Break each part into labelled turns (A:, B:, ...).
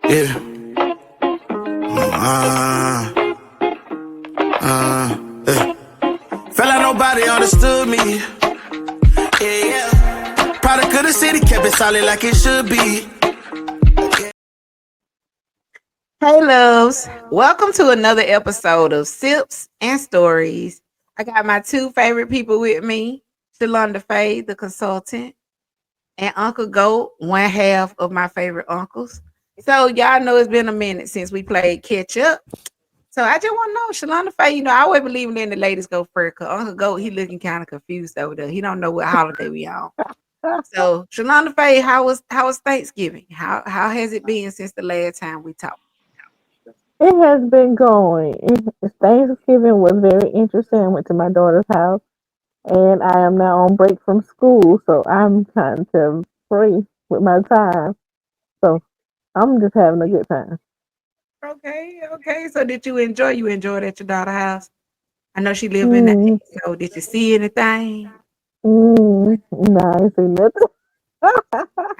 A: Yeah. Yeah. Felt like nobody understood me. Yeah. Product of the city, kept it solid like it should be.
B: Hey, loves. Welcome to another episode of Sips and Stories. I got my two favorite people with me, Shalonda Faye, the consultant, and Uncle Goat, one half of my favorite uncles. So, y'all know it's been a minute since we played catch up. So, I just want to know, Shalonda Faye, I always believe in the ladies go first because Uncle Goat, he looking kind of confused over there. He don't know what holiday we on. So, Shalonda Faye, how was Thanksgiving? How has it been since the last time we talked?
C: It has been going. Thanksgiving was very interesting. I went to my daughter's house, and I am now on break from school, so I'm trying to free with my time. So I'm just having a good time.
B: Okay. So did you enjoy? You enjoyed at your daughter's house? I know she live in the
C: Mm,
B: so did you see anything?
C: nah, I ain't seen nothing.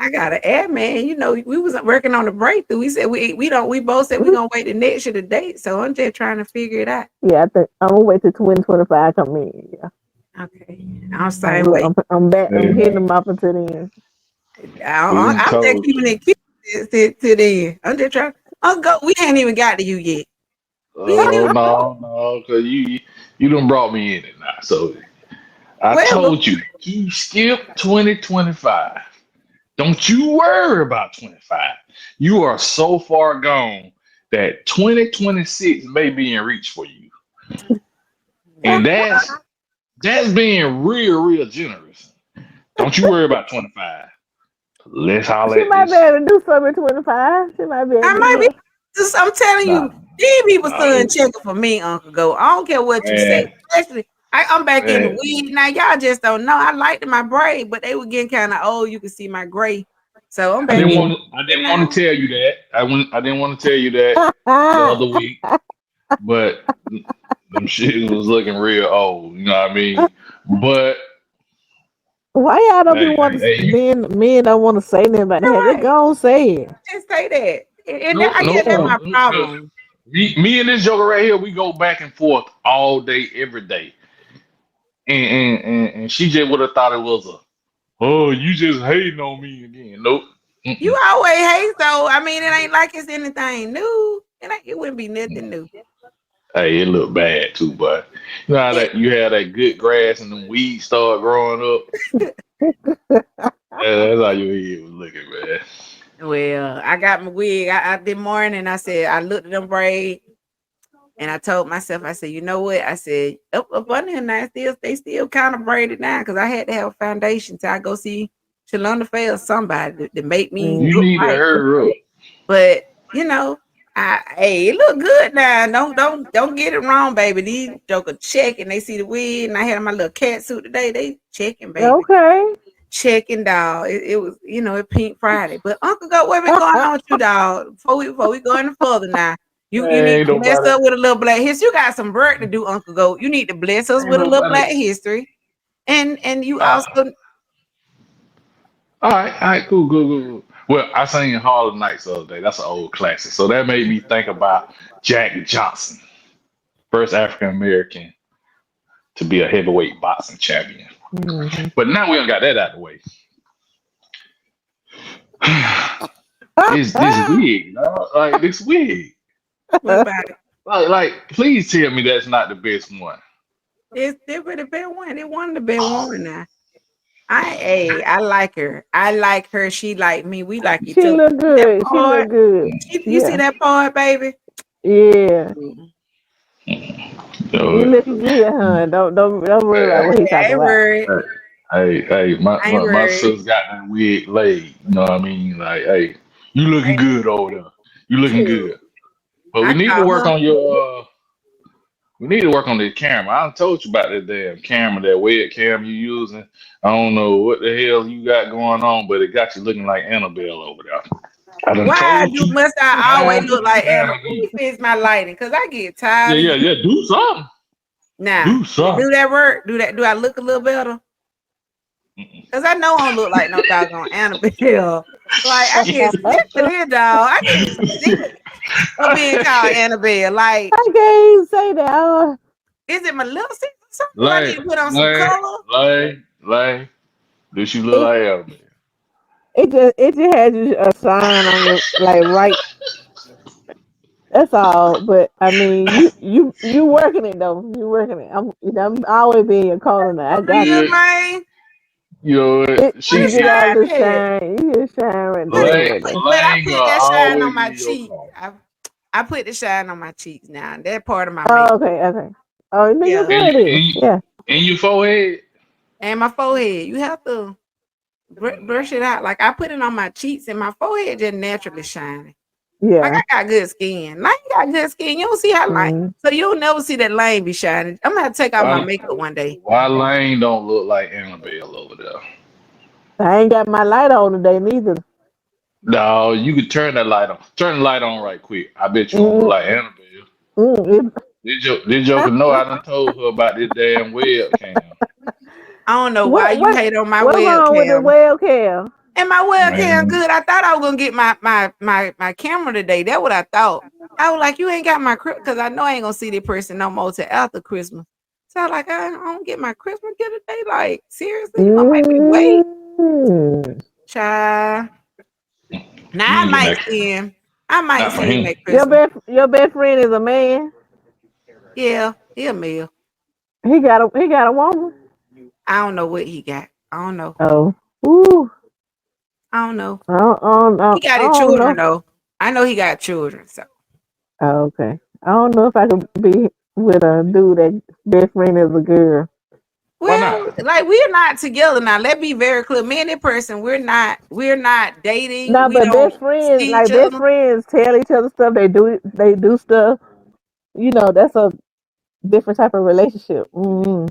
B: I gotta add, man. We was working on the breakthrough. We said we both said we're gonna wait the next year to date. So I'm just trying to figure it out.
C: Yeah, I think I'm gonna wait till 2025 come in. Yeah,
B: Okay. I'm
C: I'm,
B: same
C: look,
B: way.
C: I'm back. I'm
D: Hey,
C: hitting them up until then.
D: we done
B: I'm just
D: told
B: keeping
D: you.
B: it cute to the end. I'm just trying. Go. We ain't even got to you yet. We ain't
D: Oh
B: even
D: no, cause you done brought me in it now. So I
B: well, but
D: told you, you skip 2025. Don't you worry about 25. You are so far gone that 2026 may be in reach for you. And that's being real generous. Don't you worry about 25. Let's holler
C: She
D: at
C: might be
D: this.
C: able to do something in 25. She might be able
B: I
C: to do
B: might be.
C: that.
B: I'm telling
D: Nah,
B: you, these people
D: nah,
B: still checking for me, Uncle Go. I don't care what you say.
D: man,
B: Especially, I'm back in the
D: man.
B: weed now. Y'all just don't know. I liked my braid, but they were getting kind of old. You can see my gray, so I'm
D: I
B: back
D: didn't
B: in
D: want to. I
B: it
D: didn't want
B: now.
D: to tell you that. I didn't want to tell you that the other week, but them shit was looking real old. You know what I mean? But
C: Why y'all don't be
D: hey,
C: wanting
D: hey,
C: to, men don't want to say nothing about
B: All
C: that? They
B: right,
C: go and say it.
B: just say that, and
D: no,
B: I
D: no,
B: guess that's
D: no,
B: my
D: no.
B: problem.
D: Me and this joker right here, we go back and forth all day, every day, and she just would have thought it was a, oh, you just hating on me again. Nope.
B: You
D: Mm-mm.
B: always hate, so I mean, it ain't like it's anything new. It wouldn't be nothing new.
D: Hey, it looked bad too, but you know how
B: It,
D: that you had that good grass and the weeds start growing up. Yeah, that's how your head was looking, man.
B: well, I got my wig. I did morning. I said I looked at them braids. And I told myself, I said, you know what? I said, up under here now, they still kind of braided down because I had to have a foundation till I go see Shalonda Faye or somebody to make me
D: You
C: Mm.
B: look
D: need to
B: right.
D: hurry up.
B: But hey, it look good now. Don't get it wrong, baby. These joker check and they see the wig, and I had on my little cat suit today. They checking, baby.
C: Okay.
B: Checking, dog. It was, it Pink Friday. But Uncle Go, what been going on with you, dog? Before we go any further now, you
D: Man,
B: need
D: ain't
B: to bless
D: nobody,
B: us with a little black history. You got some work to do, Uncle Go. You need to bless us
D: ain't
B: with a little
D: nobody.
B: black history, and you
D: Uh,
B: also
D: all right, cool. Well, I sang Harlem Nights the other day. That's an old classic. So that made me think about Jack Johnson, first African American to be a heavyweight boxing champion.
C: Mhm.
D: But now we don't got that out of the way. This wig, dog. Like this wig.
B: what about it?
D: Please tell me that's not the best one.
B: It's different the best one. It one of the best one now. I like her. I like her. She like me. We like each
C: She
B: other.
C: look
B: See that
C: good. She look
B: part?
C: good.
B: You see
C: Yeah.
B: that part, baby?
C: Yeah. You
D: So,
C: looking good, huh? Don't worry about
D: hey,
C: what he talking
B: I ain't
C: about.
B: worried.
D: hey,
B: I ain't
D: my
B: worried.
D: sis got that wig laid. You know what I mean? Like, hey, you looking
B: Ain't
D: good over there. You looking
B: true.
D: good. But
B: I call her.
D: we need to work on the camera. I done told you about that damn camera, that webcam you using. I don't know what the hell you got going on, but it got you looking like Annabelle over there. I done
B: Why
D: told
B: do
D: you
B: must I always
D: time
B: look
D: and
B: like
D: time
B: Anna? Let
D: again.
B: me fix my lighting because I get
D: Yeah,
B: tired of
D: yeah,
B: you.
D: yeah. Do something.
B: Now,
D: Do
B: do
D: something.
B: that work? Do that? Do I look a little better? Cause I know I don't look like no doggone Annabelle. Like I get sick of this dog. I get sick of being called Annabelle. Like,
C: I can't even say that. Oh,
B: is it my little sister or something? Do I need
D: Lay,
B: to put on some
D: lay,
B: color?
D: lay. Do she look
C: it
D: like Elvis?
C: it just has a sign on your like right. That's all. But I mean, you working it though. You working it. I'm always being your corner now. I
B: For
C: got
B: real,
C: you.
D: Yeah,
B: man.
D: you know what?
B: What
C: You
B: is
C: get all the
B: shine at?
C: shine. You get shine right there,
B: What?
C: right there.
B: But I
D: Lane
B: put
D: gonna
B: that shine on
D: always
B: my
D: be your
B: cheek.
D: car.
B: I put the shine on my cheeks now. That part of my
C: Oh,
B: makeup.
C: okay, okay. Oh, then you're
B: Yeah.
D: And
C: good
D: you,
C: then.
D: and you,
C: Yeah,
D: and your forehead.
B: And my forehead. You have to brush it out. Like I put it on my cheeks and my forehead just naturally shining. Like
C: yeah.
B: I got good skin. Lane got good skin. You don't see how like
C: Mm.
B: so you'll never see that Lane be shining. I'm gonna have to take off my
D: Why,
B: makeup one day.
D: why Lane don't look like Annabelle over there?
C: I ain't got my light on today neither.
D: No, you could turn that light on. Turn the light on right quick. I bet you won't look
C: Mm,
D: like Annabelle.
C: mm,
D: This Joker know I done told her about this damn webcam.
B: I don't know why
C: what
B: you
C: what
B: hate on my
C: what's wrong with the
B: webcam.
C: webcam?
B: And my webcam
D: Man,
B: good. I thought I was gonna get my camera today. That's what I thought. I was like, you ain't got my because I know I ain't gonna see this person no more till after Christmas. So I was like, I don't get my Christmas gift today. Like, seriously, you gonna make me wait?
C: Mm.
B: Child.
D: you
B: Now I
D: ain't getting
B: might
D: that.
B: see him. I might
D: Not for
B: see him
D: him.
B: at Christmas.
C: Your best friend is a man.
B: Yeah, he'll mail.
C: He got a woman.
B: I don't know what he got. I don't know.
C: Oh, ooh,
B: I don't know. He
C: I
B: got his
C: don't
B: children
C: know.
B: though. I know he got children. So
C: Oh, okay, I don't know if I could be with a dude that best friend is a girl.
D: Why
B: well,
D: not?
B: like we're not together now. Let's be very clear. Me and that person, we're not dating.
C: No,
B: We
C: but
B: don't
C: best friends,
B: see each
C: like best
B: other.
C: friends, tell each other stuff. They do stuff. That's a different type of relationship. Mm.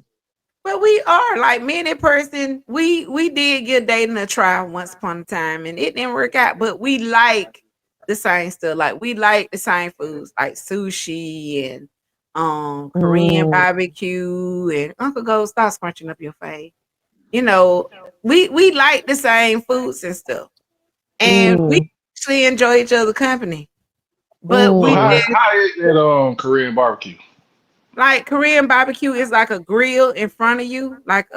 B: But we are like me and that person. We did get dating a try once upon a time, and it didn't work out. But we like the same stuff. Like we like the same foods, like sushi and Korean
C: Mm.
B: barbecue. And Uncle Gold, stop scrunching up your face. You know, we like the same foods and stuff, and we
C: Mm.
B: actually enjoy each other's company. But
D: So
B: we
C: Mm.
D: how is that Korean barbecue?
B: like Korean barbecue is like a grill in front of you, like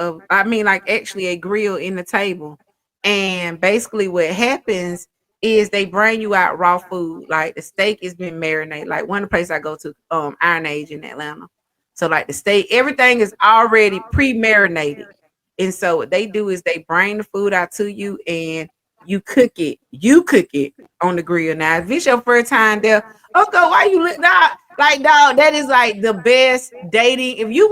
B: actually a grill in the table. And basically what happens is they bring you out raw food. Like the steak has been marinated. Like one place I go to, Iron Age in Atlanta. So like the steak, everything is already pre-marinated. And so what they do is they bring the food out to you and you cook it. You cook it on the grill. Now, if it's your first time there, okay, why you look that? Like, dog, that is like the best dating. If you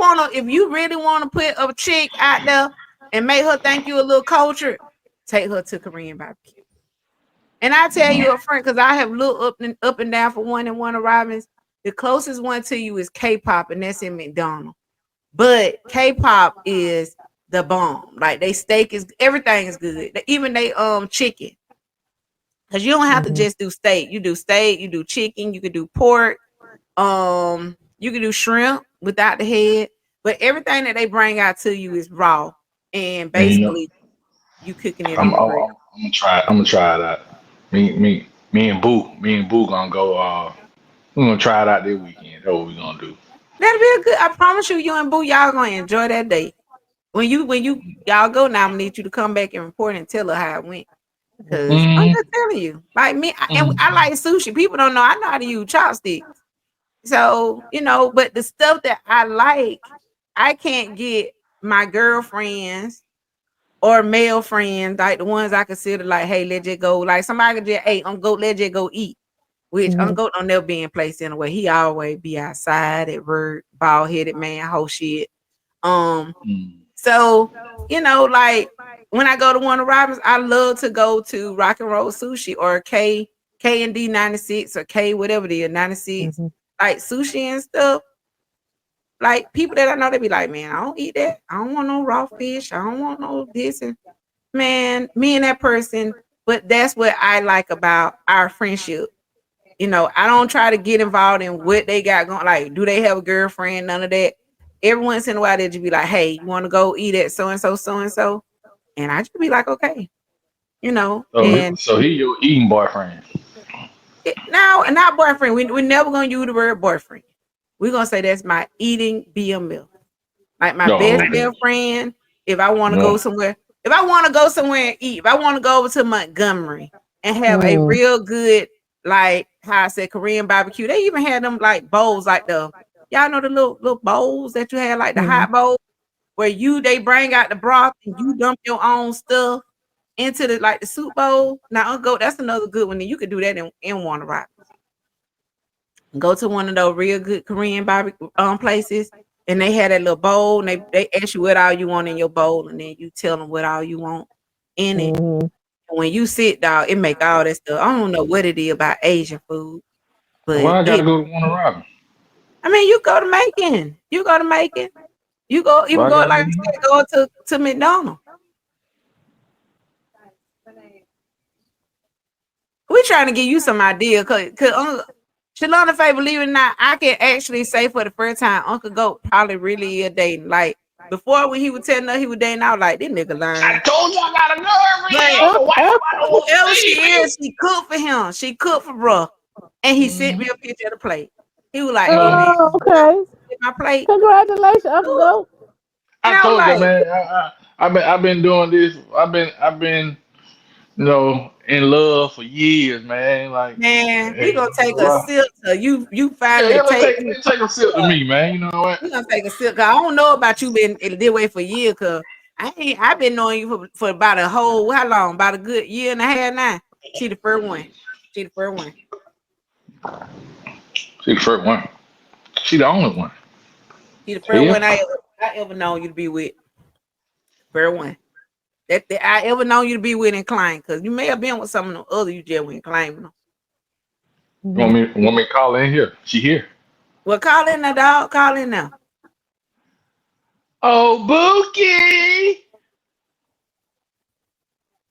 B: really wanna put a chick out there and make her think you a little cultured, take her to Korean barbecue. And I tell you up front, because I have looked up and down for one and one arrivings. The closest one to you is K-pop, and that's in McDonald's. But K-pop is the bomb. Like they steak is everything is good. Even they chicken. Because you don't have to
C: Mhm.
B: just do steak. You do steak, you do chicken, you could do pork, you can do shrimp without the head, but everything that they bring out to you is raw, and
D: And you know,
B: basically you cooking it on the grill.
D: I'm gonna try. I'm gonna try it out. Me and Boo gonna go. We're gonna try it out this weekend. That's what we gonna do.
B: That'll be a good. I promise you, you and Boo, y'all gonna enjoy that day. When you y'all go now, I'm gonna need you to come back and report and tell her how it went. Cause I'm
D: Mm,
B: just telling you, like me, and I
D: mm,
B: like sushi. People don't know I know how to use chopsticks. So but the stuff that I like, I can't get my girlfriends or male friends, like the ones I consider like, hey, let's just go. Like somebody could just, hey, let's just go eat. Which
C: Mhm.
B: Uncle don't never be in place anyway. He always be outside at work, bald headed man, whole shit. Um,
D: mm.
B: so like when I go to Warner Robins, I love to go to Rock and Roll Sushi or K and D 96 or K whatever it is 96,
C: Mhm.
B: like sushi and stuff. Like people that I know, they be like, man, I don't eat that. I don't want no raw fish. I don't want no this and man, me and that person. But that's what I like about our friendship. I don't try to get involved in what they got going. Like, do they have a girlfriend? None of that. Every once in a while, they just be like, hey, you want to go eat at so and so, so and so? And I just be like, okay, you know,
D: So,
B: and
D: so he your eating boyfriend.
B: now not boyfriend. We never gonna use the word boyfriend. We're gonna say that's my eating BMF. Like my
D: No,
B: best
D: okay.
B: male friend. If I want to go
D: No.
B: somewhere, if I want to go somewhere and eat, if I want to go over to Montgomery and have a
C: Mm.
B: real good, like how I said, Korean barbecue, they even had them like bowls, like the y'all know the little bowls that you had, like the
C: Mm.
B: hot bowl, where they bring out the broth and you dump your own stuff into the like the soup bowl. Now, Uncle, that's another good one. And you could do that in Warner Rock. Go to one of those real good Korean barbecue places, and they had that little bowl, and they ask you what all you want in your bowl, and then you tell them what all you want in it.
C: Mhm.
B: And when you sit, dog, it make all that stuff. I don't know what it is about Asian food, but
D: Why I gotta
B: it.
D: go to Warner Robin?
B: I mean, you go to Macon. You go to Macon. You go even
D: Why I
B: go
D: gotta
B: like
D: go
B: I
D: to
B: said, go to McDonald's. We trying to give you some idea, cause Shalana Faye, believe it or not, I can actually say for the first time, Uncle Goat probably really is dating. Like before, when he was telling her he was dating, I was like, this nigga
D: I
B: lying.
D: told you I got a girlfriend.
B: But
D: I don't know why nobody don't want to
B: whoever she
D: believe me.
B: is, she cooked for him. She cooked for bruh. And he sent
D: Mhm.
B: me a picture of the plate. He was like, hey man,
C: Oh, okay.
B: my plate.
C: Congratulations, Uncle
B: Cook.
C: Goat.
B: And
D: I
B: I was
D: told you,
B: like,
D: man. I've been doing this. I've been in love for years, man. Like,
B: man, we
D: hey,
B: gonna take a
D: well,
B: sip till you
D: yeah,
B: finally
D: yeah. Let's
B: take
D: take
B: me.
D: let's take a sip to me, man. You know what?
B: We gonna take a sip. Cause I don't know about you been this way for years. Cause I've been knowing you for about a whole how long? About a good year and a half now. She the first one. She the first one.
D: She the first one. She the only one.
B: She the first
D: Hell,
B: one I ever known you to be with. First one. That I ever known you to be with and claim. Cause you may have been with some of them other you just went claiming them.
D: you want
C: Mhm.
D: me want me to call her in here? She here.
B: Well, call in the dog. Call in now.
D: Oh, Bookie.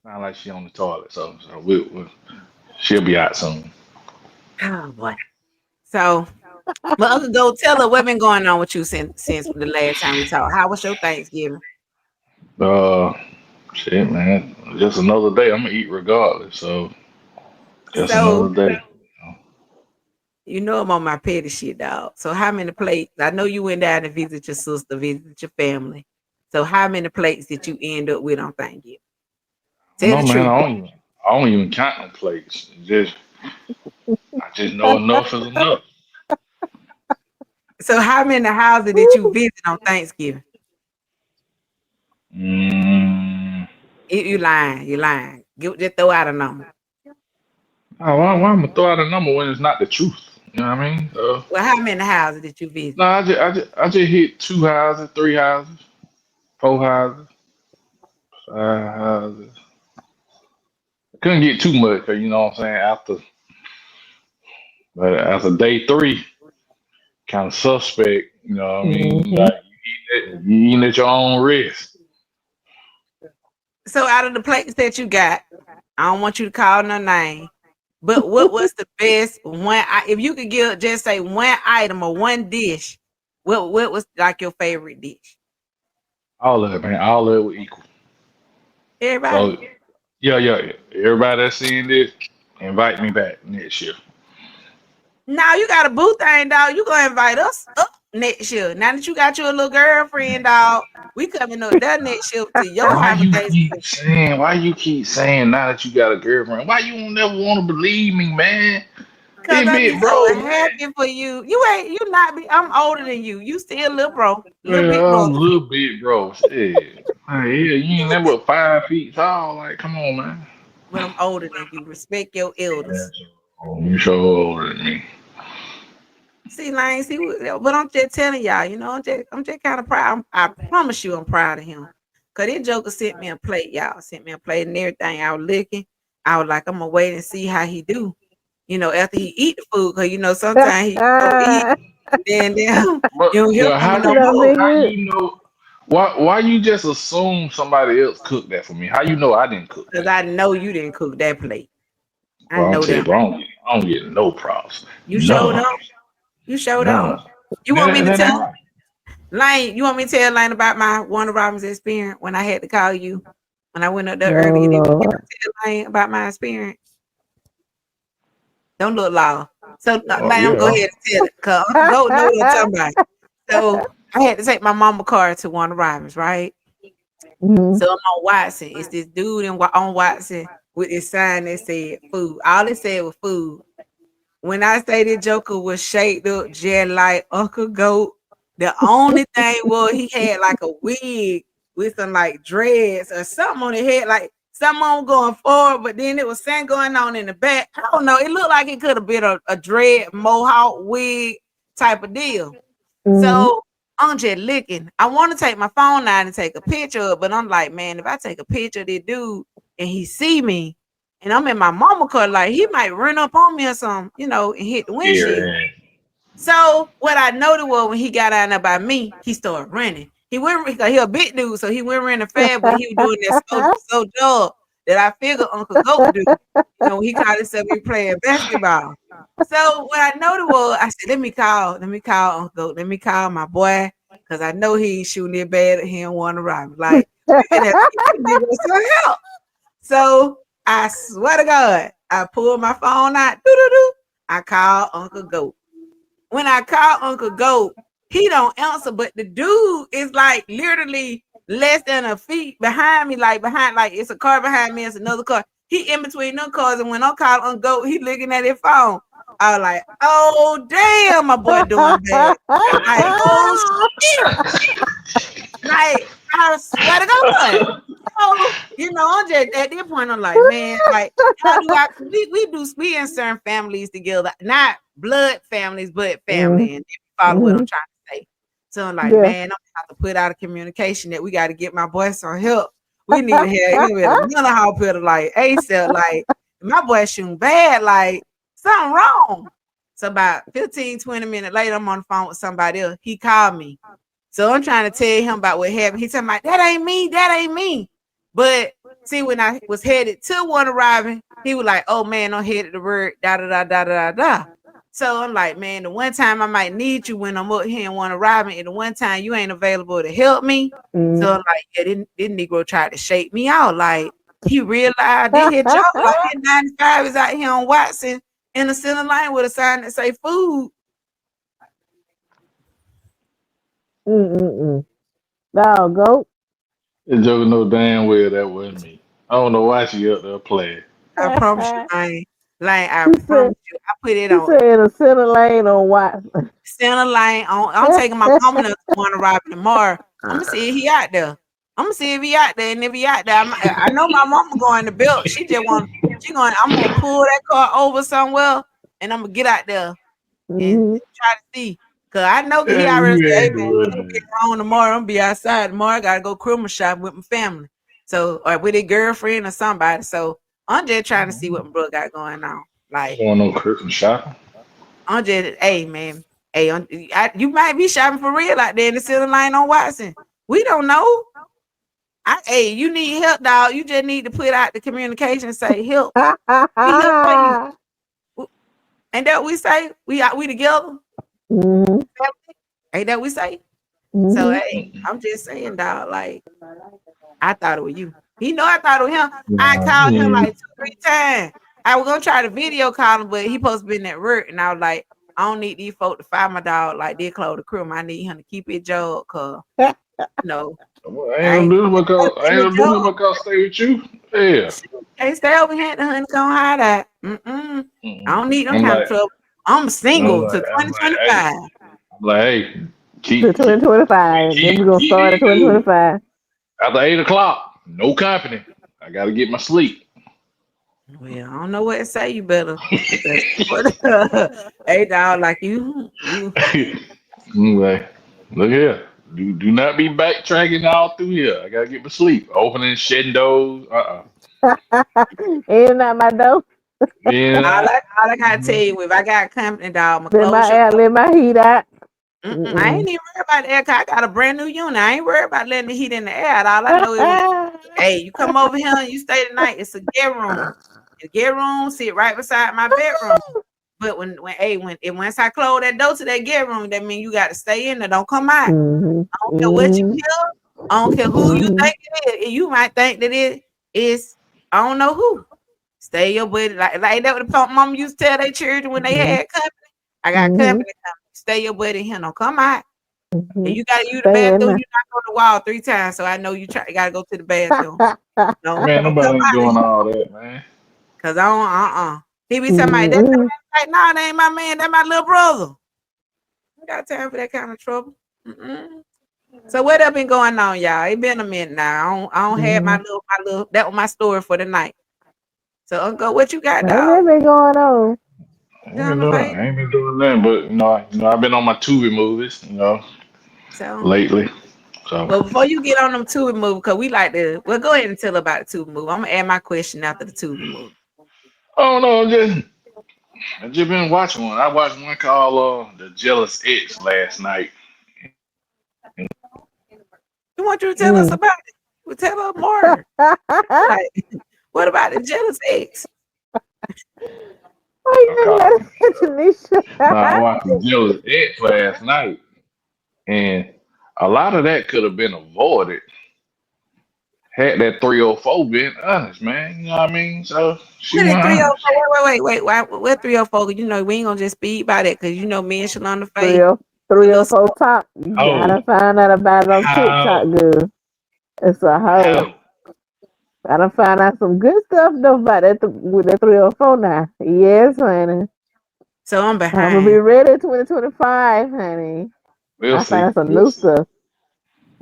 D: Sound like she on the toilet, so she'll be out soon.
B: Oh boy. So, but Uncle Go, tell her what been going on with you since the last time we talked. How was your Thanksgiving?
D: Uh, shit, man. Just another day. I'm gonna eat regardless. So just
B: So
D: another day.
B: you know I'm on my petty shit, dog. So how many plates? I know you went down to visit your sister, visit your family. So how many plates did you end up with on Thanksgiving? Tell
D: No,
B: the
D: man.
B: truth.
D: I don't even count no plates. I just know enough is enough.
B: So how many houses did you visit on Thanksgiving?
D: Mm,
B: You lying. You lying. Just throw out a number.
D: why I'm gonna throw out a number when it's not the truth? You know what I mean?
B: Well, how many houses did you visit?
D: No, I just hit 2 houses, 3 houses, 4 houses, 5 houses. I couldn't get too much, 'cause you know what I'm saying. After day three, kind of suspect. You know what I mean?
C: Mhm.
D: Like you eating at your own risk.
B: So out of the plates that you got, I don't want you to call no name. But what was the best one? If you could give just say one item or one dish, what was like your favorite dish?
D: All of it, man. All of it was equal.
B: Everybody.
D: So yeah, yeah, yeah. Everybody that's seeing this, invite me back next year.
B: Now you got a boo thing, dog. You gonna invite us up next year. Now that you got your little girlfriend, dog, we coming up there next year to your
D: Why
B: house for
D: you
B: Thanksgiving.
D: keep saying? Why you keep saying now that you got a girlfriend? Why you don't never want to believe me, man?
B: Cause
D: It
B: I be
D: big
B: so
D: bro, man.
B: happy for you. You not be. I'm older than you. You still little bro, little
D: Man,
B: big
D: I'm
B: brother.
D: a little bit, bro. Shit. Hey, yeah, you ain't never 5 feet tall. Like, come on, man.
B: But I'm older than you. Respect your
D: Yeah,
B: elders.
D: you so older than me.
B: See, Lane, see, but I'm just telling y'all, I'm just kind of proud. I promise you, I'm proud of him. Cause this Joker sent me a plate, y'all. Sent me a plate and everything. I was looking. I was like, I'm gonna wait and see how he do. After he eat the food, cause sometimes he go eat, then
D: But
B: you don't hear
D: but
B: from him
D: how
B: no
C: That
B: more.
C: big
D: how
C: good.
D: you know? Why you just assume somebody else cooked that for me? How you know I didn't cook
B: Cause
D: that?
B: I know you didn't cook that plate. I
D: Well, I'm
B: know
D: tell you,
B: that.
D: bro, I don't get no props.
B: You showed
D: None.
B: up. You showed
D: None.
B: up. You
D: That,
B: want me
D: that,
B: to
D: that ain't
B: tell
D: right.
B: Lane? You want me to tell Lane about my Warner Robins experience when I had to call you? when I went up there
C: Oh
B: earlier. Did we get
C: Lord.
B: to tell Lane about my experience? Don't look loud. So,
D: Oh
B: man, I'm go
D: yeah.
B: ahead and tell it. Cause Uncle Goat know what I'm talking about. So I had to take my mama car to Warner Robins, right?
C: Mhm.
B: So I'm on Watson. It's this dude on Watson with this sign that said food. All it said was food. When I say the Joker was shaped up just like Uncle Goat, the only thing was he had like a wig with some like dreads or something on his head, like something on going forward, but then it was something going on in the back. I don't know. It looked like it could have been a dread mohawk wig type of deal.
C: Mhm.
B: So I'm just looking. I want to take my phone out and take a picture of it, but I'm like, man, if I take a picture of this dude and he see me and I'm in my mama car, like he might run up on me or something, and hit the windshield.
D: Yeah.
B: So what I noticed was when he got out there by me, he started running. He went because he a big dude, so he went running fast, but he was doing that so job that I figured Uncle Goat do. He called himself he playing basketball. So what I noticed was I said, let me call Uncle Goat, let me call my boy, because I know he ain't shooting it bad at him want to rob me. Like we gonna have to get this nigga some help. So I swear to God, I pulled my phone out. Doo-doo-doo. I called Uncle Goat. When I call Uncle Goat, he don't answer, but the dude is like literally less than a feet behind me, like it's a car behind me, it's another car. He in between them cars, and when I call Uncle Goat, he looking at his phone. I was like, oh damn, my boy doing bad. Like, oh shit. Like, I swear to God. So, I'm just at this point, I'm like, man, like, how do we in certain families together, not blood families, but family. And if you follow what I'm
C: Mhm.
B: trying to say. So I'm like,
C: Yeah.
B: man, I'm gonna have to put out a communication that we got to get my boy some help. We need to have him at another hospital, like ASAP. Like, my boy shooting bad, like something wrong. So about 15, 20 minutes later, I'm on the phone with somebody else. He called me. So I'm trying to tell him about what happened. He talking about that ain't me, that ain't me. But see, when I was headed to one arriving, he was like, "Oh man, I'm headed to work." Da da da da da da. So I'm like, man, the one time I might need you when I'm up here and one arriving, and the one time you ain't available to help me. So I'm like, yeah, this Negro tried to shake me out. Like he realized did his job. Like his 95 is out here on Watson in the center line with a sign that say food.
C: Mm-mm-mm. No, Goat.
D: The Joker know damn well that wasn't me. I don't know why she up there playing.
B: I promise you, I
C: He said,
B: promise you, I put it
C: he
B: on
C: said in a center lane on Watson.
B: center line. I'm taking my mama to one to Robin tomorrow. I'm gonna see if he out there. I'm gonna see if he out there, and if he out there, I know my mama going to build. She going. I'm gonna pull that car over somewhere, and I'm gonna get out there and
C: Mhm.
B: try to see. Cause I know he
D: Yeah,
B: already
D: you
B: said, "Hey
D: ain't
B: man,
D: doing
B: I'm
D: that.
B: getting home tomorrow. I'm gonna be outside tomorrow. I gotta go Christmas shopping with my family, so or with a girlfriend or somebody." So I'm just trying to see what my brother got going on. Like
D: Going on Christmas shopping.
B: I'm just, hey man, hey, you might be shopping for real out there in the center line on Watson. We don't know. Hey, you need help, dog. You just need to put out the communication, say help. We here for you. Ain't that what we say? We together.
C: Mhm.
B: Ain't that what we say? So
C: Mhm.
B: hey, I'm just saying, dog. Like I thought it was you. He know I thought it was him. I
D: Nah,
B: called him
D: yeah.
B: like 2, 3 times. I was gonna try to video call him, but he supposed to be at work, and I was like, I don't need these folk to fire my dog like they close the crew. I need him to keep his job, cause no,
D: Well, I ain't
B: I
D: gonna
B: ain't
D: do nothing because I
B: in
D: ain't
B: the
D: gonna do nothing
B: job.
D: because stay with you. Yeah.
B: Can't stay over here at the honeycomb high that. Mm-mm. I
D: Mm-mm.
B: don't need them
D: I'm
B: kind of
D: like,
B: trouble. I'm
D: I'm
B: single
D: like,
B: to
D: I'm like, hey,
B: 2025.
D: I'm like, hey,
C: To
D: keep, keep,
C: 2025. Then
D: keep,
C: we're gonna
D: keep
C: start at
D: these dudes
C: 2025.
D: after 8 o'clock. No company. I gotta get my sleep.
B: Well, I don't know what to say. You better. Hey, dog, like you.
D: Anyway, look here. Do not be backtracking all through here. I gotta get my sleep. Opening, shutting doors.
C: Ain't not my door.
D: In and out.
B: All I gotta tell you, if I got company, dog, I'ma
C: Let
B: close
C: my
B: your
C: air,
B: door.
C: let my heat out.
B: I ain't
C: Mm-mm.
B: even worried about the air. 'Cause I got a brand new unit. I ain't worried about letting the heat in the air. All I know is, hey, you come over here and you stay tonight. It's a get room. The get room sit right beside my bedroom. But once I close that door to that get room, that means you got to stay in there. Don't come out.
C: Mhm.
B: I don't care what you
C: Mhm.
B: hear. I don't care who you
C: Mhm.
B: think it is. You might think that It's I don't know who. Stay your buddy. Like that what the pump mom used to tell their children when they
C: Mhm.
B: had company. I got
C: Mhm.
B: company coming. Stay your buddy here. Don't come out. And
C: Mhm.
B: you gotta use the
C: Stay in
B: bathroom.
C: there.
B: You knock on the wall 3 times. So I know gotta go to the bathroom.
D: Man,
B: Don't come
D: nobody ain't
B: out of
D: doing
B: here.
D: all that, man.
B: Cause I don't He be talking about that
C: Mhm.
B: like, no, that ain't my man, that my little brother. I got time for that kind of trouble. Mm-mm. So what up been going on, y'all? It been a minute now. I don't have
C: Mhm.
B: my little that was my story for the night. So Uncle, what you got,
C: Ain't
B: dog?
C: that been going on?
B: John the face.
D: I ain't been doing nothing, but I've been on my Tubi movies,
B: So
D: lately. So
B: well before you get on them Tubi movie, cause we like to go ahead and tell about the Tubi movie. I'm gonna add my question after the Tubi movie.
D: oh no, I just been watching one. I watched one called The Jealous Ex last night.
B: We want you to tell us
C: Mm.
B: about it. We tell us more. Like, what about the jealous ex?
C: Why you didn't let
D: Okay.
C: us Tanisha?
D: No, I watched The Jealous Ex last night, and a lot of that could have been avoided had that 304 been honest, man. You know what I mean? So she
B: What is
D: went honest.
B: 304? Wait. What 304? You know, we ain't gonna just speed by that because you know me and Shalonda Faye,
C: Three or
B: we
C: three
B: little
C: or four
B: slow.
C: top. You
D: Oh,
C: gotta find out about it on
D: how,
C: TikTok, girl. It's a hoe.
D: how?
C: I done found out some good stuff though about with that 304 now. Yes, honey.
B: So I'm
C: I'm gonna be
B: behind.
C: ready 2025, honey.
D: We'll
C: I find
D: see.
C: out some
D: We'll
C: new
D: see.
C: stuff.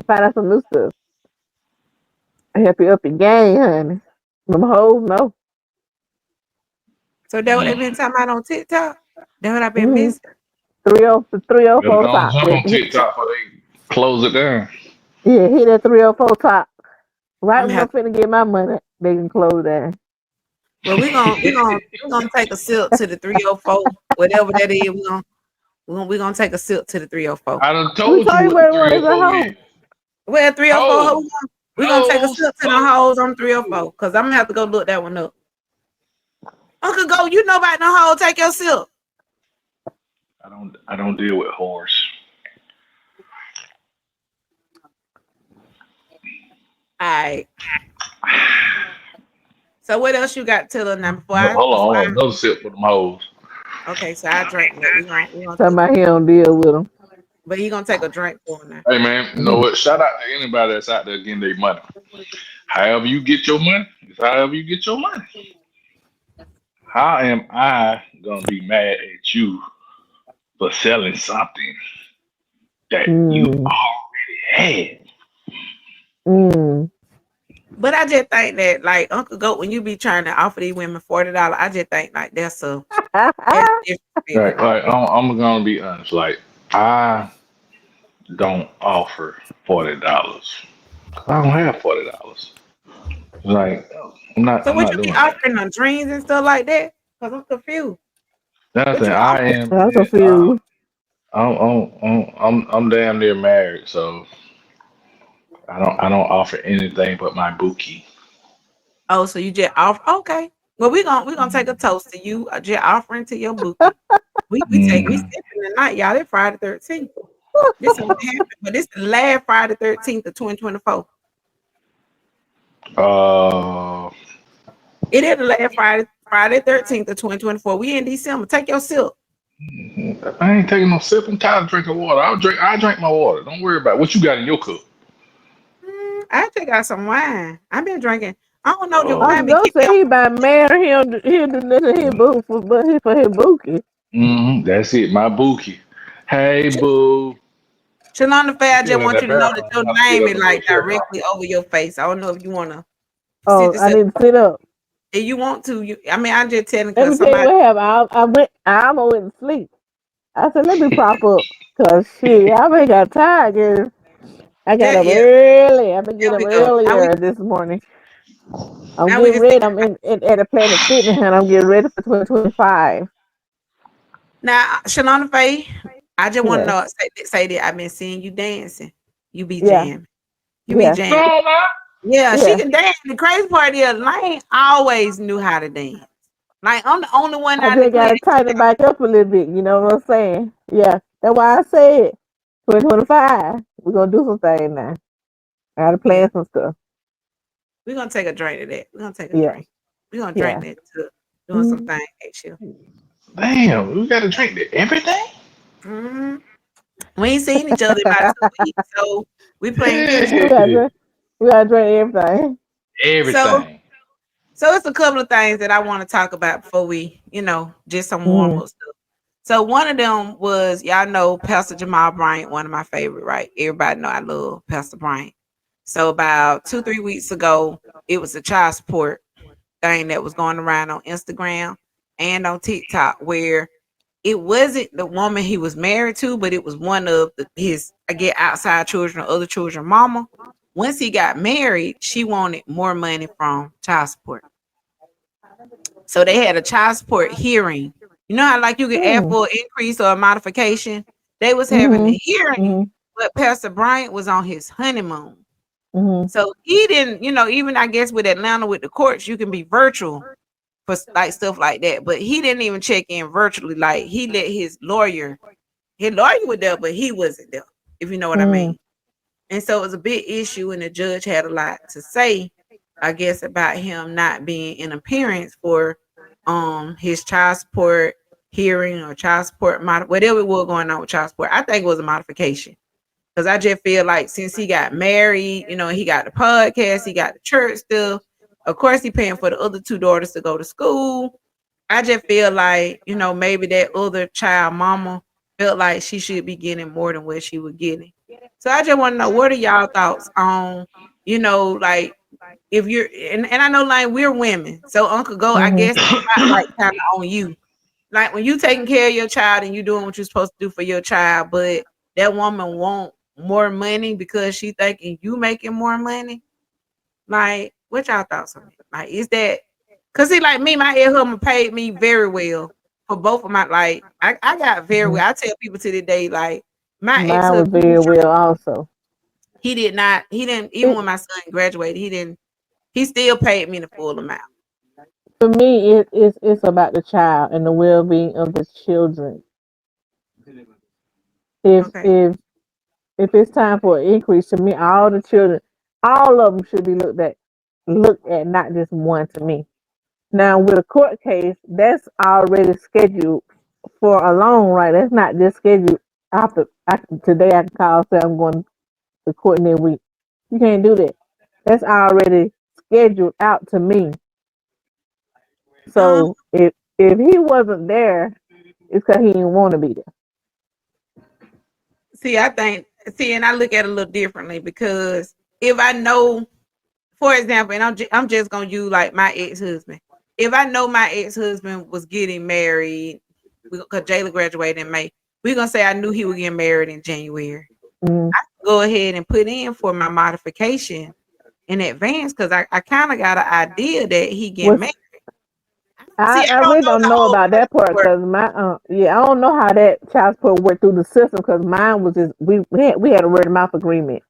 C: I find out some new stuff. I help you up your game, honey. Them hoes know.
B: So that what they
D: Mm.
B: been talking about on TikTok? That what I been
C: Mm-hmm.
B: missing?
C: 304
D: Better go and
C: top.
D: jump on TikTok before they close it down.
C: Yeah, hit that 304 top. Right
B: I'm
C: when I'm
B: have
C: finna get my money, they can close down.
B: well, we gonna take a sip to the 304, whatever that is. We gonna take a sip to the 304.
D: I done
C: We
D: told you
C: told you
D: what the
C: what it was, a
D: 304
C: hoe.
D: is.
B: Well, 304,
D: Hoes,
B: we gonna take a
D: hoes,
B: sip to the
D: hoes.
B: hoes on 304 because I'm gonna have to go look that one up. Uncle Go, you know about the hole. Take your sip.
D: I don't deal with whores.
B: All right. So what else you got to her now
D: No, hold on, hold on. Another sip for them hoes.
B: okay, so I drink that. We gonna
C: Talking
B: take
C: about he don't deal with them.
B: but he gonna take a drink for her now.
D: Hey man, you know what? Shout out to anybody that's out there getting their money. However you get your money, it's however you get your money. How am I gonna be mad at you for selling something that you
C: Mm,
D: already had?
C: mm.
B: But I just think that like Uncle Goat, when you be trying to offer these women $40, I just think like that's
D: Right,
B: disrespectful.
D: like I'm gonna be honest. Like I don't offer $40. I don't have $40. Like I'm not.
B: So
D: I'm
B: what
D: not
B: you be
D: doing that.
B: offering them dreams and stuff like that? Cause I'm confused.
D: That's
B: What
D: it.
B: you
D: I
B: offering?
D: am.
C: I'm
D: I,
C: confused.
D: I'm damn near married, so I don't offer anything but my bookie.
B: Oh, so you just offer? Okay. Well, we gonna take a toast to you, just offering to your bookie. We
D: Mm.
B: stepping tonight, y'all. It's Friday 13th. This ain't happened, but this the last Friday 13th of 2024.
D: Uh,
B: It is the last Friday 13th of 2024. We in December. Take your sip.
D: I ain't taking no sip. I'm tired of drinking water. I'll drink. I drink my water. Don't worry about it. What you got in your cup.
B: I just got some wine. I've been drinking. I don't know the wine
C: Uncle
D: Oh,
B: been
C: Go
B: keeping
C: said
B: me
C: he about married. He'll do nothing his boo for his bookie.
D: that's it. My bookie. Hey,
B: on.
D: boo.
B: Shalonda Fair,
D: She's
B: I just
D: still in
B: want
D: that
B: you to know that
D: bathroom.
B: your
D: I'm about to get
B: name
D: up
B: is
D: and go
B: like
D: check on
B: directly over your face. I don't know if you want to sit
C: Oh,
B: this
C: I
B: up.
C: need to sit up.
B: If you want to, I mean, I'm just telling
C: Let
B: because
C: me tell you
B: somebody,
C: what happened. I almost went to sleep. I said, let me prop up. Cause shit, I ain't got tired, girl. I got
B: just,
C: up
B: yeah,
C: early. I've been
B: there
C: getting up
B: we go.
C: earlier this morning. I'm
B: Now we
C: getting
B: can see.
C: ready. I'm at a Planet Fitness and I'm getting ready for 2025.
B: Now, Shalonda Faye, I just want to
C: Yeah.
B: know, say that I've been seeing you dancing. You be
C: Yeah.
B: jamming. You be
C: Yeah.
D: Come
B: jamming.
D: on now.
B: Yeah, she
C: Yeah.
B: can dance. The crazy part is, Lane always knew how to dance. Like, I'm the only one
C: I
B: out of the
C: just
B: clique.
C: gotta tighten it back up a little bit, you know what I'm saying? Yeah. That's why I said 2025. We're gonna do some things now. I gotta
B: Yeah.
C: plan some stuff.
B: We're gonna take a drink of that. We're gonna take a
C: Yeah,
B: drink. We're gonna drink
C: yeah.
B: that to doing some
C: Mm-hmm.
B: things next year.
D: Damn, we got to drink everything.
B: Hmm. We ain't seen each other in about 2 weeks, so we playing catch
C: we
B: up.
C: gotta drink. We gotta drink everything.
B: So
D: Everything.
B: so it's a couple of things that I want to talk about before we, just some warm
C: Mm-hmm.
B: up stuff. So one of them was y'all know Pastor Jamal Bryant, one of my favorite, right? Everybody know I love Pastor Bryant. So about 2-3 weeks ago, it was a child support thing that was going around on Instagram and on TikTok where it wasn't the woman he was married to, but it was one of his, I get outside children or other children mama. Once he got married, she wanted more money from child support. So they had a child support hearing. You know how like you can ask for an increase or a modification? They was having
C: Mm-hmm.
B: a hearing,
C: Mm-hmm.
B: but Pastor Bryant was on his honeymoon.
C: Mm-hmm.
B: So he didn't, even I guess with Atlanta with the courts, you can be virtual for like stuff like that. But he didn't even check in virtually. Like he let his lawyer was there, but he wasn't there, if you know what I
C: Mm-hmm.
B: mean. And so it was a big issue, and the judge had a lot to say, I guess, about him not being in appearance for his child support hearing or child support whatever it was going on with child support. I think it was a modification. Because I just feel like since he got married, he got the podcast, he got the church stuff. Of course, he paying for the other two daughters to go to school. I just feel like, maybe that other child mama felt like she should be getting more than what she was getting. So I just want to know, what are y'all thoughts on, like if you're and I know like we're women. So Uncle Go, I
C: Mm-hmm.
B: guess the spotlight kind of on you. Like when you taking care of your child and you doing what you're supposed to do for your child, but that woman want more money because she thinking you making more money. Like, what y'all thoughts on it? Like, is that because see, like me, my ex husband paid me very well for both of my I got very
C: Mm-hmm.
B: well. I tell people to the day, like my ex
C: Mine was
B: husband,
C: very well also.
B: he did not, he didn't even
C: It
B: when my son graduated, he still paid me the full amount.
C: for me it's about the child and the well being of the children. If
B: Okay.
C: if if it's time for an increase, to me, all the children, all of them should be looked at, not just one. To me, now with a court case, that's already scheduled for a loan, right? That's not just scheduled after today. I can call say I'm going to court next week. You can't do that. That's already scheduled out to me.
B: Um,
C: So if he wasn't there, it's because he didn't want to be there.
B: see, I think see, and I look at it a little differently because if I know, for example, and I'm just gonna use like my ex husband. If I know my ex husband was getting married, because Jayla graduated in May, we're gonna say I knew he was getting married in January.
C: Mm.
B: Go ahead and put in for my modification in advance because I kind of got an idea that he getting married.
C: What's
B: See, I
C: I
B: don't
C: really
B: know
C: don't
B: the
C: know
B: whole
C: about that part
B: paperwork.
C: because my yeah, I don't know how that child support worked through the system because mine was just we had a word of mouth agreement.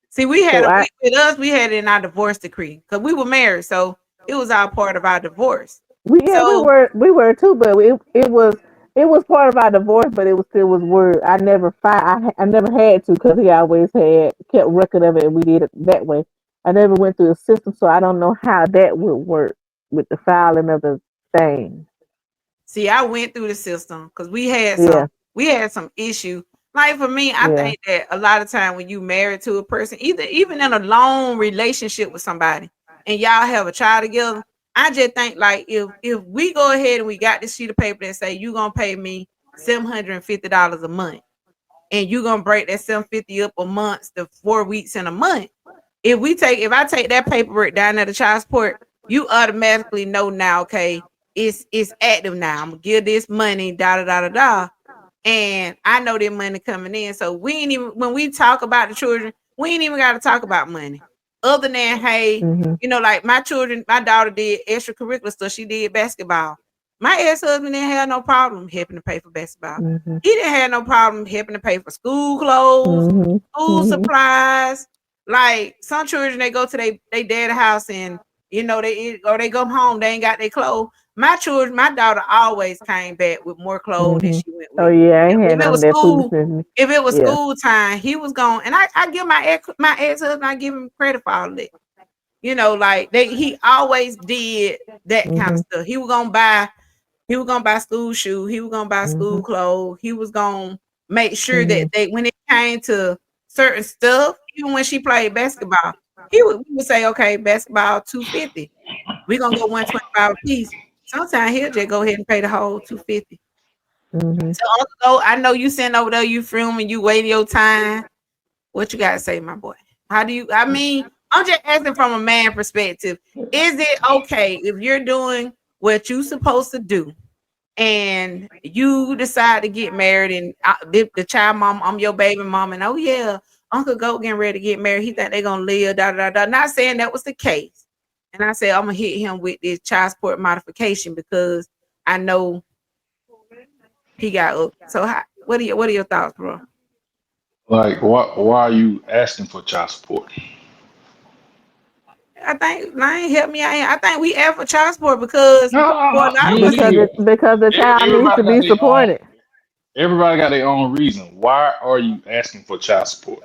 B: See, we had
C: So I
B: with us, we had it in our divorce decree because we were married, so it was all part of our divorce.
C: we yeah
B: So
C: we were too, but it was part of our divorce, but it was still was word. I never had to because he always had kept record of it, and we did it that way. I never went through the system, so I don't know how that would work with the filing of the thing.
B: see, I went through the system because
C: Yeah,
B: we had some issue. Like for me, I
C: yeah.
B: think that a lot of time when you married to a person, either even in a long relationship with somebody, and y'all have a child together, I just think like if we go ahead and we got this sheet of paper that say you gonna pay me $750 a month, and you gonna break that 750 up a month to 4 weeks in a month. If I take that paperwork down at the child support, you automatically know now, okay, it's active now. I'm gonna give this money, da da da da da. And I know that money coming in. So we ain't even when we talk about the children, we ain't even gotta talk about money. Other than hey,
C: Mhm.
B: like my children, my daughter did extracurricular stuff. She did basketball. My ex-husband didn't have no problem helping to pay for basketball.
C: Mhm.
B: He didn't have no problem helping to pay for school clothes,
C: Mhm.
B: school
C: Mhm.
B: supplies. Like some children, they go to they dad's house and or they come home, they ain't got their clothes. My children, my daughter always came back with more clothes than
C: Mhm.
B: she went
C: Oh
B: with.
C: yeah, I ain't had
B: If it
C: none of
B: was
C: that
B: school,
C: foolishness.
B: if it was
C: Yeah.
B: school time, he was gone. And I give my ex husband, I give him credit for all that. like he always did that kind of
C: Mhm.
B: stuff. He was gonna buy school shoes, he was gonna buy school
C: Mhm.
B: clothes, he was gonna make sure that
C: Mhm.
B: they when it came to certain stuff, even when she played basketball, we would say, okay, basketball 250. We're gonna go 125 a piece. Sometimes he'll just go ahead and pay the whole 250.
C: Mhm.
B: So Uncle, I know you sitting over there, you filming, you waiting your time. What you gotta say, my boy? How do you? I mean, I'm just asking from a man perspective. Is it okay if you're doing what you supposed to do, and you decide to get married, and the child mom, I'm your baby mom, and oh yeah, Uncle Go getting ready to get married. He think they're gonna live. Da da da. Not saying that was the case, and I said I'm gonna hit him with this child support modification because I know he got up. So, what are your thoughts, bro?
D: Like, why are you asking for child support?
B: I think Lion helped me out here. I think we ask for child support because
D: No,
B: for a
D: no,
B: lot
D: you
B: of
D: don't
B: us,
C: Because
D: need
C: it,
D: it.
C: because the child needs to
D: Everybody got
C: be
D: their own.
C: supported.
D: Everybody got their own reason. Why are you asking for child support?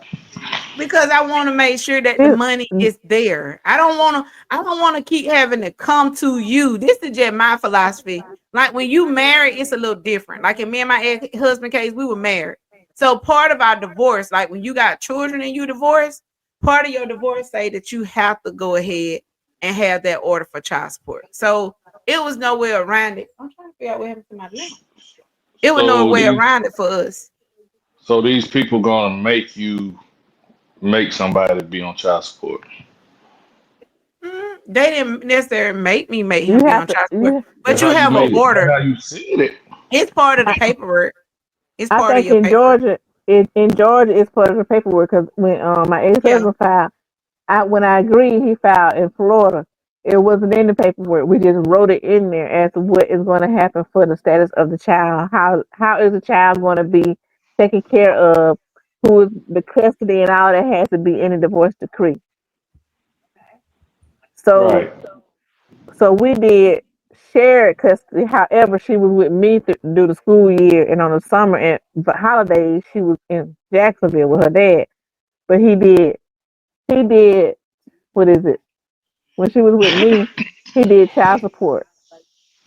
B: because I want to make sure that the
C: It-
B: money is there. I don't want to keep having to come to you. This is just my philosophy. Like when you marry, it's a little different. Like in me and my ex-husband case, we were married. So part of our divorce, like when you got children and you divorce, part of your divorce say that you have to go ahead and have that order for child support. So it was no way around it. I'm trying to figure out what happened to my lamp. It was no
D: So
B: way
D: these
B: around it for us.
D: so these people gonna make you make somebody be on child support.
B: They didn't necessarily make
C: you
B: him be
C: have
B: on
C: to.
B: child support,
C: You,
B: but
D: That's
B: you
D: how you
B: have an
D: made it. That's
B: order.
D: how you said it.
B: It's part of the
C: I,
B: paperwork. It's
C: I
B: part of
C: think
B: your
C: in
B: paperwork.
C: Georgia, in Georgia, it's part of the paperwork. Because when my ex
B: Yeah,
C: husband filed, when I agreed, he filed in Florida. It wasn't in the paperwork. We just wrote it in there as to what is going to happen for the status of the child. How is the child going to be taken care of? Who is the custody and all that has to be in the divorce decree. So
D: Right.
C: we did shared custody. However, she was with me through the school year, and on the summer and the holidays, she was in Jacksonville with her dad. But he did what is it? When she was with me, he did child support.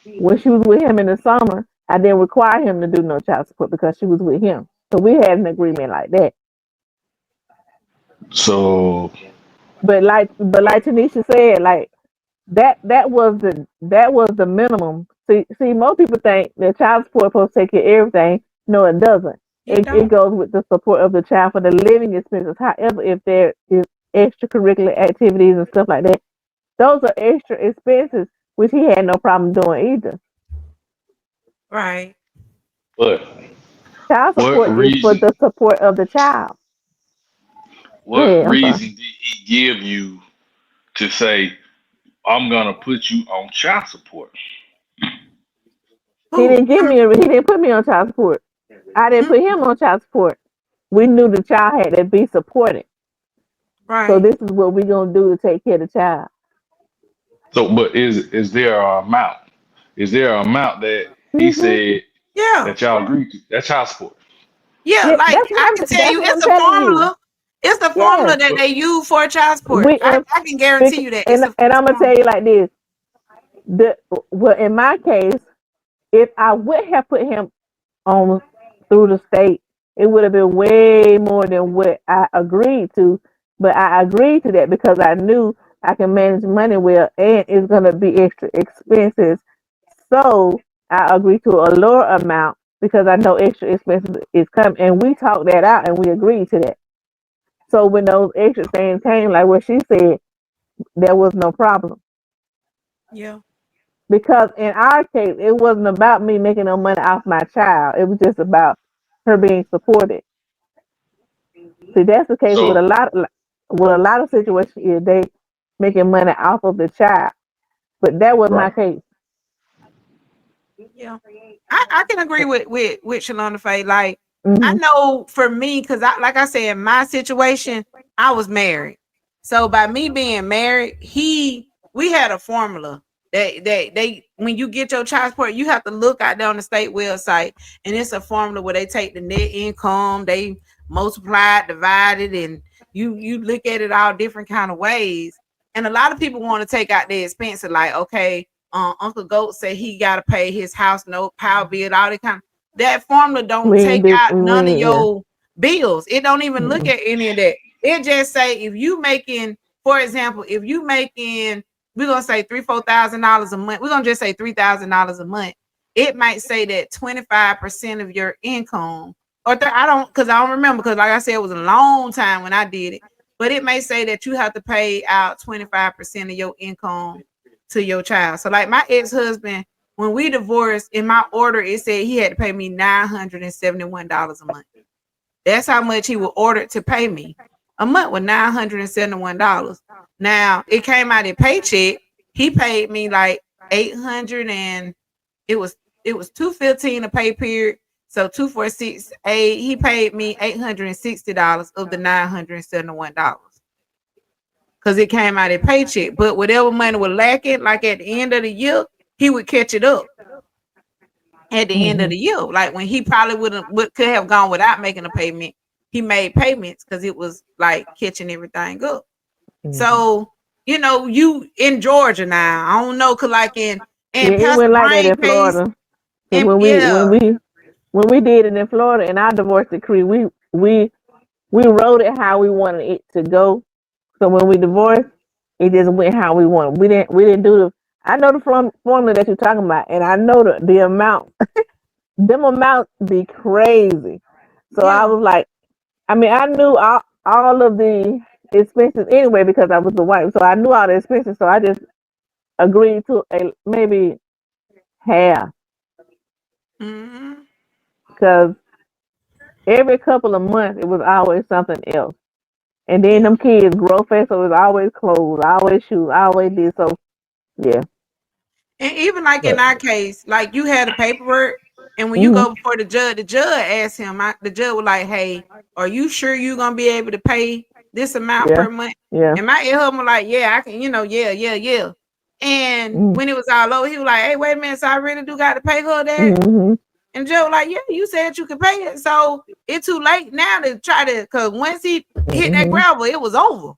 C: When she was with him in the summer, I didn't require him to do no child support because she was with him. So we had an agreement like that.
D: So
C: But like Tanisha said, like that was the minimum. See, most people think that child support is supposed to take care of everything. No, it doesn't.
B: it
C: It
B: don't.
C: goes with the support of the child for the living expenses. However, if there is extracurricular activities and stuff like that, those are extra expenses, which he had no problem doing either.
B: Right.
C: Child
D: but what
C: support is for
D: reason
C: the support of the child. Go
D: what
C: ahead. I'm sorry.
D: reason did he give you to say I'm gonna put you on child support?
C: He
B: Who?
C: didn't give me. He didn't put me on child support. I didn't
B: Mhm.
C: put him on child support. We knew the child had to be supported. So
B: Right.
C: this is what we're gonna do to take care of the child.
D: So, but is there an amount? Is there an amount that he
C: Hmm.
D: said
B: Yeah.
D: that y'all agreed to? That's child support.
B: Yeah.
C: Yeah,
B: Like I can tell
C: that's
B: you,
C: what I'm
B: it's a
C: telling you.
B: formula. It's the
C: Yes,
B: formula that
D: But
B: they use for child support.
C: we
B: I can guarantee you that it's a
C: and
B: it's
C: I'm
B: a
C: gonna tell
B: formula.
C: you like this. The well, in my case, if I would have put him on through the state, it would have been way more than what I agreed to. But I agreed to that because I knew I can manage money well, and it's gonna be extra expenses. So I agreed to a lower amount because I know extra expenses is coming, and we talked that out and we agreed to that. So when those extra things came, like what she said, there was no problem.
B: Yeah.
C: Because in our case, it wasn't about me making no money off my child. It was just about her being supported. See, that's the case with
D: so
C: a lot of situations. Is they making money off of the child, but that was my
D: right.
C: case.
B: Yeah. I can agree with Shalonda Faye. Like I
C: Hmm.
B: know for me, because like I said, in my situation, I was married. So by me being married, we had a formula that they when you get your child support, you have to look out there on the state website, and it's a formula where they take the net income, they multiply it, divide it, and you look at it all different kind of ways. And a lot of people want to take out the expenses, like, okay, Uncle Goat said he got to pay his house note, power bill, all that kind of. That formula don't
C: We ain't
B: take
C: do.
B: out none of
C: We yeah.
B: your bills. It don't even look
C: Mm-mm.
B: at any of that. It just say if you making, for example, if you making, we're gonna say $3,000-$4,000 a month. We're gonna just say $3,000 a month. It might say that 25% of your income, or I don't, because I don't remember, because like I said, it was a long time when I did it. But it may say that you have to pay out 25% of your income to your child. So like my ex-husband, when we divorced, in my order, it said he had to pay me $971 a month. That's how much he was ordered to pay me a month, with $971. Now it came out of paycheck. He paid me like 800, and it was 215 a pay period. So 246 8. He paid me $860 of the $971 because it came out of paycheck. But whatever money was lacking, like at the end of the year, he would catch it up at the end of the year. Like when he probably could have gone without making a payment, he made payments because it was like catching everything up. So you in Georgia now. I don't know, cause like in
C: Yeah, it
B: Pastor
C: went like that
B: Brian
C: in
B: case,
C: Florida. Because
B: and
C: when we did it in Florida in our divorce decree, we wrote it how we wanted it to go. So when we divorced, it just went how we wanted. We didn't do the. I know the formula that you're talking about, and I know the amount. Them amounts be crazy. So I
B: yeah.
C: was like, I mean, I knew all of the expenses anyway because I was the wife. So I knew all the expenses. So I just agreed to maybe half
B: Mm-hmm.
C: because every couple of months it was always something else. And then
B: Yeah.
C: them kids grow fast, so it's always clothes, always shoes, always this. So yeah.
B: And even like in
C: But,
B: our case, like you had the paperwork, and when you
C: hmm
B: go before the judge asked him, the judge was like, "Hey, are you sure you're gonna be able to pay this amount
C: yeah,
B: per month?"
C: yeah.
B: And my husband was like, "Yeah, I can, yeah." And
C: Mm-hmm.
B: when it was all over, he was like, "Hey, wait a minute, so I really do got to pay her that?"
C: Mm-hmm.
B: And Joe was like, "Yeah, you said you could pay it, so it's too late now to try to." Because once he hit that
C: Mm-hmm.
B: gravel, it was over.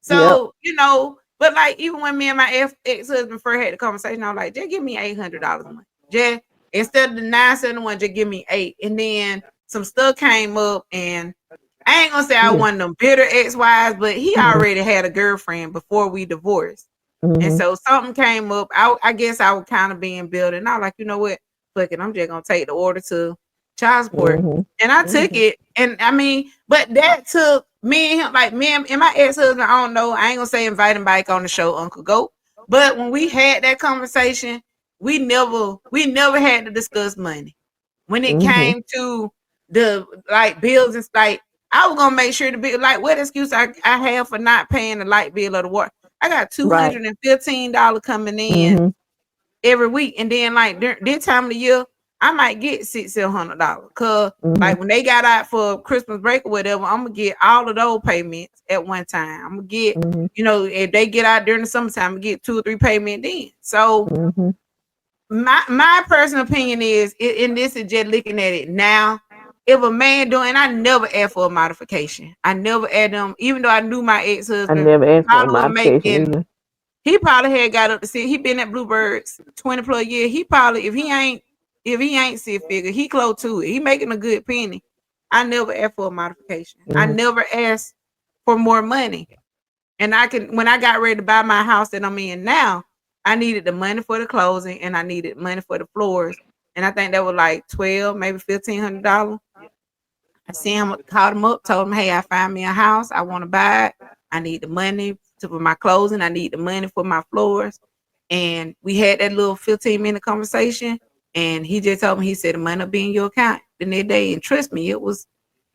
C: Yep.
B: So but like even when me and my ex-husband first had the conversation, I was like, "Just give me $800 a month, just instead of the 971, just give me 8." And then some stuff came up, and I ain't gonna say I
C: Yeah.
B: one of them bitter ex-wives, but he
C: Mm-hmm.
B: already had a girlfriend before we divorced. And
C: Mm-hmm.
B: so something came up. I guess I was kind of being built, and I was like, you know what? Fuck it, I'm just gonna take the order to child support.
C: Mm-hmm.
B: And I took
C: Mm-hmm.
B: it, and I mean, but that took me and him, like me and my ex-husband, I don't know, I ain't gonna say invite him back on the show, Uncle Goat. But when we had that conversation, we never had to discuss money. When it
C: Mm-hmm.
B: came to the like bills and like, I was gonna make sure to be like, what excuse I have for not paying the light bill or the water. I got
C: Right.
B: $215 coming in
C: Mm-hmm.
B: every week, and then like this time of the year, I might get $600-$700. Cause
C: Mm-hmm.
B: like when they got out for Christmas break or whatever, I'm gonna get all of those payments at one time. I'm gonna get,
C: Mm-hmm.
B: if they get out during the summertime, I'm gonna get 2 or 3 payments then. So
C: Mm-hmm.
B: my personal opinion is, and this is just looking at it now. If a man doing, I never asked for a modification. I never asked them, even though I knew my ex
C: I
B: husband
C: never asked for a
B: probably was
C: modification
B: making.
C: either.
B: He probably had got up to see. He been at Bluebirds 20 plus years. He probably, if he ain't six figure, he close to it. He making a good penny. I never asked for a modification. I
C: Mm-hmm.
B: never asked for more money. And when I got ready to buy my house that I'm in now, I needed the money for the closing and I needed money for the floors. And I think that was like 12, maybe $1,500. I see him, called him up, told him, "Hey, I found me a house. I want to buy it. I need the money for my closing. I need the money for my floors." And we had that little 15-minute conversation. And he just told me, he said, "The money will be in your account the next day." And trust me, it was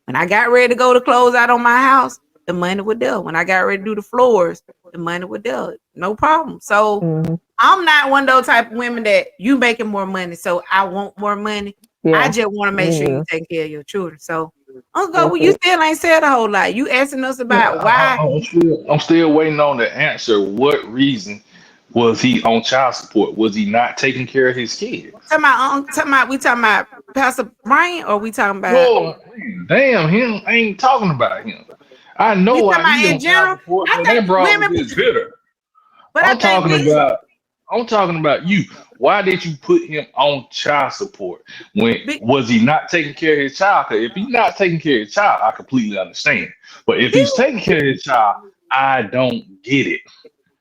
B: when I got ready to go to close out on my house, the money was there. When I got ready to do the floors, the money was there. No problem. So
C: Mm-hmm.
B: I'm not one of those type of women that you making more money, so I want more money. I
C: Yeah.
B: just want to make sure you
C: Yeah.
B: take care of your children. So, Uncle,
C: That's
B: well, you
C: it.
B: still ain't said a whole lot. You asking us
D: Yeah,
B: about why.
D: I'm still waiting on the answer. What reason was he on child support? Was he not taking care of his kids?
B: We talking about Pastor Brian, or we talking about
D: No, damn him. I ain't talking about him. I know
B: we
D: why
B: talking
D: he
B: about
D: on
B: in
D: child
B: general?
D: support
B: I
D: because that
B: think
D: brother
B: women.
D: is bitter.
B: But I
D: I'm
B: think
D: talking
B: we
D: about I'm talking about you. Why did you put him on child support when
B: be,
D: was he not taking care of his child? 'Cause if he's not taking care of his child, I completely understand. But if
B: he
D: he's taking care of his child, I don't get it.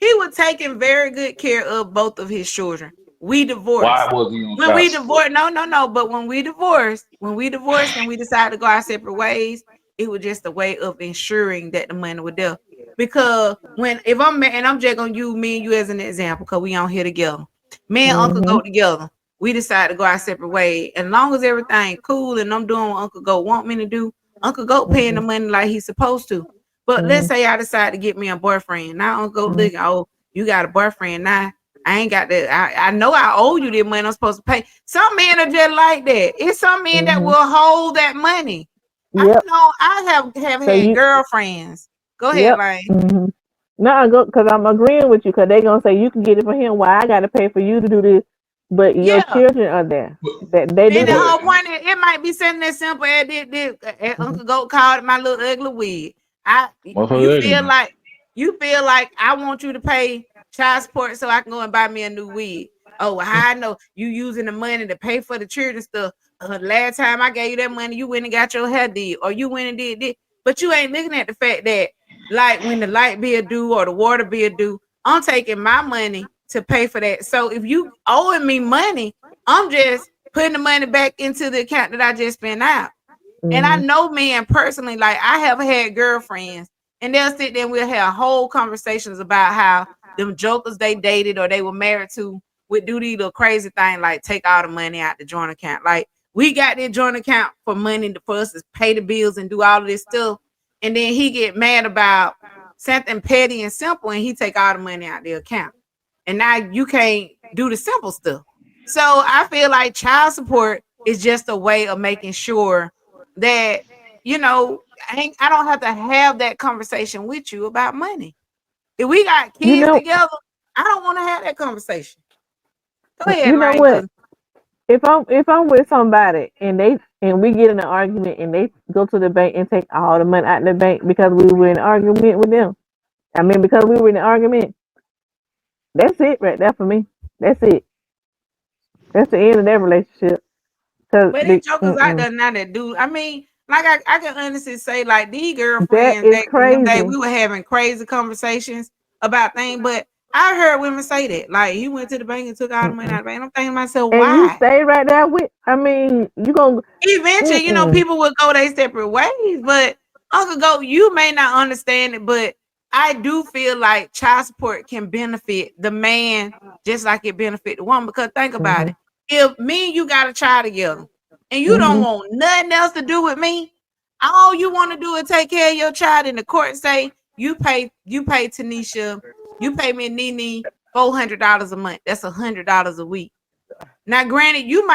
B: he was taking very good care of both of his children. We
D: Why
B: divorced.
D: was he on
B: When
D: child
B: we
D: support?
B: divorced, no. But when we divorced and we decided to go our separate ways, it was just a way of ensuring that the money was there. Because when if I'm and I'm just gonna use me and you as an example, because we on here together. Me and Uncle
C: Mm-hmm.
B: go together. We decided to go our separate way. And long as everything cool and I'm doing what Uncle Go want me to do, Uncle Go paying the
C: Mm-hmm.
B: money like he's supposed to. But let's say I decide to get me a boyfriend. Now Uncle Go
C: Mm-hmm.
B: look, oh, you got a boyfriend now. I ain't got that. I know I owe you the money I'm supposed to pay. Some men are just like that. It's some men that
C: Mm-hmm.
B: will hold that money. I
C: Yep.
B: know I have
C: So
B: had
C: you,
B: girlfriends. Go ahead,
C: yep.
B: Lane.
C: Mm-hmm. No, go because I'm agreeing with you because they gonna say you can get it for him. Why I gotta pay for you to do this? But your
B: Yeah.
C: children are there.
D: But,
C: That they do
B: And the
C: that.
B: whole
D: but
B: point is, it might be something as simple as
C: Mm-hmm.
B: Uncle Goat called it my little ugly wig. I you
D: motherfucker, ugly
B: feel
D: now.
B: like I want you to pay child support so I can go and buy me a new wig. Oh, well, how I know you using the money to pay for the children stuff. Last time I gave you that money, you went and got your hair did, or you went and did this. But you ain't looking at the fact that, like, when the light bill due or the water bill due, I'm taking my money to pay for that. So if you owing me money, I'm just putting the money back into the account that I just spent out. And I
C: Mm-hmm.
B: know men personally, like I have had girlfriends, and they'll sit there and we'll have whole conversations about how them jokers they dated or they were married to would do these little crazy thing like take all the money out the joint account. Like we got this joint account for money for us to pay the bills and do all of this stuff. And then he get mad about something petty and simple and he take all the money out the account. And now you can't do the simple stuff. So I feel like child support is just a way of making sure that you know I don't have to have that conversation with you about money. If we got
C: You
B: kids
C: know,
B: together, I don't want to have that conversation. Go ahead,
C: you know
B: Lane,
C: what?
B: because
C: If I'm with somebody and we get in an argument and they go to the bank and take all the money out of the bank because we were in an argument with them. I mean, because we were in an argument. That's it right there for me. That's it. That's the end of that relationship. Cause
B: but it's jokers out there now that do. I mean, like I can honestly say, like these
C: that
B: girlfriends
C: is
B: back in them day,
C: crazy.
B: we were having crazy conversations about things. But I heard women say that, like he went to the bank and took all the money out
C: Mm-mm.
B: of the bank. I'm thinking to myself,
C: And you
B: why?
C: stay right there with. I mean, you gonna.
B: Eventually,
C: Mm-mm.
B: people will go their separate ways. But Uncle Go, you may not understand it, but I do feel like child support can benefit the man just like it benefit the woman. Because think about
C: Mhm.
B: it. If me and you got a child together and you don't
C: Mhm.
B: want nothing else to do with me, all you want to do is take care of your child in the court say you pay Tanisha, you pay me and NeNe $400 a month. That's $100 a week. Now, granted, you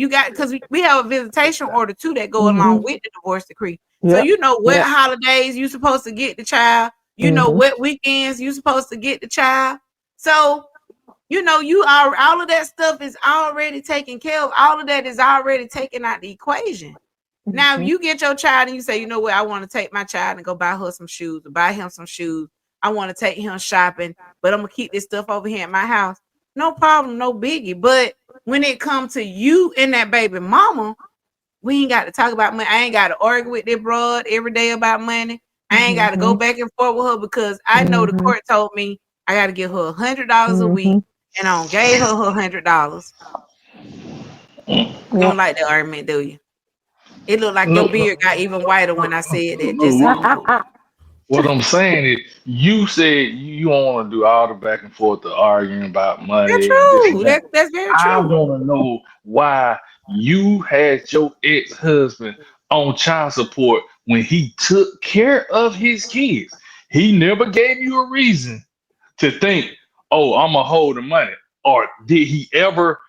B: got because we have a visitation order too that go along
C: Mhm.
B: with the divorce decree. So
C: Yep.
B: you know what
C: Yep.
B: holidays you supposed to get the child. You know
C: Mhm.
B: what weekends you supposed to get the child. So you are all of that stuff is already taken care of. All of that is already taken out the equation. Now, if
C: Mhm.
B: you get your child and you say, you know what, I want to take my child and go buy her some shoes, or buy him some shoes. I want to take him shopping, but I'm gonna keep this stuff over here at my house. No problem, no biggie. But when it comes to you and that baby mama, we ain't got to talk about money. I ain't got to argue with that broad every day about money. I ain't got to go
C: Mhm.
B: back and forth with her because I know the
C: Mhm.
B: court told me I got to give her $100 a week,
C: Mhm.
B: and I don't gave her $100. You don't
C: Yep.
B: like the argument, do you? It looked like your
D: No, no,
B: beard got even whiter when I said that.
D: no.
B: Just so you know.
D: What I'm saying is, you said you don't want to do all the back and forth, the arguing about
B: That's
D: money and this
B: true.
D: and that.
B: That's very
D: I
B: true.
D: want to know why you had your ex-husband on child support when he took care of his kids. He never gave you a reason to think, oh, I'm gonna hold the money. Or did he ever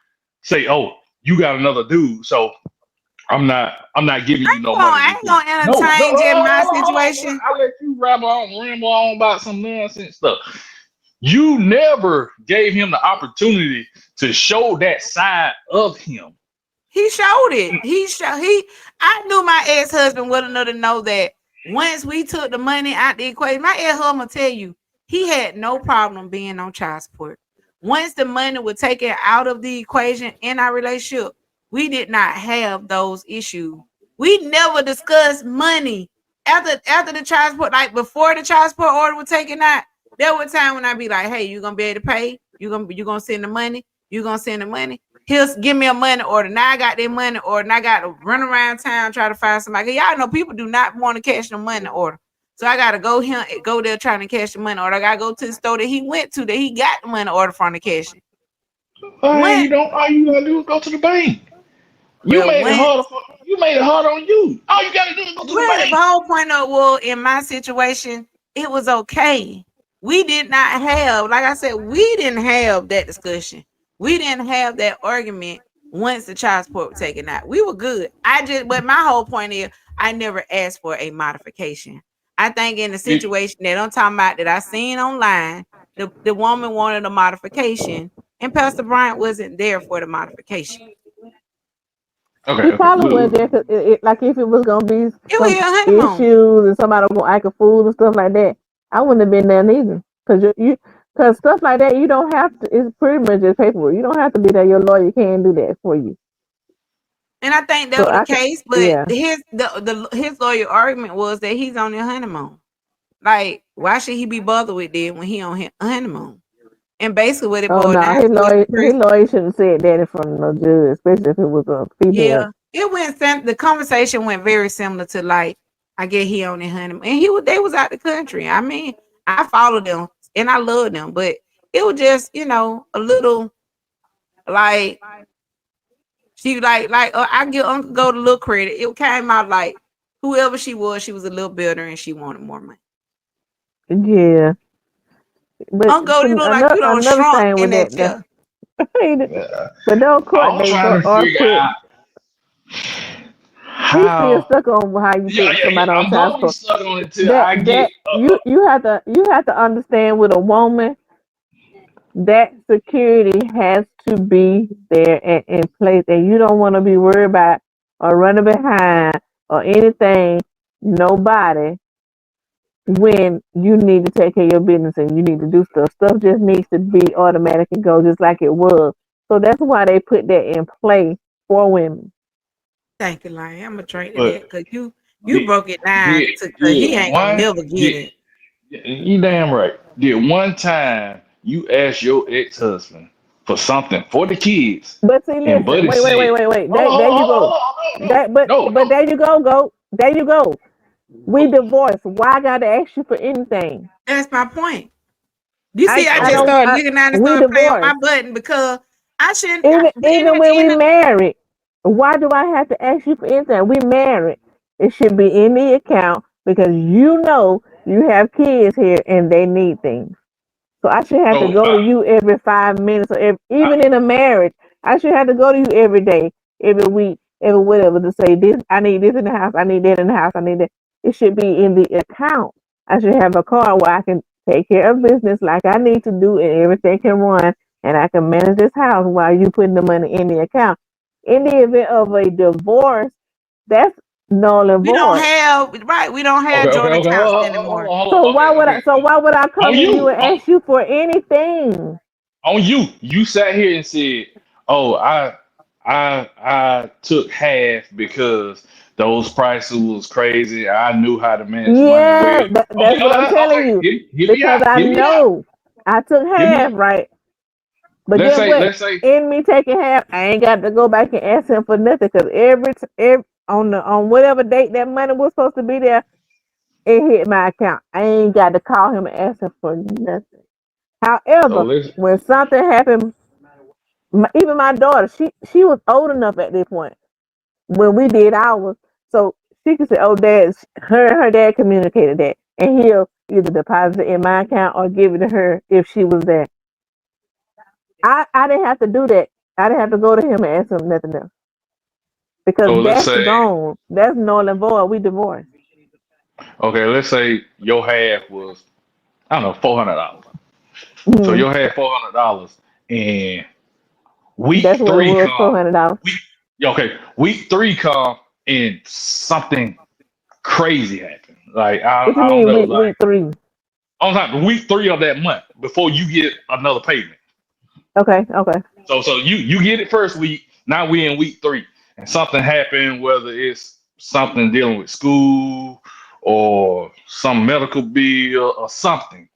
D: say, oh, you got another dude, so I'm not giving you no money
B: I
D: this
B: ain't
D: week.
B: gonna
D: No, no,
B: entertain
D: hold
B: just
D: on,
B: my
D: hold on, hold on.
B: situation.
D: I let you ramble on about some nonsense stuff. You never gave him the opportunity to show that side of him.
B: He showed it. I knew my ex-husband well enough to know that once we took the money out the equation, my ex-husband will tell you, He had no problem being on child support. Once the money was taken out of the equation in our relationship, we did not have those issues. We never discussed money after the child support, like before the child support order was taken out. There was time when I'd be like, "Hey, you gonna be able to pay? You gonna send the money? You gonna send the money? He'll give me a money order. Now I got that money order, and I got to run around town try to find somebody. Y'all know people do not want to cash the money order, so I gotta go there trying to cash the money order. I gotta go to the store that he went to that he got the money order from the cash.
D: Why
B: When
D: you don't? All you gotta do is go to the bank. You
B: well,
D: made it
B: when
D: harder. You made it harder on you. All you gotta do is go to the
B: well, the
D: bank.
B: whole point of well, in my situation, it was okay. We did not have, like I said, we didn't have that discussion. We didn't have that argument once the child support was taken out. We were good. But my whole point is, I never asked for a modification. I think in the
D: Did,
B: situation that I'm talking about that I seen online, the woman wanted a modification, and Pastor Bryant wasn't there for the modification.
D: okay,
C: He
D: okay.
C: probably went there because like if it was gonna be
B: It was
C: some
B: a honeymoon.
C: issues and somebody was gonna act a fool and stuff like that, I wouldn't have been there neither. Cause stuff like that, you don't have to. It's pretty much just paperwork. You don't have to be there. Your lawyer can do that for you.
B: And I think that
C: So
B: was the
C: I could,
B: case, but
C: yeah.
B: his lawyer argument was that he's on a honeymoon. Like, why should he be bothered with that when he on his honeymoon? And basically, what it
C: Oh
B: boiled
C: no,
B: down to was the
C: his
B: person.
C: lawyer shouldn't have said that in front of no judge, especially if it was a female.
B: Yeah, it went. The conversation went very similar to like, I get he on their honeymoon, and they was out the country. I mean, I followed them and I love them, but it was just a little like she I give Uncle Go the little credit. It came out like whoever she was a little better and she wanted more money.
C: Yeah, but
B: Uncle Go, you look like
C: another
B: you don't
C: another
B: shrunk
C: thing
B: in
C: with
B: that
C: that,
B: chair.
D: Yeah.
C: but no court
D: I'm
C: date
D: trying to
C: or
D: figure
C: put.
D: out
C: He's still
D: how.
C: stuck on how you
D: Yeah,
C: put
D: yeah,
C: somebody
D: yeah.
C: on
D: I'm
C: child
D: gonna be
C: support.
D: stuck on it till
C: That
D: I get.
C: that you have to understand with a woman that security has to be there and in place, and you don't want to be worried about or running behind or anything, nobody, when you need to take care of your business and you need to do stuff. Stuff just needs to be automatic and go just like it was. So that's why they put that in play for women.
B: Thank you, Lion. I'm gonna drink to
D: But
B: that because you
D: did
B: broke it down
D: did
B: to cause he
D: did
B: ain't gonna
D: one
B: never get
D: did
B: it.
D: you damn right? Did one time you ask your ex husband for something for the kids,
C: But see,
D: and
C: listen,
D: Buddy
C: wait, wait,
D: said,
C: wait, wait, wait.
D: "Hold on,
C: There
D: hold on,
C: you
D: hold
C: go.
D: on, hold on,
C: That, but
D: no, no,
C: but there you go, go. There you go. We
D: no,
C: divorced. Why I gotta ask you for anything?
B: That's my point. You see, I
C: I
B: just
D: okay,
C: don't.
B: started looking down and
C: We
B: started playing with my
C: divorced.
B: button because I shouldn't.
C: Even when we married, why do I have to ask you for anything? We married. It should be in the account because you know you have kids here and they need things. So I should have to
D: so
C: go to you every 5 minutes, or
D: I,
C: even in a marriage, I should have to go to you every day, every week, every whatever to say this. I need this in the house. I need that in the house. I need that. It should be in the account. I should have a card where I can take care of business like I need to do, and everything can run, and I can manage this house while you putting the money in the account. In the event of a divorce, that's null and
B: we don't
C: void.
B: have right. We don't
D: okay,
B: have
D: okay,
B: joint
D: okay,
B: accounts
D: hold
B: anymore.
D: on, hold
C: So
D: on, okay,
C: why would
D: okay,
C: I? So why would I come
D: on
C: to you
D: you,
C: and ask you for anything?
D: on you. You sat here and said, "Oh, I took half because those prices was crazy. I knew how to manage money well."
C: Yeah,
D: Okay,
C: that's what I'm telling
D: okay,
C: you.
D: hear me
C: Because
D: out,
C: I
D: hear me out,
C: know I took
D: hear me
C: half,
D: out.
C: right? But
D: Let's
C: guess
D: say,
C: what?
D: let's say,
C: In me taking half, I ain't got to go back and ask him for nothing. Because every on whatever date that money was supposed to be there, it hit my account. I ain't got to call him and ask him for nothing.
D: so
C: However,
D: let's
C: when something happened, even my daughter, she was old enough at this point when we did ours. So she could say, "Oh, dad," her and her dad communicated that, and he'll either deposit it in my account or give it to her if she was there. I didn't have to do that. I didn't have to go to him and ask him nothing else because
D: so let's
C: that's
D: say,
C: gone. That's null and void. We divorced.
D: okay, let's say your half was, I don't know, $400. So
C: Mm-hmm.
D: your half $400, and week
C: That's what it
D: three
C: was. four
D: come,
C: hundred dollars.
D: week okay, week three come, and something crazy happened. Like
C: What you
D: I don't
C: mean
D: know,
C: week
D: like
C: week three?
D: On time, week 3 of that month before you get another payment.
C: Okay.
D: So you get it first week. Now we in week 3, and something happened. Whether it's something dealing with school or some medical bill or something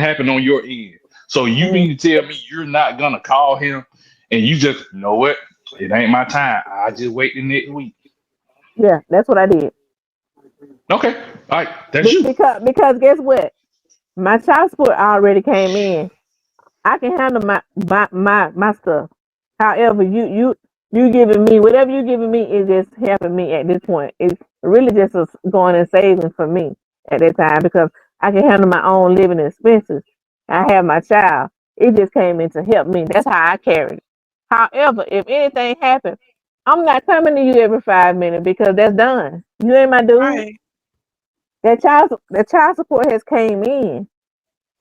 D: happened on your end. So you
C: Mm-hmm.
D: mean to tell me you're not gonna call him and you just you know what? It ain't my time. I just wait the next week.
C: Yeah, that's what I did.
D: Okay, all right, that's you.
C: Because guess what? My child support already came in. I can handle my stuff. However, you giving me whatever you giving me is just helping me at this point. It's really just going and saving for me at that time because I can handle my own living expenses. I have my child. It just came in to help me. That's how I carried it. However, if anything happens, I'm not coming to you every 5 minutes because that's done. You ain't my dude.
B: Right.
C: That child support has came in.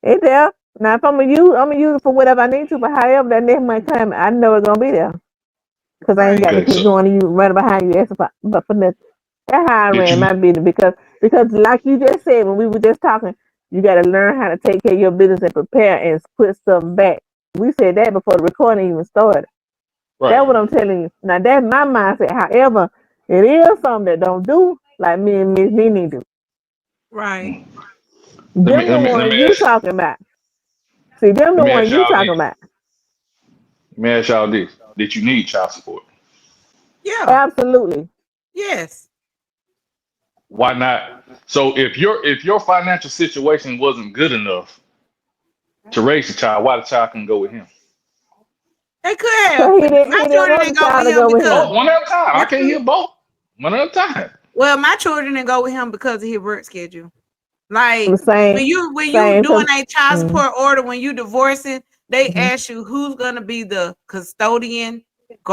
C: It's there. Now if I'm gonna use it for whatever I need to, but however that next month come, I know it's gonna be there. Because I ain't got
B: Right.
C: to
D: Okay,
C: keep
D: so
C: going to you right behind you asking for nothing. That's how I
D: did
C: ran
D: you?
C: my business because like you just said when we were just talking, you gotta learn how to take care of your business and prepare and put stuff back. We said that before the recording even started.
D: Right.
C: That's what I'm telling you. Now that's my mindset. However, it is something that don't do like me and Miss NeNe do.
B: Right.
D: Mm. Let me
C: Them the
D: let me let
C: one
D: me
C: you
D: ask
C: talking about. See, them the
D: let me ask
C: one you
D: y'all
C: talking
D: this.
C: about.
D: Let me ask y'all this. Did you need child support?
B: Yeah.
C: Absolutely.
B: Yes.
D: Why not? So if your financial situation wasn't good enough to raise a child, why the child can go with him?
B: They could have,
C: Cause he
B: but
C: didn't
B: my
C: he didn't
B: children
C: want
B: didn't
C: the
B: go with
C: child to
B: him
C: go with
B: because
C: him.
D: Both, one at a time. I
B: my
D: can't hear
B: children,
D: both. One at a time.
B: well, my children didn't go with him because of his work schedule. Like
C: The same
B: when you
C: same
B: doing
C: cause
B: a child
C: mm,
B: support order, when you divorcing, they
C: mhm,
B: ask you who's gonna be the custodian,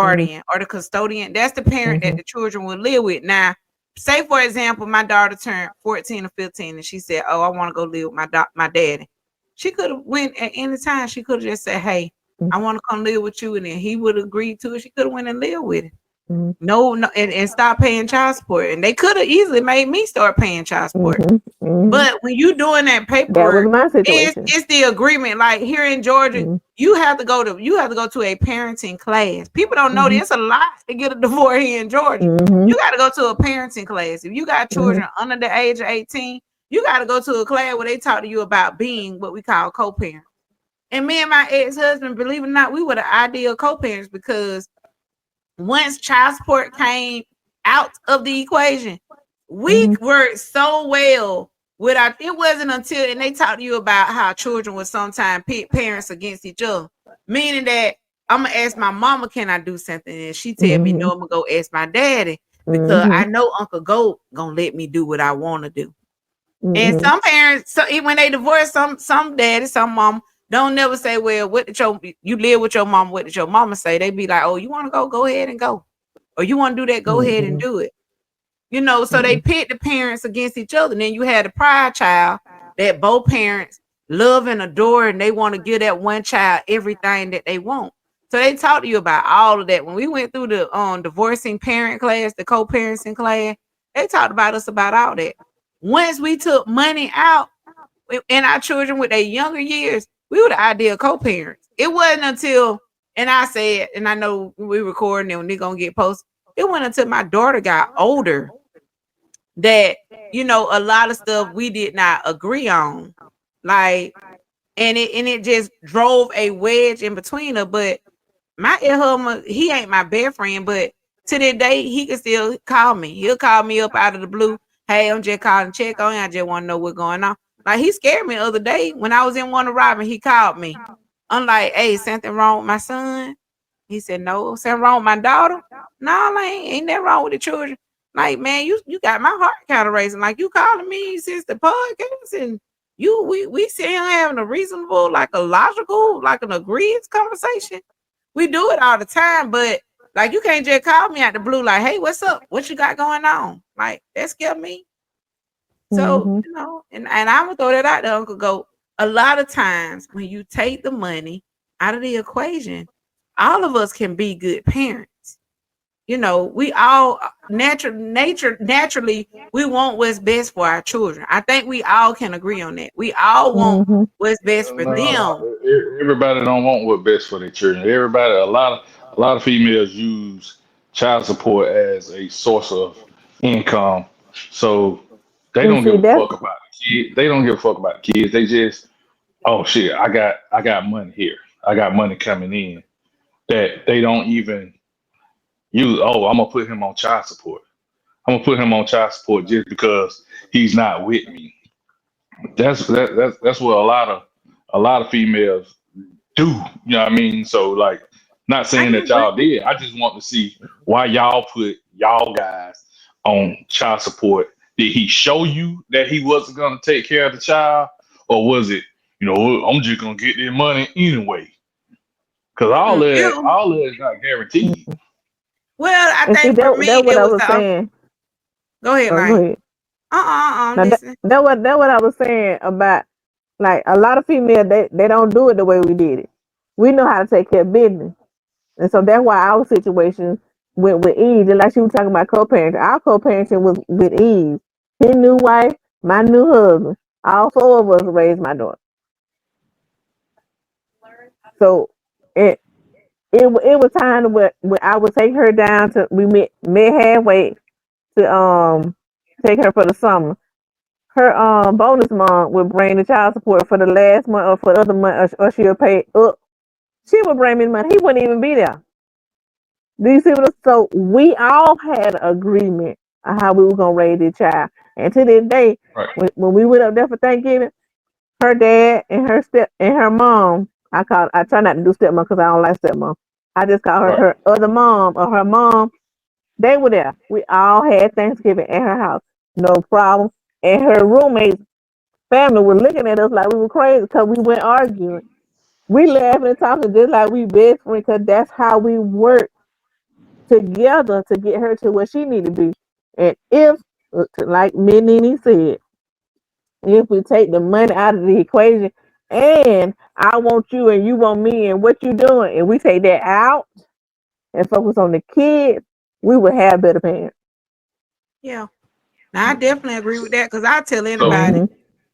C: mhm,
B: guardian, or the custodian. That's the parent that
C: mhm,
B: the children will live with. Now, say for example, my daughter turned 14 or 15, and she said, "Oh, I want to go live with my daddy." She could have went at any time. She could have just said, "Hey, I want to come live with you," and then he would agree to it. She could have went and lived with it.
C: mhm,
B: No, and stop paying child support. And they could have easily made me start paying child support.
C: mhm, mhm.
B: But when you doing that
C: That was
B: paperwork,
C: my
B: it's
C: situation.
B: it's the agreement. Like here in Georgia,
C: Mhm,
B: you have to go to a parenting class. People don't know
C: mhm,
B: this a lot to get a divorce here in Georgia.
C: mhm,
B: You got to go to a parenting class. If you got
C: mhm,
B: children under the age of 18, you got to go to a class where they talk to you about being what we call co-parent. And me and my ex-husband, believe it or not, we were the ideal co-parents because once child support came out of the equation, we
C: mhm,
B: worked so well without it wasn't until and they talk to you about how children will sometimes pit parents against each other. Meaning that I'm gonna ask my mama, can I do something? And she tell me no,
C: mhm,
B: I'm gonna go ask my daddy because
C: mhm,
B: I know Uncle Goat gonna let me do what I want to do. And
C: mhm,
B: some parents, so when they divorce, some daddy, some mom don't never say, "Well, what did you live with your mom? What did your mama say?" They be like, "Oh, you want to go? Go ahead and go. Or you want to do that? Go ahead and
C: mhm,
B: do it." So they
C: mhm,
B: pit the parents against each other. And then you had a pride child that both parents love and adore, and they want to give that one child everything that they want. So they talk to you about all of that. When we went through the divorcing parent class, the co-parenting class, they talked about us about all that. Once we took money out in our children with their younger years, we were the ideal co-parents. It wasn't until, and I said, and I know we recording and they're gonna get posted. It wasn't until my daughter got older that a lot of stuff we did not agree on. Like, and it just drove a wedge in between us. But my he ain't my best friend, but to this day, he can still call me. He'll call me up out of the blue. Hey, I'm just calling to check on you. I just want to know what's going on. Like he scared me the other day when I was in one of Robin. He called me. I'm like, hey, something wrong with my son? He said, no, something wrong with my daughter. No, like ain't that wrong with the children. Like, man, you got my heart kind of racing. Like you calling me since the podcast and we sitting here having a reasonable, like a logical, like an agreed conversation. We do it all the time, but like you can't just call me out the blue, like, hey, what's up? What you got going on? Like that scared me. So,
C: mhm,
B: and I'm gonna throw that out there, Uncle Go. A lot of times when you take the money out of the equation, all of us can be good parents. we all naturally we want what's best for our children. I think we all can agree on that. We all want
C: Mhm.
B: what's best for them.
D: No, everybody don't want what's best for their children. Everybody, a lot of females use child support as a source of income, so they
C: And
D: don't
C: see,
D: give a
C: that's
D: fuck about the kid. They don't give a fuck about the kids. They just, oh shit, I got money here. I got money coming in that they don't even use. Oh, I'm gonna put him on child support. I'm gonna put him on child support just because he's not with me. That's what a lot of females do. You know what I mean? So like, not
B: I
D: saying
B: can
D: that
B: agree.
D: y'all did. I just want to see why y'all put y'all guys on child support. Did he show you that he wasn't gonna take care of the child, or was it, I'm just gonna get their money anyway? Because all
B: Mm-mm.
D: of that, all of it is not guaranteed.
B: Well, I
C: and see
B: think for me
C: that what
B: it
C: I
B: was
C: was
B: the
C: saying.
B: go ahead,
C: Oh, go
B: Lane.
C: ahead. Now
B: Listen.
C: that what I was saying about, like, a lot of females, they don't do it the way we did it. We know how to take care of business, and so that's why our situation went with ease. And like she was talking about co-parenting, our co-parenting was with ease. His new wife, my new husband, all four of us raised my daughter. So it it was time where I would take her down to, we met halfway to take her for the summer. Her bonus mom would bring the child support for the last month or for the other month, or she'll pay up. She would bring me the money. He wouldn't even be there. Do you see what so we all had an agreement on how we were gonna raise this child. And to this day,
D: Right,
C: when we went up there for Thanksgiving, her dad and her mom, I try not to do stepmom because I don't like stepmom. I just call her
D: right.
C: her other mom, or her mom. They were there. We all had Thanksgiving at her house. No problem. And her roommates family was looking at us like we were crazy because we went arguing. We laughing and talking just like we best friends, because that's how we work together to get her to where she need to be. And if, like me and NeNe said, if we take the money out of the equation, and I want you and you want me and what you doing, and we take that out and focus on the kids, we would have better parents.
B: Yeah. Now I definitely agree with that because I tell
D: So,
B: anybody,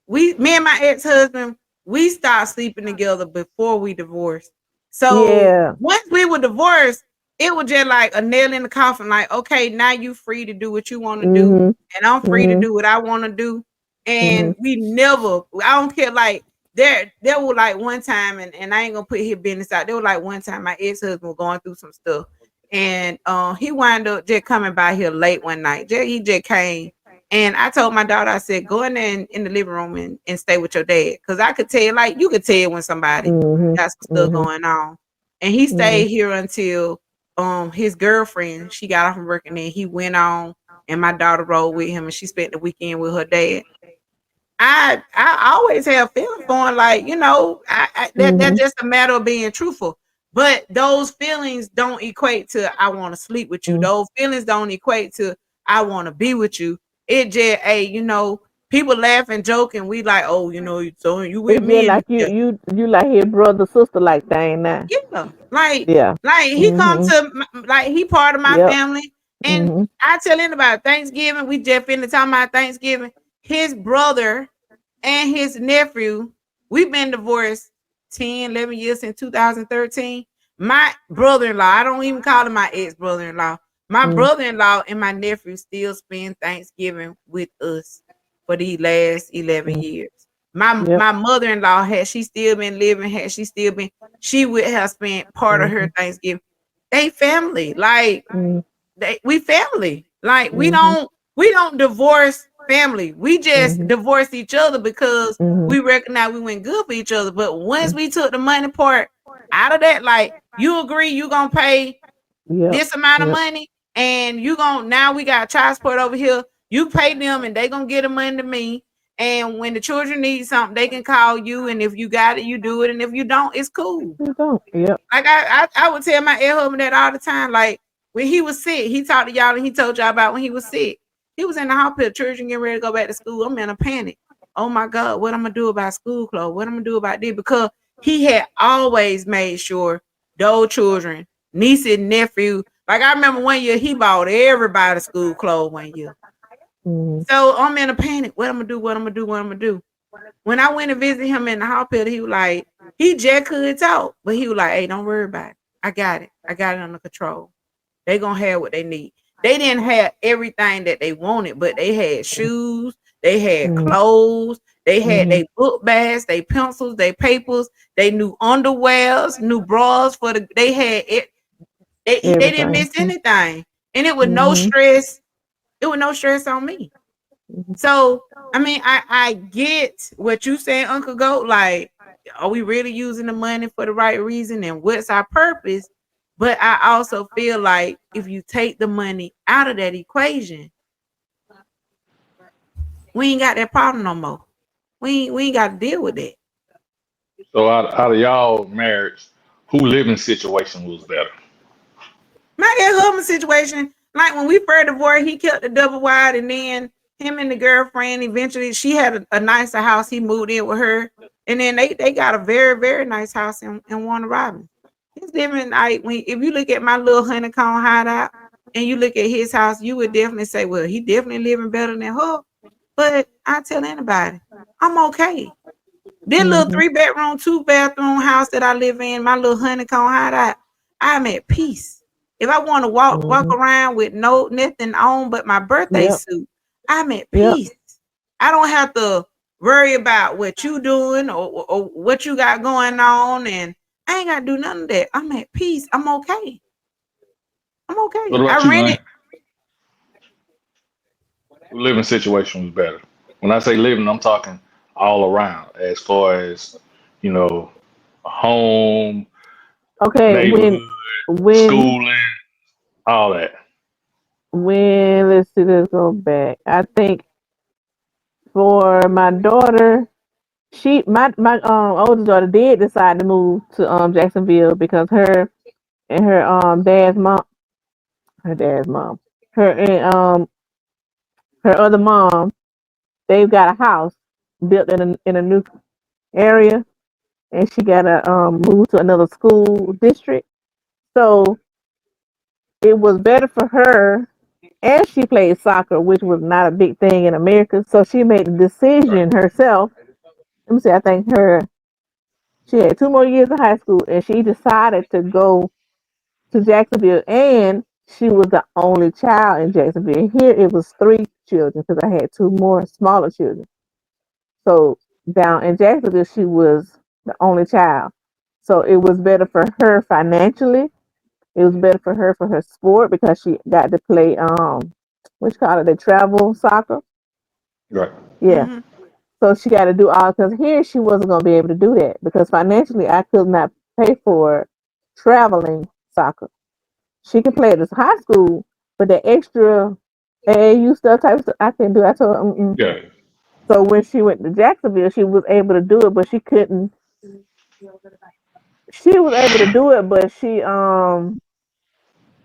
C: Mm-hmm.
B: me and my ex-husband, we started sleeping together before we divorced. So
C: Yeah.
B: once we were divorced, it was just like a nail in the coffin. Like, okay, now you free to do what you want to do,
C: Mm-hmm.
B: and I'm free to
C: Mm-hmm.
B: do what I want to do.
C: Mm-hmm.
B: And we never, I don't care. Like there was like one time, and I ain't gonna put his business out. There was like one time my ex-husband was going through some stuff, and he wound up just coming by here late one night. He just came, and I told my daughter, I said, go in there in the living room and stay with your dad. Cause I could tell, like you could tell when somebody
C: Mm-hmm.
B: got some stuff
C: Mm-hmm.
B: going on. And he
C: Mm-hmm.
B: stayed here until his girlfriend, she got off from work, and then he went on, and my daughter rode with him, and she spent the weekend with her dad. I always have feelings for him, like that's
C: Mm-hmm.
B: just a matter of being truthful. But those feelings don't equate to I want to sleep with you. Those feelings don't equate to I want to be with you. It just people laugh and joke, and we like, oh, so you with
C: It's just
B: me, and
C: like you like his brother sister like thing now.
B: yeah, like
C: Yeah.
B: he come
C: Mhm.
B: to like he part of my
C: Yep.
B: family, and
C: Mhm.
B: I tell him about Thanksgiving. We just finished talking about Thanksgiving. His brother and his nephew, we've been divorced 10, 11 years since 2013. My brother-in-law, I don't even call him my ex-brother-in-law. My
C: Mhm.
B: brother-in-law and my nephew still spend Thanksgiving with us for the last 11
C: Mhm.
B: years. My
C: Yep.
B: my mother-in-law, had she still been living, had she still been, she would have spent part of her
C: Mhm.
B: Thanksgiving. They family. Like
C: Mhm.
B: we family. Like
C: Mhm.
B: we don't divorce family. We just
C: Mhm.
B: divorce each other because
C: Mhm.
B: we recognize we went good for each other. But once
C: Mhm.
B: we took the money part out of that, like you agree you gonna pay
C: Yep.
B: this amount of
C: Yep.
B: money, and you gonna now we got child support over here. You pay them, and they gonna get the money to me. And when the children need something, they can call you. And if you got it, you do it. And if you don't, it's cool.
C: You don't. Yep.
B: Like I would tell my ex-husband that all the time. Like when he was sick, he talked to y'all and he told y'all about when he was sick. He was in the hospital, children getting ready to go back to school. I'm in a panic. Oh my God, what I'm gonna do about school clothes? What I'm gonna do about this? Because he had always made sure those children, niece and nephew, Like I remember one year he bought everybody school clothes one year.
C: Mm-hmm.
B: So I'm in a panic. What I'm gonna do? What I'm gonna do? What I'm gonna do? When I went to visit him in the hospital, he was like, he just could talk, but he was like, "Hey, don't worry about it. I got it. I got it under control. They gonna have what they need." They didn't have everything that they wanted, but they had shoes, they had clothes, they had
C: Mm-hmm.
B: their book bags, they pencils, they papers, they new underwears, new bras for the. They had it. They didn't
C: Everything.
B: miss anything, and it was no
C: Mm-hmm.
B: stress. It was no stress on me.
C: Mm-hmm.
B: So I mean, I get what you saying, Uncle Goat. Like, are we really using the money for the right reason, and what's our purpose? But I also feel like if you take the money out of that equation, we ain't got that problem no more. We ain't got to deal with that.
D: So out of y'all marriage, who living situation was better?
B: My ex-husband situation, like when we first divorced, he kept the double wide, and then him and the girlfriend eventually she had a nicer house. He moved in with her, and then they got a very very nice house in Warner Robins. It's different. Like when if you look at my little honeycomb hideout and you look at his house, you would definitely say, well, he definitely living better than her. But I tell anybody, I'm okay. This little
C: Mm-hmm.
B: 3 bedroom, 2 bathroom house that I live in, my little honeycomb hideout, I'm at peace. If I want to walk
C: Mm-hmm.
B: around with no nothing on but my birthday
C: Yep.
B: suit, I'm at
C: Yep.
B: peace. I don't have to worry about what you doing or what you got going on, and I ain't gotta do none of that. I'm at peace. I'm okay. I'm
D: What
B: okay.
D: about
B: I
D: you,
B: rented.
D: man? Who living situation was better? When I say living, I'm talking all around, as far as you know, home,
C: Okay. When
D: neighborhood,
C: when
D: schooling, all that.
C: when let's see, let's go back. I think for my daughter, my oldest daughter did decide to move to Jacksonville because her dad's mom, her and her other mom, they've got a house built in a new area, and she got to move to another school district. So it was better for her, and she played soccer, which was not a big thing in America. So she made the
D: Right.
C: decision herself. Let me see. I think she had 2 more years of high school, and she decided to go to Jacksonville, and she was the only child in Jacksonville. Here it was 3 children because I had 2 more smaller children. So down in Jacksonville, she was the only child. So it was better for her financially. It was better for her sport because she got to play what you call it, the travel soccer.
D: Right.
C: Yeah.
B: Mm-hmm.
C: So she got to do all because here she wasn't gonna be able to do that because financially I could not pay for traveling soccer. She can play at this high school, but the extra AAU stuff type of stuff I couldn't do. I told her, mm-mm.
D: Yeah.
C: So when she went to Jacksonville, she was able to do it, but she couldn't. She was able to do it, but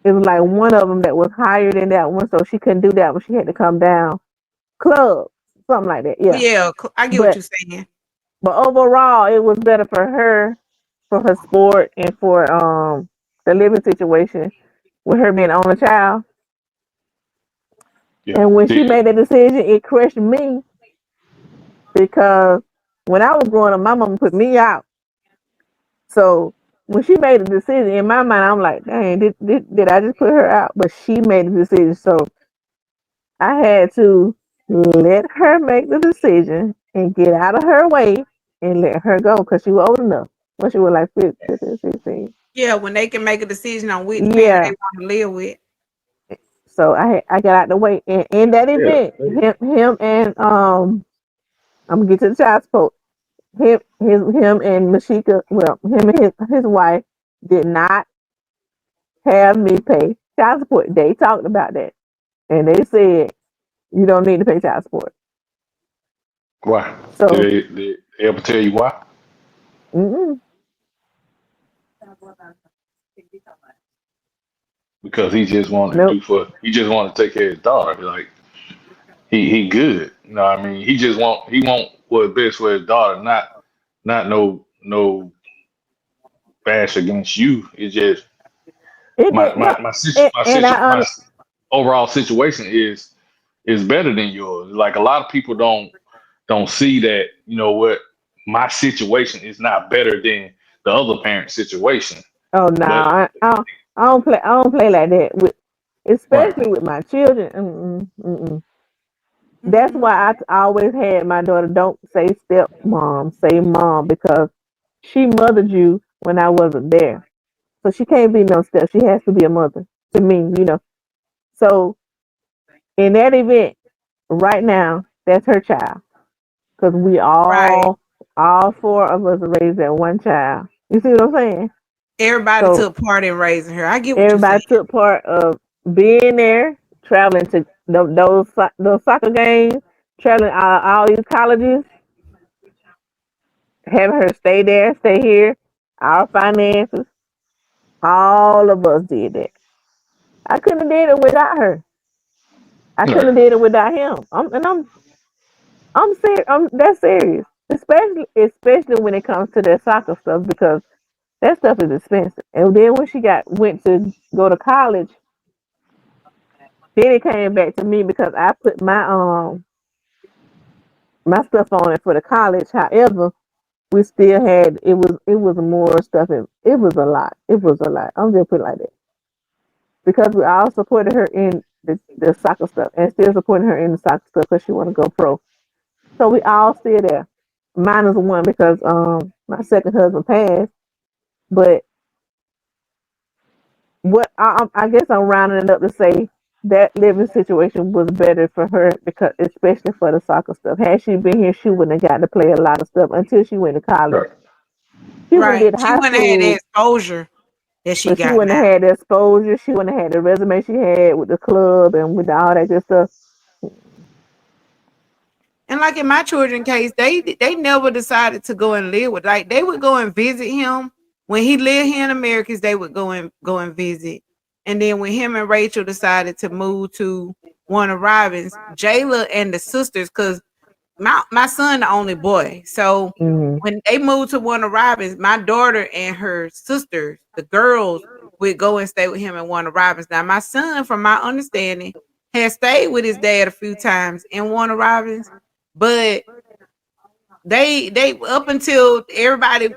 C: it was like one of them that was higher than that one, so she couldn't do that one. She had to come down club, something like that. Yeah,
B: Yeah, I get what
C: but
B: you're saying.
C: overall, it was better for her sport, and for the living situation with her being the only child.
D: Yeah.
C: And when she
D: Did,
C: made that decision, it crushed me because when I was growing up, my mama put me out. So when she made the decision, in my mind, I'm like, dang, did I just put her out? But she made the decision. So I had to let her make the decision and get out of her way and let her go because she was old enough. When she was like 15, 16.
B: Yeah, when they can make a decision on which parent they
C: Yeah.
B: want to live with.
C: So I got out the way. And in that
D: yeah.
C: event, him and I'm gonna get to the child support. Him and Mashika, well, him and his wife did not have me pay child support. They talked about that, and they said you don't need to pay child support.
D: Why?
C: So,
D: Did they ever tell you why?
C: mm-mm,
D: Because he just wanted to
C: nope.
D: do for he just wanted to take care of his daughter. Like he good. You know what I mean? He want what's best for his daughter, not no bash against you. It's just
C: It
D: my
C: did
D: my
C: no,
D: my situ-
C: and, and I
D: my
C: under,
D: overall situation is better than yours. Like a lot of people don't see that, you know what, my situation is not better than the other parent's situation.
C: oh no,
D: But
C: I don't play like that with,
D: right,
C: especially with my children. Mm-mm, mm-mm. That's
B: Mhm.
C: why I always had my daughter don't say step mom, say mom because she mothered you when I wasn't there. So she can't be no step. She has to be a mother to me. So in that event, right now, that's her child because we
B: Right.
C: all four of us raised that one child. You see what I'm saying?
B: Everybody
C: So
B: took part in raising her. I get what you're saying.
C: everybody took part of being there, traveling to those soccer games, traveling all these colleges, having her stay there, stay here, our finances. All of us did that. I couldn't have did it without her. I couldn't
D: right,
C: have did it without him. I'm serious. I'm That's serious. Especially when it comes to that soccer stuff because that stuff is expensive. And then when she went to go to college, then it came back to me because I put my stuff on it for the college. However, we still had it was more stuff. It was a lot. It was a lot. I'm just put it like that because we all supported her in the soccer stuff and still supporting her in the soccer stuff because she want to go pro. So we all still there. Minus one because my second husband passed. But I guess I'm rounding it up to say that living situation was better for her because especially for the soccer stuff. Had she been here, she wouldn't have got to play a lot of stuff until she went to college.
D: right.
C: She wouldn't
B: Right.
C: did
B: She
C: high
B: wouldn't have had the
C: school,
B: exposure that she
C: but she
B: got
C: wouldn't
B: now.
C: have had the exposure. She wouldn't have had the resume she had with the club and with all that good stuff.
B: And like in my children case, they never decided to go and live with. Like they would go and visit him when he lived here in Americas. They would go and visit, and then when him and Rachel decided to move to Warner Robins, Jayla and the sisters, because my son the only boy, so
C: Mm-hmm.
B: when they moved to Warner Robins, my daughter and her sisters, the girls, would go and stay with him in Warner Robins. Now my son, from my understanding, has stayed with his dad a few times in Warner Robins, but they up until everybody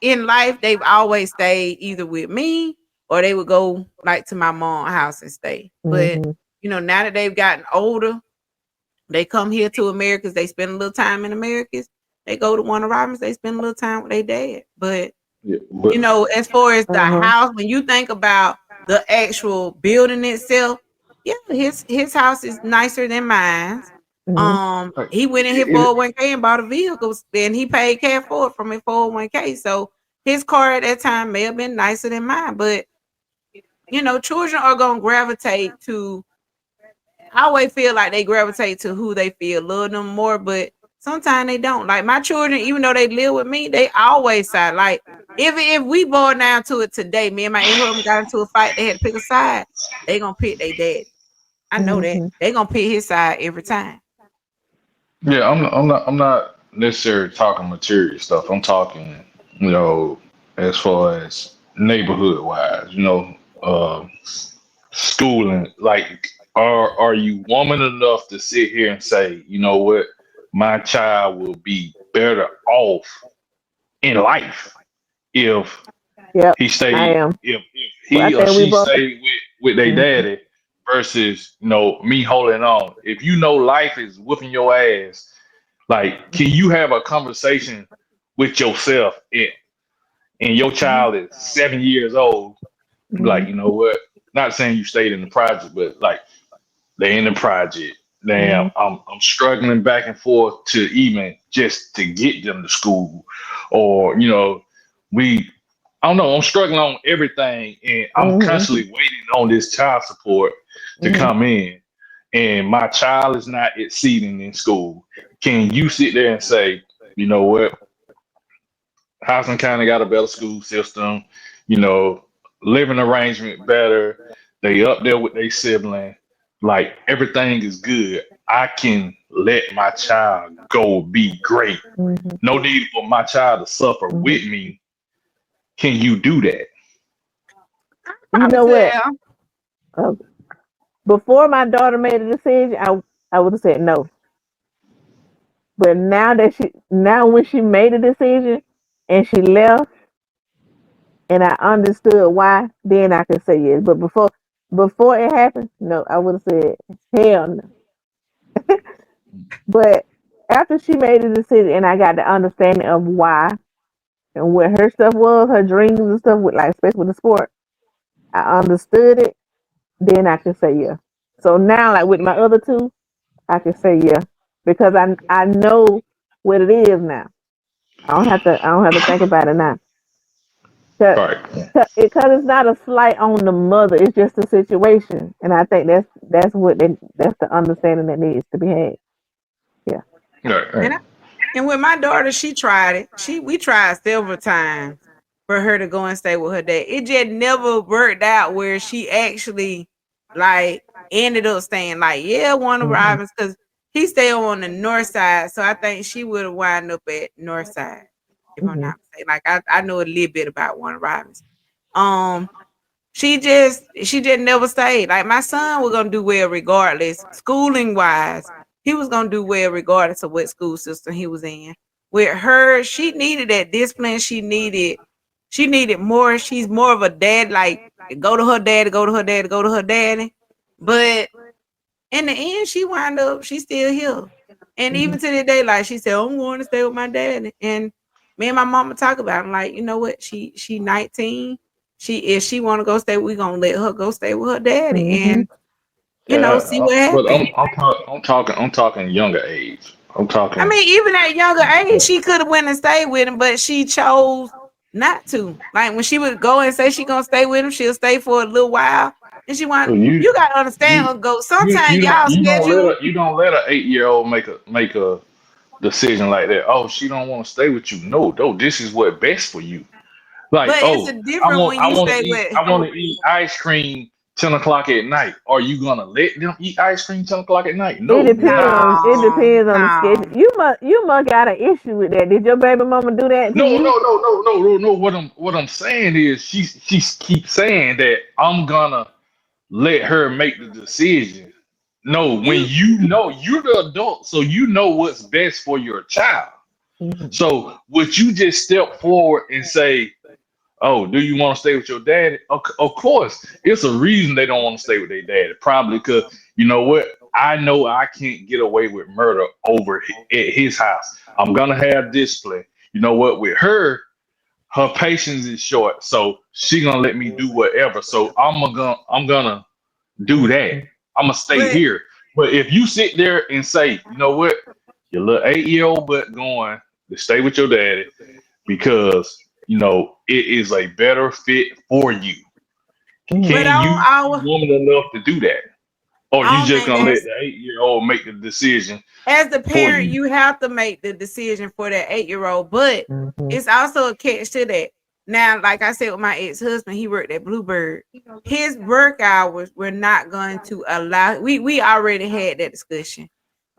B: in life, they've always stayed either with me or they would go like to my mom's house and stay. But
C: Mm-hmm.
B: now that they've gotten older, they come here to Americas, they spend a little time in Americas. They go to Warner Robins, they spend a little time with their dad. But
D: Yeah, but
B: as far as the
C: Uh-huh.
B: house, when you think about the actual building itself, yeah, his house is nicer than mine.
C: Mm-hmm.
D: like,
B: He went in his
D: it,
B: 401k and bought a vehicle, and he paid cash for it from his 401k. So his car at that time may have been nicer than mine, but children are gonna gravitate to. I always feel like they gravitate to who they feel love them more, but sometimes they don't. Like my children, even though they live with me, they always side. Like if we boil down to it today, me and my ex-husband got into a fight, they had to pick a side. They gonna pick their dad. I know that.
C: Mm-hmm.
B: They gonna pick his side every time.
D: yeah, I'm not necessarily talking material stuff. I'm talking, as far as neighborhood wise, schooling. Like, are you woman enough to sit here and say, you know what, my child will be better off in life if
C: Yep,
D: he
C: I
D: stayed,
C: am.
D: if
C: Well, I
D: he or
C: think we
D: she
C: both.
D: stayed with their
C: Mm-hmm.
D: daddy versus me holding on. If life is whooping your ass, like, can you have a conversation with yourself and your
B: Mhm.
D: child is 7 years old? Like,
C: Mm-hmm.
D: you know what? Not saying you stayed in the project, but like they in the project. Damn,
C: Mm-hmm.
D: I'm struggling back and forth to even just to get them to school, or we. I don't know. I'm struggling on everything, and I'm
C: Mm-hmm.
D: constantly waiting on this child support to
C: Mm-hmm.
D: come in, and my child is not exceeding in school. Can you sit there and say, you know what? Housing kind of got a better school system, you know, living arrangement better. They up there with their sibling. Like everything is good. I can let my child go be great.
C: Mm-hmm.
D: No need for my child to suffer
C: Mm-hmm.
D: with me. Can you do that?
C: You know what? Uh, Before my daughter made a decision, I would have said no. But now when she made a decision and she left, and I understood why, then I could say yes. But before it happened, no, I would have said hell no. But after she made a decision, and I got the understanding of why and what her stuff was, her dreams and stuff, with like especially with the sport, I understood it. Then I could say yeah. So now, like with my other two, I can say yeah because I know what it is now. I don't have to think about it now. Cause,
D: Right.
C: Cause it's not a slight on the mother. It's just a situation, and I think that's the understanding that needs to be had. Yeah.
D: Right.
B: And
D: Right.
B: and with my daughter, she tried it. We tried several times for her to go and stay with her dad. It just never worked out where she actually like ended up staying. Like, yeah, Warner
C: Mm-hmm.
B: Robins, because he stayed on the north side. So I think she would have wound up at north side, if I'm
C: Mm-hmm.
B: not mistaken. Like I know a little bit about Warner Robins. Um, she just never stayed. Like my son was gonna do well regardless, schooling wise. He was gonna do well regardless of what school system he was in. With her, she needed that discipline. She needed more. She's more of a dad, like go to her daddy, go to her daddy, go to her daddy. But in the end, she wound up, she's still here. And
C: Mm-hmm.
B: even to this day, like she said, I'm going to stay with my daddy. And me and my mama talk about it. I'm like, you know what? She 19. If she wanna go stay, we gonna let her go stay with her daddy
C: Mm-hmm.
B: and see
D: Yeah,
B: what
D: but
B: happens.
D: I'm talking younger age. I'm
B: I
D: talking.
B: mean, even at younger age, she could have went and stayed with him, but she chose not to. Like when she would go and say she gonna stay with him, she'll stay for a little while. And she
D: So
B: want you gotta understand
D: you
B: her go. Sometimes y'all schedule.
D: you don't let a 8 year old make a decision like that. Oh, she don't want to stay with you. No, no, this is what best for you. Like,
B: But it's a
D: oh,
B: different when you stay with.
D: I want to eat ice cream 10 o'clock at night. Are you gonna let them eat ice cream 10 o'clock at night?
C: It
D: No, you're not.
C: depends. It
B: No,
C: depends on the schedule.
B: no.
C: You must got an issue with that. Did your baby mama do that to
D: No, no,
C: you?
D: no, no, no, no, no. What I'm saying is she keeps saying that I'm gonna let her make the decision. No, when
B: You
D: you know you're the adult, so you know what's best for your child.
C: Mm-hmm.
D: So would you just step forward and say, "Oh, do you want to stay with your daddy?" Of course, it's a reason they don't want to stay with their daddy. Probably because you know what? I know I can't get away with murder over at his house. I'm gonna have discipline. You know what? With her, her patience is short, so she gonna let me do whatever. So I'm gonna do that. I'm gonna stay
B: but
D: here. But if you sit there and say, you know what, your little 8 year old butt going to stay with your daddy because you know it is a better fit for you.
C: Mm-hmm.
B: but
D: Can you
B: I
D: be woman enough to do that? Or you
B: don't
D: just
B: think
D: gonna let
B: that's
D: the 8 year old make the decision
B: as the
D: for
B: parent,
D: you?
B: you have to make the decision for that 8-year-old, but
C: Mm-hmm.
B: it's also a catch to that. Now, like I said with my ex-husband, he worked at Bluebird. His work hours were not going to allow we already had that discussion.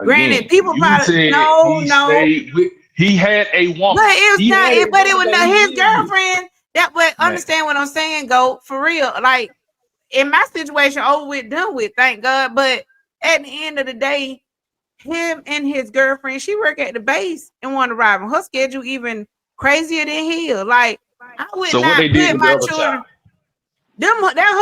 B: Granted,
D: Again,
B: people
D: you
B: probably
D: said
B: no,
D: he
B: no,
D: stayed with he had a
B: but
D: woman.
B: it's
D: He
B: not
D: had a
B: it, but it
D: woman
B: was
D: that
B: not
D: he
B: his
D: lived with.
B: girlfriend. That but
D: Man.
B: understand what I'm saying, go for real. Like in my situation, over with, done with, thank God. But at the end of the day, him and his girlfriend, she work at the base and want to ride. Her schedule even crazier than his. Like I would
D: So what
B: not
D: they did
B: put
D: with the
B: my
D: other child?
B: children. That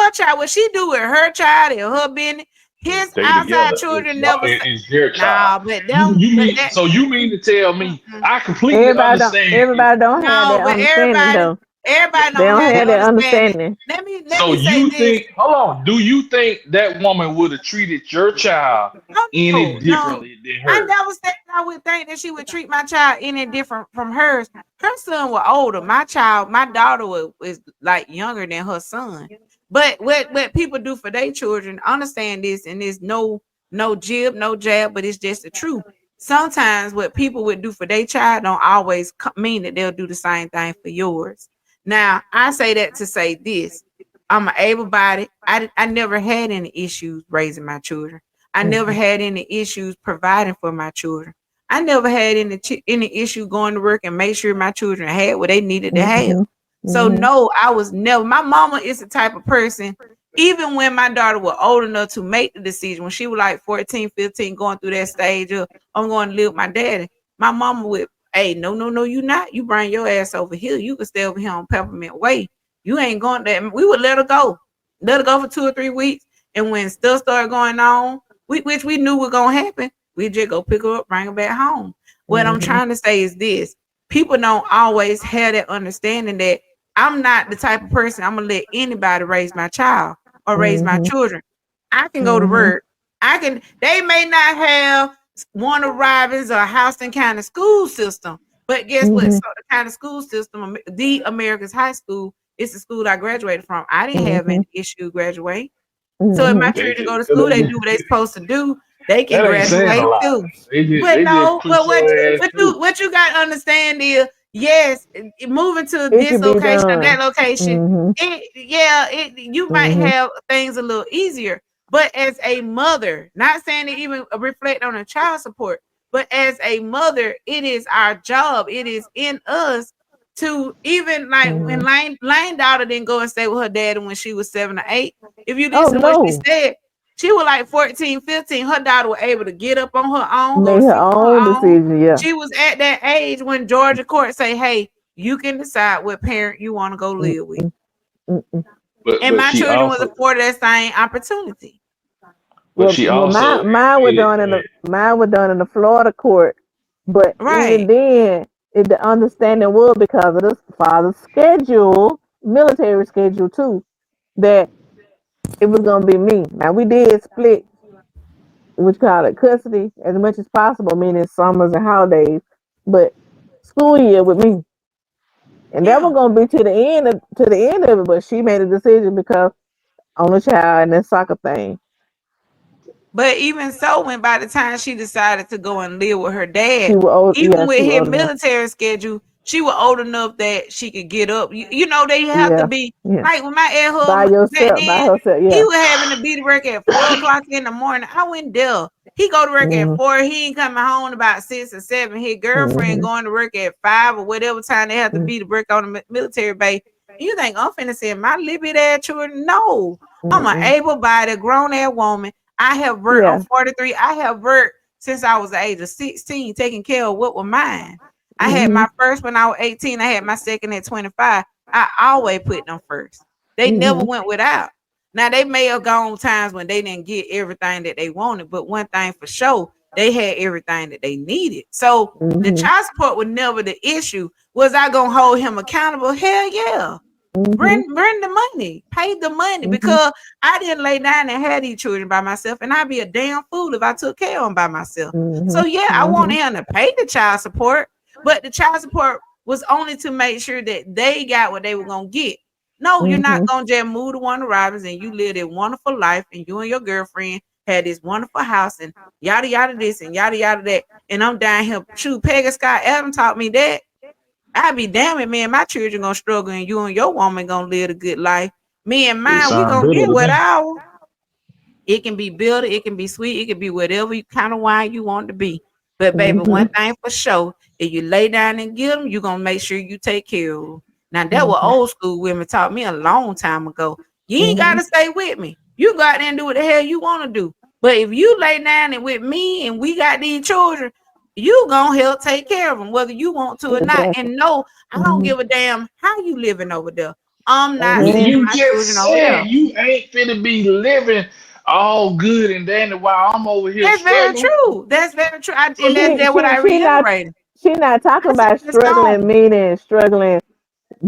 B: her child. What she do with her child and her business. His
D: They
B: outside
D: together. It's
B: children
D: not.
B: never say,
D: It's their child.
B: nah, but them,
D: You
B: but
D: mean
B: that,
D: so? You mean to tell me
B: mm-mm.
D: I completely understand if
C: Everybody don't have
B: No,
C: that
B: but
C: understanding though.
B: everybody
C: They
B: don't
C: don't
B: have
C: have
B: that
C: that
B: understanding.
C: understanding.
B: Let
D: so?
B: me say
D: You
B: this.
D: think? Hold on. Do you think that woman would have treated your child
B: Oh
D: any
B: no, no.
D: differently than
B: I
D: her?
B: never said I would think that she would treat my child any different from hers. Her son was older. My daughter was like younger than her son. But what people do for their children, understand this, and there's no jib, no jab, but it's just the truth. Sometimes what people would do for their child don't always mean that they'll do the same thing for yours. Now, I say that to say this. I'm an able body. I never had any issues raising my children. I never
C: Mm-hmm.
B: had any issues providing for my children. I never had any issue going to work and make sure my children had what they needed to have.
C: Mm-hmm.
B: So
C: Mhm.
B: no, I was never. My mama is the type of person, even when my daughter was old enough to make the decision, when she was like 14, 15, going through that stage of I'm going to live with my daddy, my mama would, hey, no, you not. You bring your ass over here. You can stay over here on Peppermint Way. You ain't going there. We would let her go. Let her go for 2 or 3 weeks. And when stuff started going on, which we knew was gonna happen, we just go pick her up, bring her back home. What I'm
C: Mhm.
B: trying to say is this: people don't always have that understanding that I'm not the type of person I'm gonna let anybody raise my child or raise my
C: Mhm.
B: children. I can go to
C: Mhm.
B: work. They may not have Warner Robins or Houston County school system, but guess what?
C: Mhm.
B: So the kind of school system, the America's High School, it's the school I graduated from. I didn't have
C: Mhm.
B: any issue graduating. So if my
C: Mhm.
D: They
B: children go to
D: just
B: school, they do what they're supposed to do. They can
D: that ain't saying a
B: graduate
D: lot.
B: too.
D: They
B: But
D: just
B: no,
D: push
B: but what
D: your ass through.
B: what you got to understand is, yes, moving to
C: It
B: this
C: could be
B: location or that
C: done.
B: location,
C: Mhm.
B: you might
C: Mhm.
B: have things a little easier. But as a mother, not saying to even reflect on a child support, but as a mother, it is our job. It is in us to, even like when
C: Mhm.
B: Lane daughter didn't go and stay with her daddy when she was 7 or 8. If you
C: Oh
B: listen to what she
C: no,
B: said, she was like 14, 15. Her daughter was able to get up on her own, go
C: made
B: to
C: her
B: sleep on
C: own
B: her own.
C: decision. Yeah.
B: She was at that age when Georgia court say, hey, you can decide what parent you want to go
C: Mm,
B: live with.
C: mm, mm, mm.
B: And
D: But
B: my
D: she
B: children was
D: also
B: afforded that same opportunity.
D: but
C: Well,
D: she
C: well,
D: also admitted that
C: mine were done in the Florida court, but even
B: Right.
C: then, the understanding was because of the father's schedule, military schedule too, that it was gonna be me. Now we did split, which call it custody, as much as possible, meaning summers and holidays, but school year with me, and that
B: Yeah.
C: was gonna be to the end of it. But she made a decision because on the child and that soccer thing.
B: But even so, when by the time she decided to go and live with her
C: She
B: dad,
C: was old,
B: even
C: yeah,
B: with
C: she was
B: his
C: old enough.
B: military schedule, she was old enough that she could get up. You know, they have to
C: Yeah,
B: be
C: yeah.
B: like when my ex
C: By
B: husband back
C: yourself, by
B: then,
C: herself,
B: he
C: yeah.
B: was having to be to work at 4 o'clock in the morning. I went there. He go to work at
C: Mm,
B: 4. He ain't coming home about 6 or 7. His girlfriend
C: mm-hmm,
B: going to work at 5 or whatever time they have to
C: mm,
B: be to work on the military base. You think I'm finna send my lippy ass children? No, I'm an
C: mm-mm.
B: able-bodied grown ass woman. I have worked. I'm
C: Yeah.
B: 43. I have worked since I was the age of 16, taking care of what was mine. I had
C: Mm-hmm,
B: my first when I was 18. I had my second at 25. I always put them first. They never
C: mm-hmm,
B: went without. Now they may have gone times when they didn't get everything that they wanted, but one thing for sure, they had everything that they needed. So the
C: mm-hmm,
B: child support was never the issue. Was I gonna hold him accountable? Hell yeah.
C: mm-hmm,
B: Bring the money, pay the money,
C: mm-hmm,
B: because I didn't lay down and have these children by myself, and I'd be a damn fool if I took care of them by myself.
C: mm-hmm,
B: So yeah, I
C: mm-hmm,
B: wanted him to pay the child support, but the child support was only to make sure that they got what they were gonna get. No, you're not
C: mm-hmm,
B: gonna just move to Warner Robins and you live a wonderful life, and you and your girlfriend had this wonderful house and yada yada this and yada yada that, and I'm down here. Shoot, Peggy Scott Adam taught me that. I'd be damn it, me and my children gonna struggle, and you and your woman gonna live a good life. Me and
D: it
B: mine, we
D: sound
B: gonna
D: better
B: get
D: to
B: what
D: me.
B: our. It can be built, it can be sweet, it can be whatever you kind of wine you want to be. But baby, one
C: mm-hmm,
B: thing for sure, if you lay down and get them, you gonna make sure you take care of them. Now that what
C: mm-hmm,
B: old school women taught me a long time ago. You ain't
C: mm-hmm.
B: gotta stay with me. You go out there and do what the hell you want to do. But if you lay down and with me and we got these children, you gonna help take care of them, whether you want to or not.
C: Exactly.
B: And no, I don't
C: Mm-hmm.
B: give a damn how you living over there. I'm not
C: Amen.
B: sending
D: You
B: my children
D: just
B: over
D: said
B: there.
D: you ain't finna be living all good and dandy while I'm over here
B: That's very
D: struggling.
B: true. That's very true.
D: So
B: And that's
D: you
B: that what I reiterated.
C: She not talking
B: I said
C: about
B: in the song.
C: struggling, meaning struggling,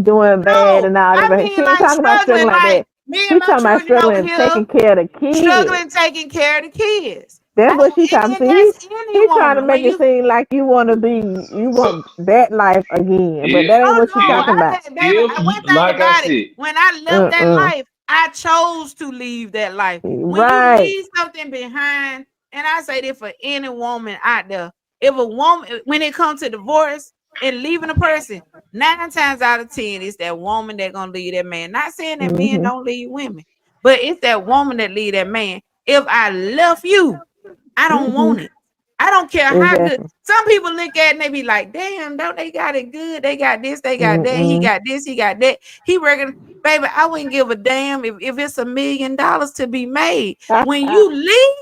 C: doing bad
B: No,
C: and all that.
B: I
C: But she
B: mean
C: ain't
B: like
C: talking about struggling
B: struggling,
C: like
B: like
C: that.
B: me and
C: She
B: my
C: talking about
B: children over
C: struggling,
B: here,
C: taking care of the kids.
B: struggling taking care of the kids.
C: That's what she talking.
B: And
C: See,
B: that's any
C: he trying to
B: woman.
C: make
B: When
C: it
B: you
C: seem like you want to be, you
D: so
C: want that life again. But
D: if
C: that ain't
B: oh
C: what she
B: no,
D: if
C: talking
B: I
C: about.
B: had baby.
D: if
B: One
D: you
B: thing
D: like I
B: about it,
D: said,
B: when I left that
C: Uh-uh.
B: life, I chose to leave that life. When you
C: Right.
B: leave something behind, and I say this for any woman out there, if a woman, when it comes to divorce and leaving a person, 9 times out of 10, it's that woman that gonna leave that man. Not saying that men
C: Mm-hmm.
B: don't leave women, but it's that woman that leave that man. If I left you, I don't
C: Mm-hmm.
B: want it. I don't care how good.
C: Exactly.
B: Some people look at it and they be like, damn, don't they got it good? They got this, they got that. He
C: Mm-mm.
B: got this, he got that. He reckon, baby, I wouldn't give a damn if it's $1 million to be made. When you leave,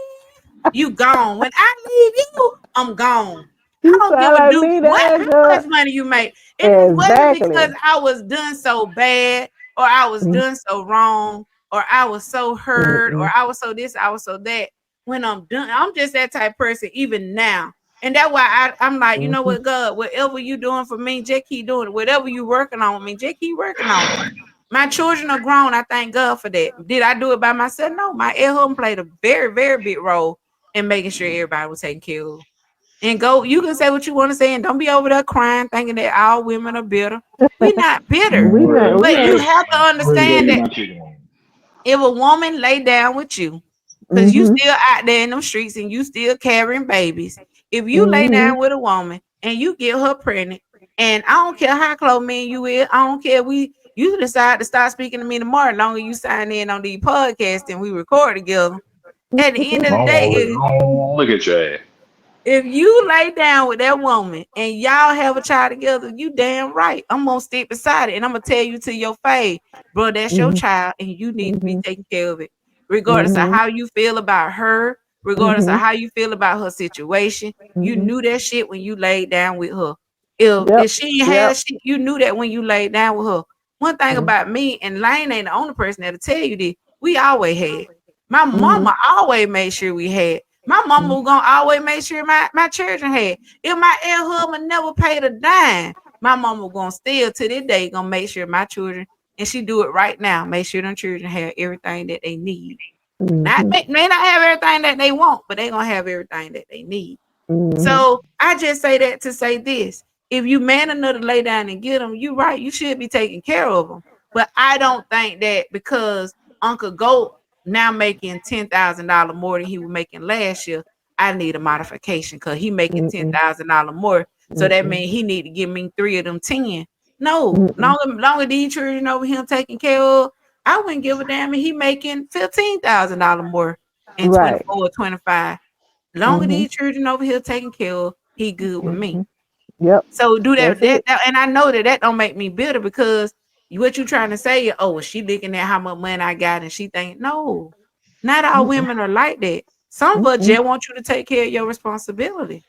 B: you gone. When I leave you, I'm gone. I
C: You
B: don't give
C: sound
B: a
C: like
B: do
C: me
B: what
C: there,
B: how
C: girl.
B: much money you make. And it wasn't because
C: Exactly.
B: I was done so bad or I was
C: Mm,
B: done so wrong or I was so hurt or
C: mm-mm,
B: I was so this, I was so that. When I'm done, I'm just that type of person even now. And that's why I'm like, you know
C: mm-hmm,
B: what, God, whatever you doing for me, just keep doing it. Whatever you working on with me, just keep working on it. My children are grown. I thank God for that. Did I do it by myself? No. My air husband played a very, very big role in making sure everybody was taken care of. And go, you can say what you want to say, and don't be over there crying, thinking that all women are bitter. We not bitter,
C: We not.
B: but
C: We
B: you
C: ain't.
B: have to
D: I'm ready to go
B: understand
D: get
B: that
D: my chicken wing.
B: if a woman lay down with you, because you
C: Mm-hmm.
B: still out there in them streets and you still carrying babies, if you lay
C: Mm-hmm.
B: down with a woman and you get her pregnant, and I don't care how close me and you is, I don't care you decide to start speaking to me tomorrow, as long as you sign in on the podcast and we record together. At the end
D: I
B: of the
D: don't
B: day,
D: want to look, I don't want to look at your ass.
B: if you lay down with that woman and y'all have a child together, you damn right. I'm gonna stick beside it and I'm gonna tell you to your face, bro, that's your
C: Mm-hmm.
B: child and you need to be
C: Mm-hmm.
B: taking care of it. Regardless of
C: Mm-hmm.
B: how you feel about her, regardless of
C: Mm-hmm.
B: how you feel about her situation, you
C: Mm-hmm.
B: knew that shit when you laid down with her. If
C: Yep.
B: she ain't
C: Yep.
B: had shit, you knew that when you laid down with her. One thing
C: Mm-hmm.
B: about me, and Lane ain't the only person that'll tell you this, we always had. My
C: Mm-hmm.
B: mama always made sure we had. My mama was gonna always make sure my children had. If my air husband never paid a dime, my mama was gonna still to this day gonna make sure my children, and she do it right now, make sure them children have everything that they need. Not
C: Mm-hmm.
B: may not have everything that they want, but they gonna have everything that they need.
C: Mm-hmm.
B: So I just say that to say this: if you man enough to lay down and get them, you right. You should be taking care of them. But I don't think that because Uncle Goat now making $10,000 more than he was making last year, I need a modification because he making ten
C: Mm-mm.
B: thousand dollars more. So that
C: Mm-mm.
B: means he need to give me three of them 10. No,
C: Mm-mm.
B: longer these children over him taking care of, I wouldn't give a damn if he making $15,000 more in
C: Right.
B: 24 or 25. Long as
C: Mm-hmm.
B: these children over here taken care of, he good with me.
C: Mm-hmm. Yep.
B: So do
C: That's
B: that,
C: it.
B: and I know that don't make me bitter because what you trying to say? Oh, well, she looking at how much money I got, and she think no, not all
C: Mm-mm.
B: women are like that. Some of us
C: Mm-mm.
B: just want you to take care of your responsibility.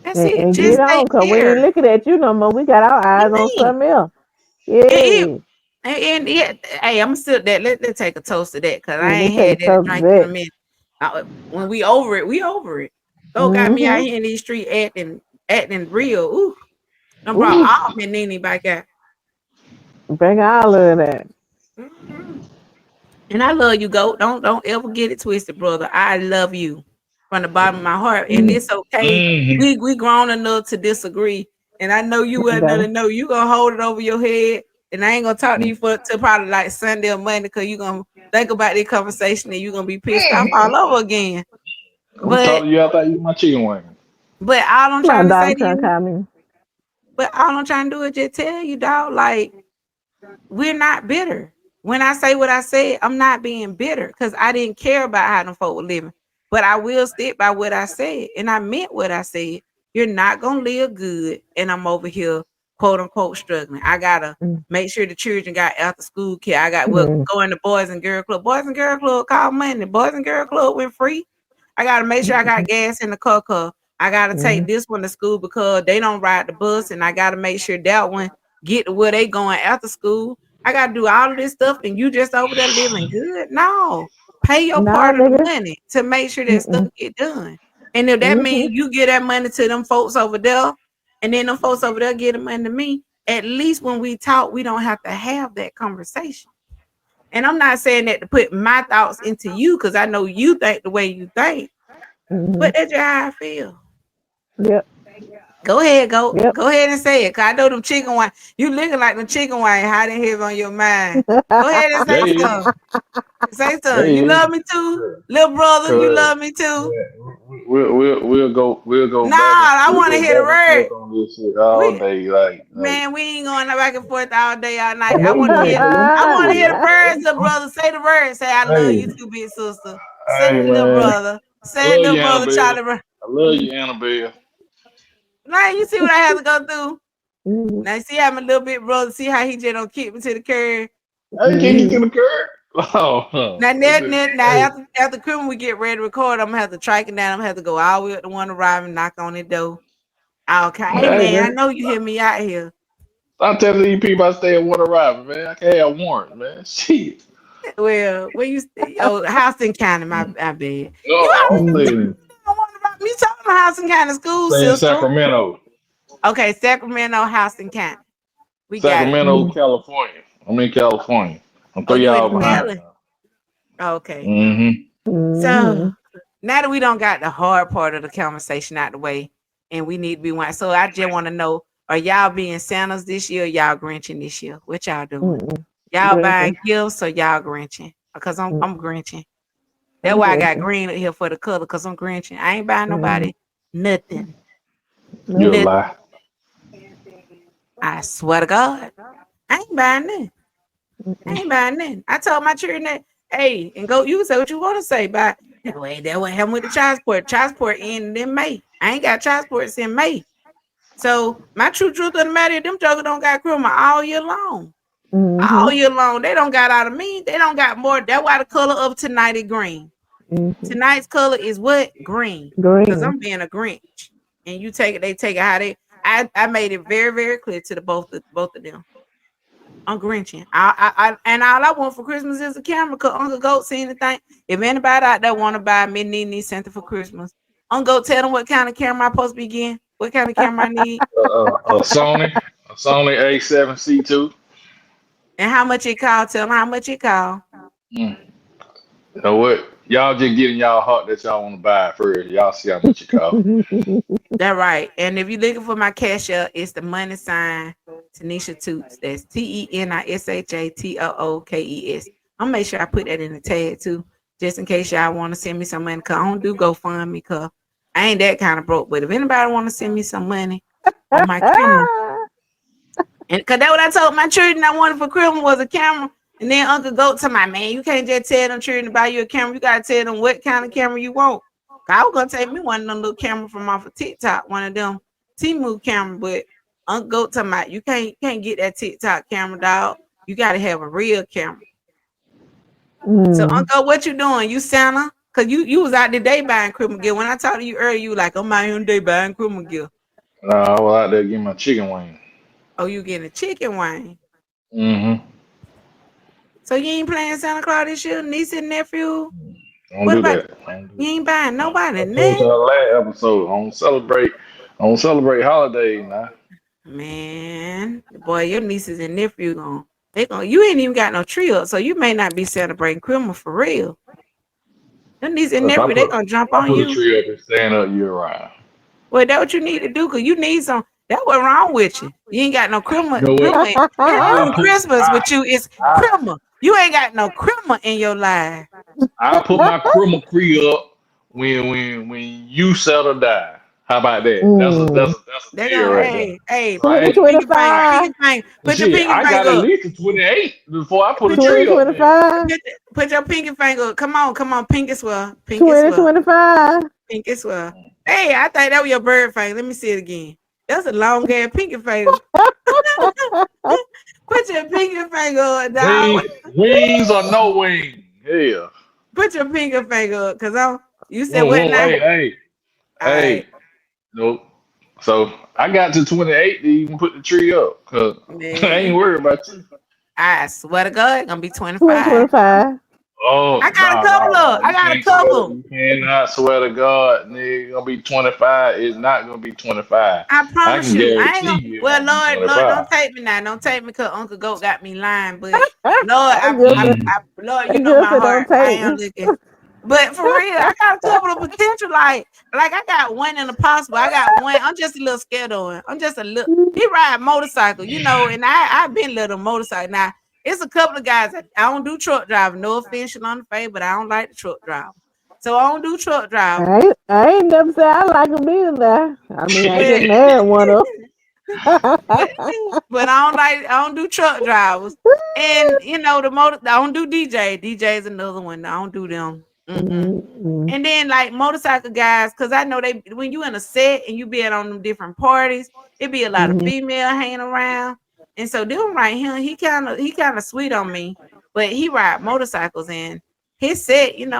B: That's it.
C: And get
B: Just take
C: on, cause we ain't
B: care.
C: looking at you no more. We got our
B: You
C: eyes on
B: mean?
C: something else.
B: And, it,
C: Yay.
B: and yeah, hey, I'm gonna sit that. Let's take a toast to that because I
C: Yeah, let's
B: ain't
C: take
B: had
C: a
B: that
C: toast to
B: drink in a
C: that.
B: minute. When we over it, we over it. Oh, got me out
C: Mm-hmm.
B: here in these streets acting real. Ooh, I brought
C: Ooh,
B: all my NeNe back out.
C: bring all of that.
B: Mhm. And I love you, Goat. Don't ever get it twisted, brother. I love you from the bottom of my heart, and it's okay.
D: Mm-hmm.
B: We grown enough to disagree, and I know you well enough
C: Okay.
B: to know you gonna hold it over your head, and I ain't gonna talk to you for till probably like Sunday or Monday because you gonna think about this conversation and you gonna be pissed off all over again.
D: I'm gonna talk
B: But
D: to you after I eat my chicken wing.
B: all I'm
C: My
B: trying to say
C: dog
B: to
C: trying to
B: you,
C: call me.
B: but all I'm trying to do is just tell you, dog, like we're not bitter. When I say what I said, I'm not being bitter because I didn't care about how them folk were living. But I will stick by what I said. And I meant what I said. You're not gonna live good. And I'm over here, quote unquote, struggling. I gotta make sure the children got after school care. I got
C: Mm-hmm.
B: go in the Boys and Girl Club. Boys and Girl Club called money. Boys and Girl Club went free. I gotta make sure I got gas in the car. I gotta
C: Mm-hmm.
B: take this one to school because they don't ride the bus, and I gotta make sure that one get to where they going after school. I gotta do all of this stuff, and you just over there living good. No, pay your
C: Nah,
B: part of the
C: nigga.
B: money to make sure that stuff
C: Mm-mm.
B: get done. And if that
C: Mm-hmm.
B: means you give that money to them folks over there, and then them folks over there get the money to me, at least when we talk, we don't have to have that conversation. And I'm not saying that to put my thoughts into you because I know you think the way you think,
C: Mm-hmm.
B: but that's just how I feel.
C: Yep.
B: Go ahead, go.
C: Yep.
B: Go ahead and say it. Cause I know them chicken wine. You looking like them chicken wine hiding here on your mind. Go ahead and
D: There
B: say
D: you
B: something.
D: is.
B: Say
D: There
B: something. You
D: you is.
B: love me too, little brother. You
D: Correct.
B: love me too.
D: We'll go
B: Nah, I want to hear the
D: back and
B: word.
D: forth on this shit all
B: We
D: day. Like
B: man, we ain't going back and forth all day, all
D: I
B: night. I
D: know
B: want
D: you
B: to
D: ain't,
B: hear.
D: but I'm
B: I
D: telling
B: want to hear
D: you,
B: the words, little brother. Say the word. Say I love
D: hey,
B: you too, big sister. Say
D: hey
B: it, little
D: man,
B: brother.
D: I
B: Say it,
D: love
B: little
D: you,
B: brother,
D: baby.
B: Charlie.
D: love you, Annabelle.
B: Like, you see what I have to go through?
C: Mhm.
B: Now, see how my little bit brother, see how he just don't kick me to the curb.
D: Hey, can you to the curb? Oh,
B: Now,
D: that's it.
B: now
D: Hey,
B: after Christmas we get ready to record, I'm gonna have to track it down. I'm gonna have to go all the way up to one arrive and knock on the door. Okay, hey
D: hey,
B: man, I
D: man.
B: know you hear me out here.
D: I'm telling these people I stay at Water River, man. I can't have warrants, man. Shit.
B: Well, where you stay? Oh, Houston County, my bad. You
D: Oh, I'm
B: already
C: Mhm.
D: saying,
B: don't want about me talking about Houston County school
D: stay in
B: system.
D: Sacramento,
B: Okay, Sacramento, Houston County. We got it.
D: Sacramento,
C: Mhm.
D: California. I'm in California. I'm
B: Oh,
D: three
B: you in the
D: hours
C: Mhm.
D: behind
B: valley?
D: now.
B: Okay.
D: Mm-hmm.
B: So
C: Mhm.
B: now that we don't got the hard part of the conversation out the way, and we need to be one. So I just want to know: are y'all being Santas this year? Or y'all Grinching this year? What y'all doing?
C: Mhm.
B: Y'all buying
C: Grinching.
B: gifts or y'all Grinching? Because I'm Grinching. That's
C: I'm
B: why I got
C: Grinching.
B: green here for the color. Because I'm Grinching. I ain't buying
C: Mhm.
B: nobody nothing.
D: You a
C: No.
B: Nothing.
D: lie.
B: I swear to God, I ain't buying nothing. I
C: Mhm.
B: ain't buying nothing. I told my children that, hey, and go, you can say what you want to say, but that what happened with the child support. Child support ended in May. I ain't got child support since May. So my true truth of the matter is them jokers don't got criminal all year long. All
C: Mhm.
B: year long. They don't got out of me. They don't got more. That's why the color of tonight is green.
C: Mhm.
B: Tonight's color is what? Green. Because
C: Green.
B: I'm being a Grinch. And you take it, they take it how they I made it very, very clear to the both of them. I'm Grinching. And all I want for Christmas is a camera. Cause Uncle Goat seen the thing. If anybody out there want to buy me NeNe something for Christmas, Uncle Goat tell them what kind of camera I supposed to be getting. What kind of camera I need
D: A Sony A7C2.
B: and how much it cost. Tell them how much it cost.
D: Mm. You know what? Y'all just getting y'all heart that y'all want to buy it first. Y'all see how much it cost.
B: That right. And if you're looking for my cash up, it's the money sign Tanisha Toots. That's TenishaTookes. I'm gonna make sure I put that in the tag too, just in case y'all want to send me some money. Cause I don't do GoFundMe, cause I ain't that kind of broke. But if anybody want to send me some money on my camera, and cause that what I told my children I wanted for Christmas was a camera. And then Uncle Goat to my man, you can't just tell them children to buy you a camera. You gotta tell them what kind of camera you want. I was gonna take me one of them little camera from off of TikTok, one of them T-Move camera, but Uncle Goat to my you can't get that TikTok camera, dog. You gotta have a real camera. So
C: Mm.
B: Uncle, what you doing? You Santa? Cause you was out today buying Christmas gift. When I talked to you earlier, you were like, I'm out here today buying Christmas gift.
D: Nah, I was out there getting my chicken wing.
B: Oh, you getting a chicken wing.
D: Mm-hmm.
B: So you ain't playing Santa Claus this year, niece and nephew?
D: Don't
B: What
D: do
B: about
D: that. Don't do
B: you ain't buying
D: that.
B: nobody
D: I told
B: nothing?
D: y'all last episode. I don't celebrate. I don't celebrate holidays now.
B: Man, boy, your nieces and nephew you ain't even got no tree up, so you may not be celebrating Christmas for real. Your niece and
D: Look,
B: nephew, they gonna jump
D: I
B: on
D: put a
B: you.
D: tree up and stand up year round.
B: Well, that what you need to do, cause you need some. That what wrong with you. You ain't got no Christmas.
D: You know what?
B: Christmas. It
D: I
B: ain't
D: put
B: Christmas
D: I
B: with you. It's
D: I
B: Christmas. You ain't got no Christmas in your life.
D: I put my criminal tree up when you settle down. How about that?
C: Mm.
D: That's a
B: They
D: deal
B: gonna,
D: right there.
B: put your
D: Hey,
B: pinky finger,
C: 2025.
B: put your
D: shit,
B: pinky
D: I got
B: finger
D: at
B: up.
D: least a 28 before I put a
B: Put your
D: tree up there.
C: 2025.
B: put your pinky finger up. Come on, pink as well, pink as well.
C: 2025.
B: Pink as well. Hey, I think that was your bird finger. Let me see it again. That's a long ass pinky finger. Put your pinky finger up, dog.
D: Wings or no wings. Yeah.
B: Put your pinky finger up, cause you said what
D: Whoa,
B: now? All right,
D: hey. Nope. So I got to 28 to even put the tree up because I ain't
B: man.
D: worried about you.
B: I swear to God, it's gonna be 25.
C: 2025.
D: Oh,
B: I got a couple of. I
D: You
B: got a
D: can't swear.
B: couple.
D: You cannot swear to God, nigga. It's gonna be 25. It's not gonna be 25.
B: I
D: I
B: promise
D: can
B: you. I ain't
D: guarantee
B: gonna.
D: you it
B: Well,
D: won't be
B: Lord,
D: 25.
B: don't take me now. Don't take me because Uncle Goat got me lying. But Lord,
C: I just said,
B: Lord,
C: I
B: you know
C: just
B: my
C: said,
B: heart.
C: don't
B: I
C: take
B: am
C: me.
B: looking. But for real, I got a couple of potential. Like I got one in the possible. I got one. I'm just a little scared of him. I'm just a little. He ride motorcycle, and I've been little motorcycle. Now it's a couple of guys. I don't do truck driving. No offense on the face, but I don't like the truck driver. So I don't do truck driving.
C: I ain't never said I like him either. I mean, I
B: But
C: just married one of
B: but but I don't do truck drivers. And the motor I don't do DJ. DJ is another one. I don't do them.
C: Mm-hmm.
B: And then like motorcycle guys, because I know they when you in a set and you being on them different parties, it be a lot of
C: Mm-hmm.
B: female hanging around. And so them right here, he kind of sweet on me, but he ride motorcycles and his set, I ain't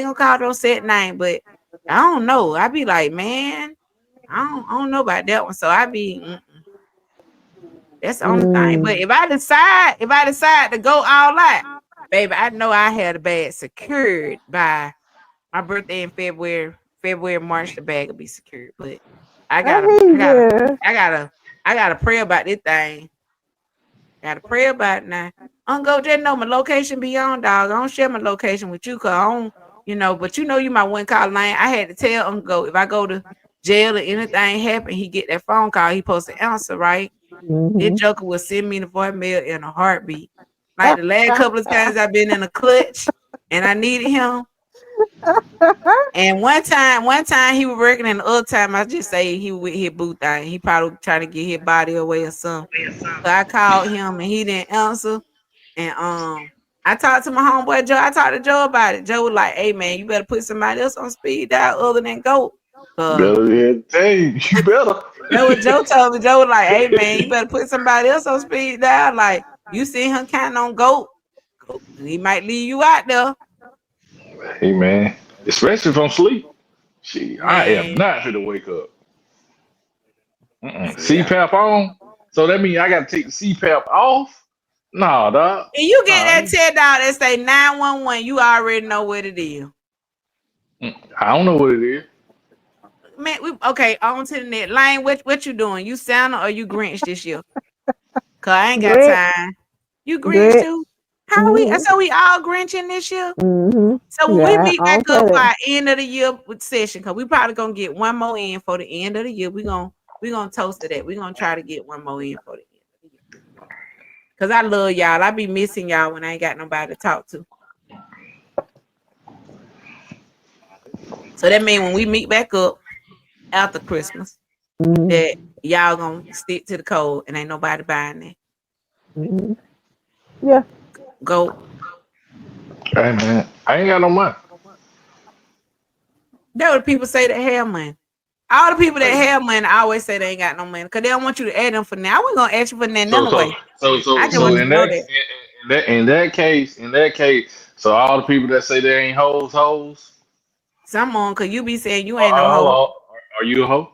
B: gonna call those set name, but I don't know. I be like, man, I don't know about that one. So I be that's the only thing. But if I decide to go all out, baby, I know I had a bag secured by my birthday in February, March, the bag will be secured. But I
C: I
B: gotta,
C: hear
B: I gotta,
C: you.
B: I gotta, I gotta pray about this thing. Gotta pray about it now. Uncle, just know my location beyond dog. I don't share my location with you, cause I don't, but you my one call line. I had to tell Uncle if I go to jail or anything happen, he get that phone call. He supposed to answer, right? This
C: Mm-hmm.
B: joker will send me the voicemail in a heartbeat. Like the last couple of times I've been in a clutch and I needed him. And one time he was working, and the other time I just say he was with his boo thing. He probably trying to get his body away or something. So I called him and he didn't answer. And I talked to my homeboy Joe. I talked to Joe about it. Joe was like, "Hey man, you better put somebody else on speed dial other than Goat."
D: Better than hey, you better.
B: That what Joe told me. Joe was like, "Hey man, you better put somebody else on speed dial. Like you see him counting on Goat, he might leave you out there,
D: Hey man, especially from sleep. I am
B: man."
D: not fit to wake up.
B: Yeah.
D: CPAP on, so that means I got to take the CPAP off. Nah, dog.
B: And you get
D: Nah,
B: that $10 that say 911, you already know what it is.
D: I don't know what it is.
B: Man, okay, on to the net. Lane, what you doing? You Santa or you Grinch this year? Cause I ain't got
C: Great,
B: time. You Grinch
C: great.
B: too? How we
C: Mm-hmm.
B: so we all Grinching this year? So
C: Mm-hmm.
B: when we
C: Yeah,
B: meet back
C: I'll
B: up
C: play
B: for
C: it.
B: our end of the year with session, cause we probably gonna get one more in for the end of the year. We gonna toast to that. We gonna try to get one more in for the end of the year. Cause I love y'all. I be missing y'all when I ain't got nobody to talk to. So that means when we meet back up after Christmas,
C: Mm-hmm.
B: that y'all gonna stick to the code and ain't nobody buying that.
C: Mm-hmm. Yeah.
B: Go.
D: Hey man, I ain't got no money.
B: That what people say that have money. All the people that
D: Hey,
B: have money always say they ain't got no money because they don't want you to add them for now. I wasn't gonna ask you for that
D: so
B: none
D: so
B: way.
D: so
B: I
D: so
B: just
D: so
B: want you
D: in
B: to know
D: that
B: that.
D: in that case, so all the people that say they ain't hoes.
B: Someone, cause you be saying you ain't no hoe.
D: Oh, are you a hoe?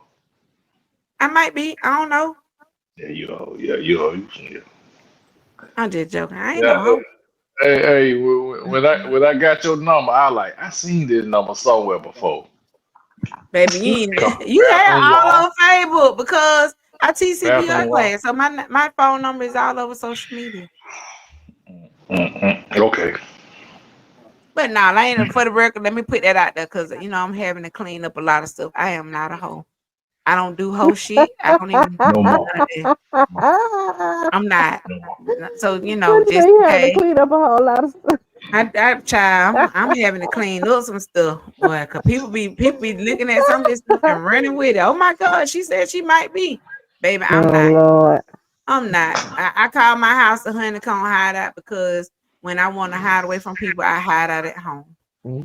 B: I might be. I don't know.
D: Yeah, you a hoe. Yeah, you a hoe. Yeah.
B: I'm just joking. I ain't
D: Yeah.
B: no hoe.
D: Hey, when I got your number, I seen this number somewhere before.
B: Baby, you
D: Come
B: ain't,
D: on,
B: you had
D: bathroom
B: all
D: wall,
B: over Facebook because I teach CPR
D: bathroom wall.
B: class. So my phone number is all over social media.
D: Okay.
B: But no, I ain't for the record. Let me put that out there because I'm having to clean up a lot of stuff. I am not a hoe. I don't do hoe shit. I don't even
D: No
B: do
D: more.
B: none of that. I'm not.
D: No more.
B: So
C: What you say?
B: just
C: You
B: in
C: having to
B: case.
C: clean up a whole lot of stuff.
B: I child, I'm having to clean up some stuff, boy. Cause people be looking at some of this stuff and running with it. Oh my God, she said she might be, baby. I'm
C: Oh
B: not.
C: Lord.
B: I'm not. I call my house a honeycomb hideout because when I want to hide away from people, I hide out at home.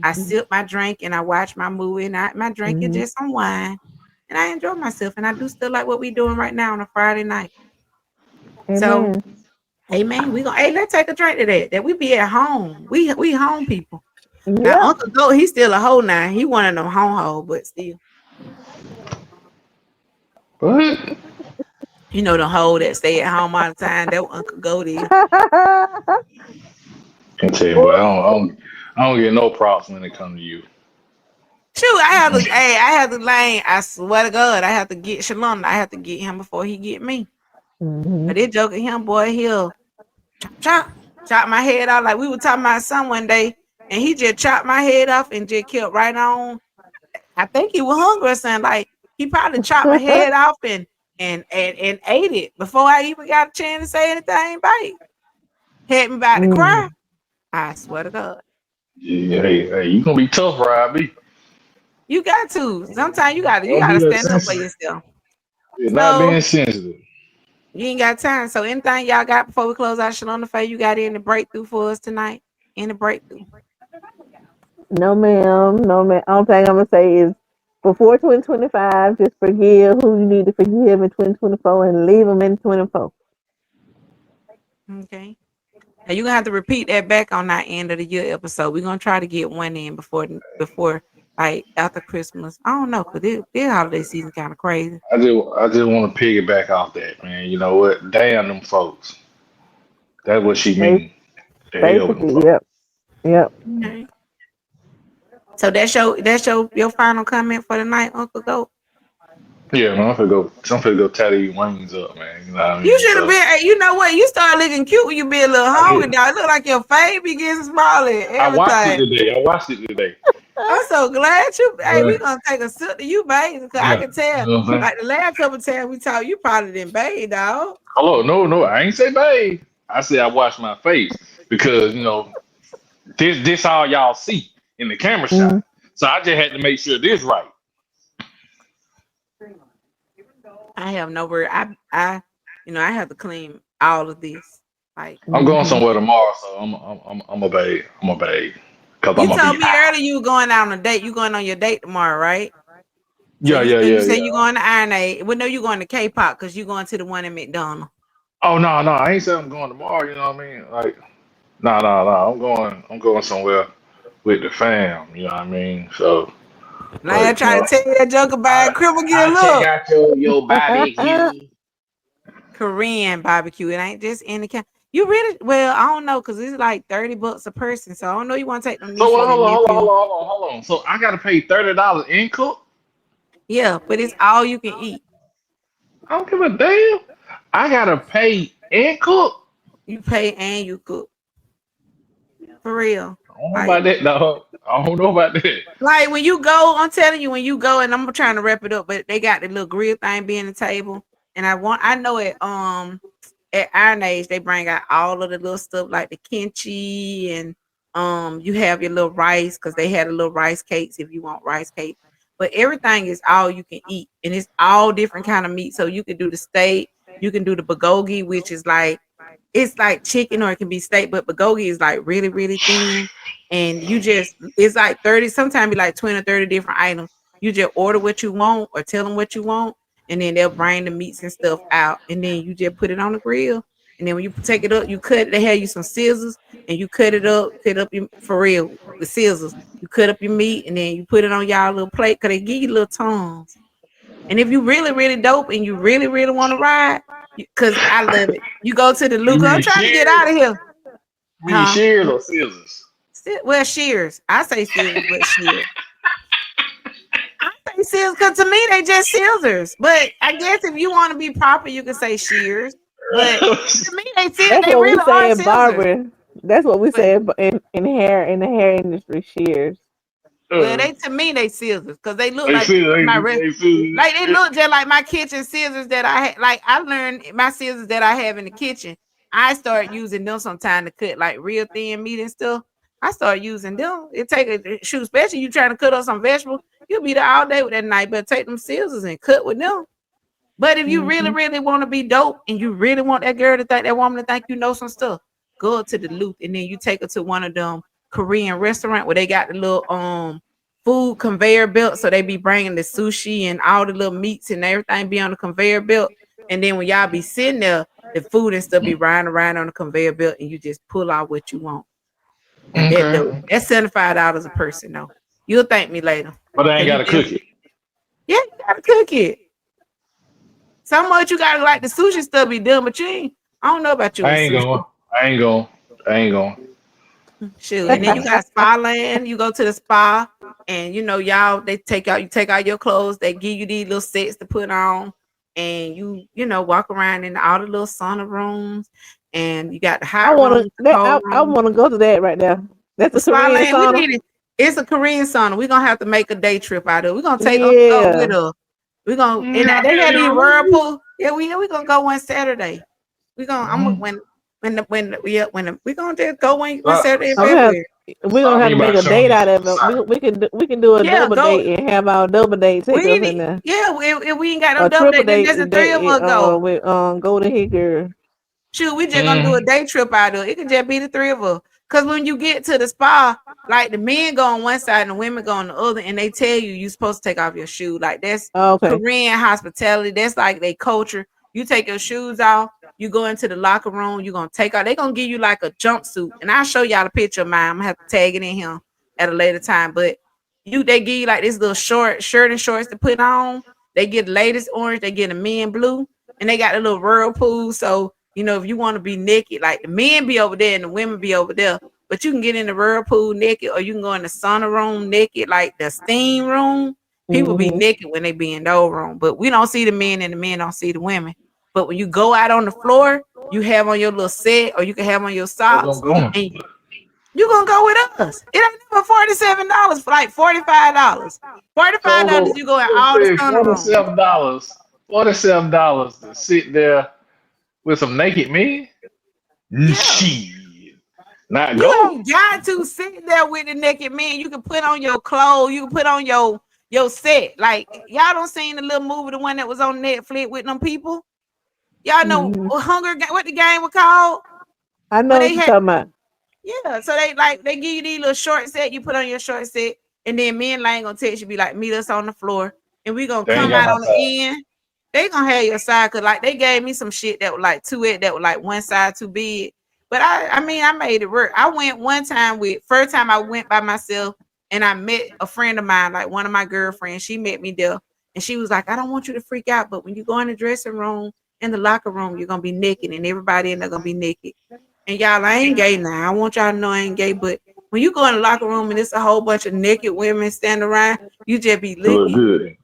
B: I
C: Mm-hmm.
B: sip my drink and I watch my movie, and my drink is
C: Mm-hmm.
B: just some wine, and I enjoy myself. And I do still like what we doing right now on a Friday night. So,
C: Amen.
B: hey man, let's take a drink to that. That we be at home. We home people. Now
C: Yep.
B: Uncle Goat, he's still a hoe now. He one of them home hoe, but still,
D: What?
B: the hoe that stay at home all the time. That what Uncle Goat is.
D: Can't tell you, boy. I don't get no props when it comes to you.
B: Shoot, I have to lane. I swear to God, I have to get Shalom. I have to get him before he get me.
C: Mm-hmm.
B: But they joking him, boy, he'll chop, chop my head off. Like we were talking about son one day, and he just chopped my head off and just kept right on. I think he was hungry or something. Like he probably chopped my head off and ate it before I even got a chance to say anything. Bite had me about to
C: Mm.
B: cry. I swear to God,
D: Yeah, hey, you gonna be tough, Robbie.
B: you got to. Sometimes you gotta
D: Don't be that
B: stand up for
D: sensitive.
B: yourself.
D: You're not
B: So
D: being sensitive.
B: you ain't got time. So anything y'all got before we close out Shalom the Faith, you got any breakthrough for us tonight? Any breakthrough?
C: No, ma'am. No, ma'am. Only thing I'm gonna say is before 2025, just forgive who you need to forgive in 2024 and leave them in 24.
B: Okay. Now you're gonna have to repeat that back on our end of the year episode. We're gonna try to get one in before like after Christmas. I don't know, cause this holiday season kind of crazy.
D: I just want to piggyback off that, man. You know what? Damn them folks. That's what she
C: Bas-
D: mean. The hell with them
C: Basically,
D: folks.
C: yep, yep.
B: Okay. So that's your final comment for the night, Uncle Goat.
D: Yeah, man. I'm finna go tatty your wings up, man. You know what I
B: You
D: mean?
B: should have
D: So
B: been. Hey, you know what? You start looking cute when you be a little
D: I
B: hungry.
D: get.
B: Dog. It look like your face be getting smaller
D: I
B: every
D: watched it
B: time.
D: today. I watched it today.
B: I'm so glad you. Hey, we
D: Uh,
B: gonna take a sip to you, baby, because I
D: yeah.
B: can tell.
D: You know what I'm saying?
B: Like the last couple times we talked, you probably didn't bathe, dog.
D: Hello, no, no, I ain't say babe. I said I washed my face because this all y'all see in the camera shot.
C: Mm.
D: So I just had to make sure this right.
B: I have no word. I have to clean all of this. Like
D: I'm going
C: Hmm.
D: somewhere tomorrow, so I'm a babe. I'm a babe because I'm
B: you
D: gonna
B: told
D: be
B: me
D: out.
B: earlier, you were going out on a date. You going on your date tomorrow, right? So
D: Yeah, yeah,
B: you
D: yeah,
B: say
D: yeah.
B: you going to Iron A. Well, no, you going to K-pop because you going to the one in McDonald's.
D: Oh no, no, I ain't saying I'm going tomorrow. You know what I mean? Like, no, no, no. I'm going somewhere with the fam. You know what I mean? So,
B: Like I
D: but
B: try to tell you that joke about criminal get
D: I check
B: look.
D: out your barbecue.
B: Korean barbecue. It ain't just any kind. You really well, I don't know, because it's like $30 a person. So I don't know you want to take them
D: So
B: nieces
D: hold
B: and
D: on, hold on, hold
B: nephews.
D: on, hold on, hold on. So I gotta pay $30 in cook?
B: Yeah, but it's all you can eat.
D: I don't give a damn. I gotta pay and cook.
B: You pay and you cook. For real.
D: I don't know
B: Like
D: about that, dog. I don't know about that.
B: Like when you go, I'm telling you, when you go, and I'm trying to wrap it up, but they got the little grill thing being the table. And I know it at Iron Age, they bring out all of the little stuff like the kimchi and you have your little rice because they had a little rice cakes if you want rice cake. But everything is all you can eat, and it's all different kind of meat. So you can do the steak, you can do the bulgogi, which is like it's like chicken or it can be steak, but bulgogi is like really, really thin. And you just it's like 30, sometimes be like 20 or 30 different items. You just order what you want or tell them what you want, and then they'll bring the meats and stuff out, and then you just put it on the grill. And then when you take it up, you cut. They have you some scissors, and you cut up your for real with scissors. You cut up your meat, and then you put it on y'all little plate because they give you little tongs. And if you really, really dope and you really, really want to ride, because I love it, you go to the
D: You
B: Luca. I'm
D: mean
B: trying to get
D: shears?
B: out of here,
D: You mean
B: huh?
D: shears or scissors?
B: Well, shears. I say scissors, but shears. I say scissors because to me they just scissors. But I guess if you want to be proper, you can say shears. But to me,
C: That's
B: they
C: what we
B: really
C: say
B: are
C: in
B: scissors.
C: barber. That's what we
B: But
C: say in the hair industry. Shears.
B: well,
D: uh,
B: they to me they scissors because they look
D: they
B: like
D: see, they,
B: my
D: they see.
B: like they look just like my kitchen scissors that I had. Like I learned my scissors that I have in the kitchen. I start using them sometime to cut like real thin meat and stuff. I start using them. It take a shoot, especially you trying to cut up some vegetables. You'll be there all day with that knife, but take them scissors and cut with them. But if you really,
C: Hmm.
B: really want to be dope and you really want that girl to think that woman to think you know some stuff, go up to the loop and then you take her to one of them Korean restaurant where they got the little food conveyor belt. So they be bringing the sushi and all the little meats and everything be on the conveyor belt. And then when y'all be sitting there, the food and stuff be riding around on the conveyor belt and you just pull out what you want. And
D: Okay,
B: that's $75 a person though. You'll thank me later.
D: but I ain't
B: Cause you
D: gotta cook
B: just
D: it.
B: yeah, you gotta cook it. Some much you gotta like the sushi stuff be done, but you ain't. I don't know about you
D: I
B: and
D: ain't
B: sushi.
D: going. I ain't going. I ain't going.
B: Shoot,
D: I
B: and
D: ain't
B: then you
D: going.
B: got spa land. You go to the spa, and y'all they take out you take out your clothes. They give you these little sets to put on, and you walk around in all the little sauna rooms, and you got the
C: I
B: hot
C: wanna
B: room, the
C: that
B: cold
C: I
B: room,
C: wanna go to that right now. That's
B: the
C: a
B: spa
C: Korean
B: land. We
C: sauna.
B: need it. It's a Korean sauna. We're gonna have to make a day trip out of it. We're gonna take Uncle Go with
C: Yeah.
B: us. We're gonna and
D: Yeah,
B: they
D: hell
B: had these
D: yeah.
B: whirlpool. We gonna go one Saturday. We gonna I'm gonna
D: Mm.
B: we gonna just go one
D: Stop,
B: Saturday in
C: I'm gonna have,
B: February.
C: we're gonna
D: stop
C: have
D: me
C: to make
D: by
C: a
D: showing
C: date
D: me
C: out
D: some
C: of it.
D: site.
C: We can do a
B: Yeah,
C: double
B: go.
C: date and have our double date
B: We
C: take us in
B: need
C: there.
B: yeah. If we ain't got no
C: A
B: double
C: triple
B: date, then
C: date
B: just the three of us go.
C: with Golden Hicker.
B: Shoot, we just gonna do a
D: Mm.
B: day trip out of it. It could just be the three of us. Cause when you get to the spa, like the men go on one side and the women go on the other, and they tell you you're supposed to take off your shoe. Like that's
C: Okay.
B: Korean hospitality. That's like their culture. You take your shoes off, you go into the locker room, you're gonna take out, they're gonna give you like a jumpsuit. And I'll show y'all a picture of mine. I'm gonna have to tag it in here at a later time. But they give you like this little short shirt and shorts to put on. They get the latest orange, they get a men blue, and they got a little whirlpool. So if you want to be naked, like the men be over there and the women be over there, but you can get in the whirlpool naked, or you can go in the sauna room naked, like the steam room. People be
C: Mm-hmm.
B: naked when they be in those room, but we don't see the men and the men don't see the women. But when you go out on the floor, you have on your little set, or you can have on your
D: We're gonna
B: socks,
D: go on.
B: and you gonna go with us. It ain't even $47 for like $45.
D: So
B: $45
D: go
B: you go in
D: let's
B: all the
D: say
B: sauna rooms.
D: $47 to sit there with some naked men.
B: Yeah.
D: Shit, not
B: You
D: go.
B: ain't got to sit there with the naked man. You can put on your clothes. You can put on your set. Like y'all don't seen the little movie, the one that was on Netflix with them people. Y'all know
C: Mm-hmm.
B: what the game was called?
C: I
B: Where
C: know
B: they
C: what you're
B: had,
C: talking about.
B: yeah. So they give you these little short set. You put on your short set, and then me and Lane gonna text you, be like, meet us on the floor, and we gonna
D: They ain't
B: come
D: got
B: out
D: my
B: on
D: side.
B: the end. They gonna have your side, cause like they gave me some shit that was like that was like one side too big. But I mean I made it work. I went one time first time I went by myself, and I met a friend of mine, like one of my girlfriends. She met me there, and she was like, I don't want you to freak out, but when you go in the dressing room, in the locker room, you're gonna be naked, and everybody in there gonna be naked. And y'all, I ain't gay now. I want y'all to know I ain't gay, but when you go in the locker room and it's a whole bunch of naked women standing around, you just be
D: Look
B: looking.
D: good.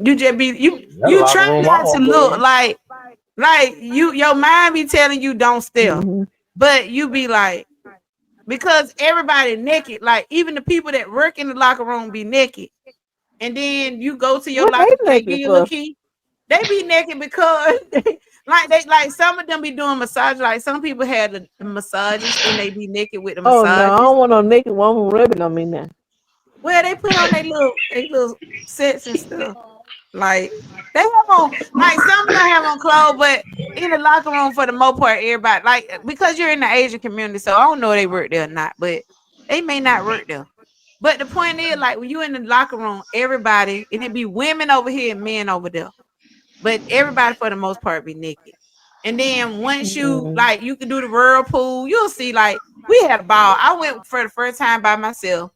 B: You just be
D: That
B: you try
D: locker room I
B: not to
D: won't go
B: look
D: in.
B: like your mind be telling you don't stare,
C: Mm-hmm.
B: but you be like, because everybody naked, like even the people that work in the locker room be naked, and then you go to your
C: What they
B: locker, they give
C: naked
B: you a little
C: for?
B: key. They be naked because like some of them be doing massage. Like some people had the massages and they be naked with the
C: Oh no, I
B: massages.
C: don't want no naked woman rubbing on me now.
B: Well, they put on their little sets and stuff. Like they have on, like some of them have on clothes, but in the locker room for the most part, everybody, like, because you're in the Asian community, so I don't know if they work there or not, but they may not work there. But the point is, like, when you in the locker room, everybody, and it be women over here and men over there, but everybody for the most part be naked. And then once you
C: Mm-hmm.
B: like, you can do the whirlpool, you'll see, like, we had a ball. I went for the first time by myself.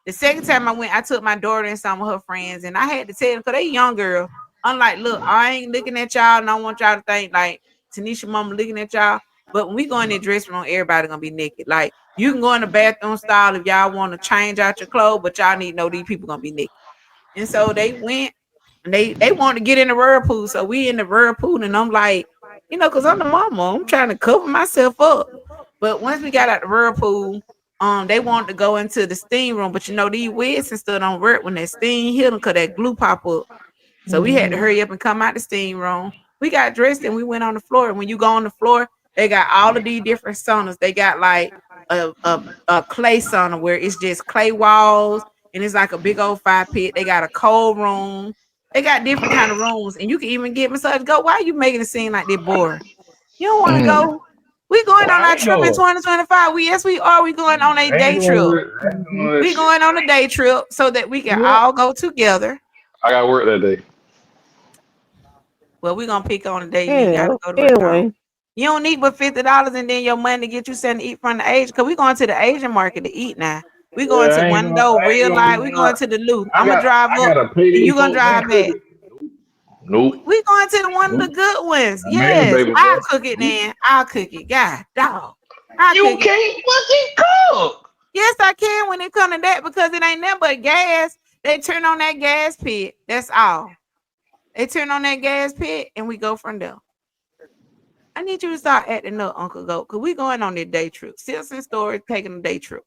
B: The second time I went, I took my daughter and some of her friends, and I had to tell them, because they young girl. I'm like, look, I ain't looking at y'all, and I want y'all to think like Tanisha mama looking at y'all. But when we go in the dressing room, everybody gonna be naked. Like, you can go in the bathroom style if y'all want to change out your clothes, but y'all need to know these people gonna be naked. And so they went, and they wanted to get in the whirlpool. So we in the whirlpool, and I'm like, because I'm the mama, I'm trying to cover myself up. But once we got out the whirlpool, they wanted to go into the steam room, but these wigs and stuff don't work when that steam hit them, because that glue pop up. So we had to
C: Mm-hmm.
B: hurry up and come out the steam room. We got dressed and we went on the floor. And when you go on the floor, they got all of these different saunas. They got like a clay sauna where it's just clay walls and it's like a big old fire pit. They got a cold room. They got different kind of rooms, and you can even get massage. Go, why are you making it seem like they're bored? You don't want to
D: Mm.
B: go. We going on
D: I
B: our
D: ain't
B: trip in
D: going.
B: 2025. Yes, we are. We going on a
D: I ain't
B: day
D: doing
B: trip.
D: that. I ain't
C: Mm-hmm.
D: doing that
B: We
D: shit.
B: going on a day trip so that we can
C: Yep.
B: all go together.
D: I got work that day.
B: Well, we're gonna pick on the day you ain't gotta
C: Anyway,
B: go to work on.
C: anyway.
B: You don't need but $50 and then your money to get you something to eat from the Asian. Cause we going to the Asian market to eat now. We going
D: Yeah,
B: to
D: I ain't
B: one of
D: doing.
B: those
D: I ain't
B: real
D: gonna
B: life.
D: be
B: We
D: doing.
B: going to the Loop.
D: I
B: I'm gonna
D: got.
B: drive
D: I
B: up
D: gotta pay
B: and
D: these
B: you gonna
D: folks and
B: drive
D: cook
B: back.
D: it. Nope.
B: We going to the one of the
D: Nope.
B: good ones.
D: I mean,
B: Yes,
D: baby,
B: I'll
D: bro.
B: cook it
D: Nope.
B: then. I'll cook it. God, dog. I'll
D: You
B: cook it.
D: can't fucking cook.
B: Yes, I can when it come to that, because it ain't nothing but gas. They turn on that gas pit. That's all. They turn on that gas pit and we go from there. I need you to start acting up, Uncle Goat, because we going on this day trip. Simpson Story taking a day trip.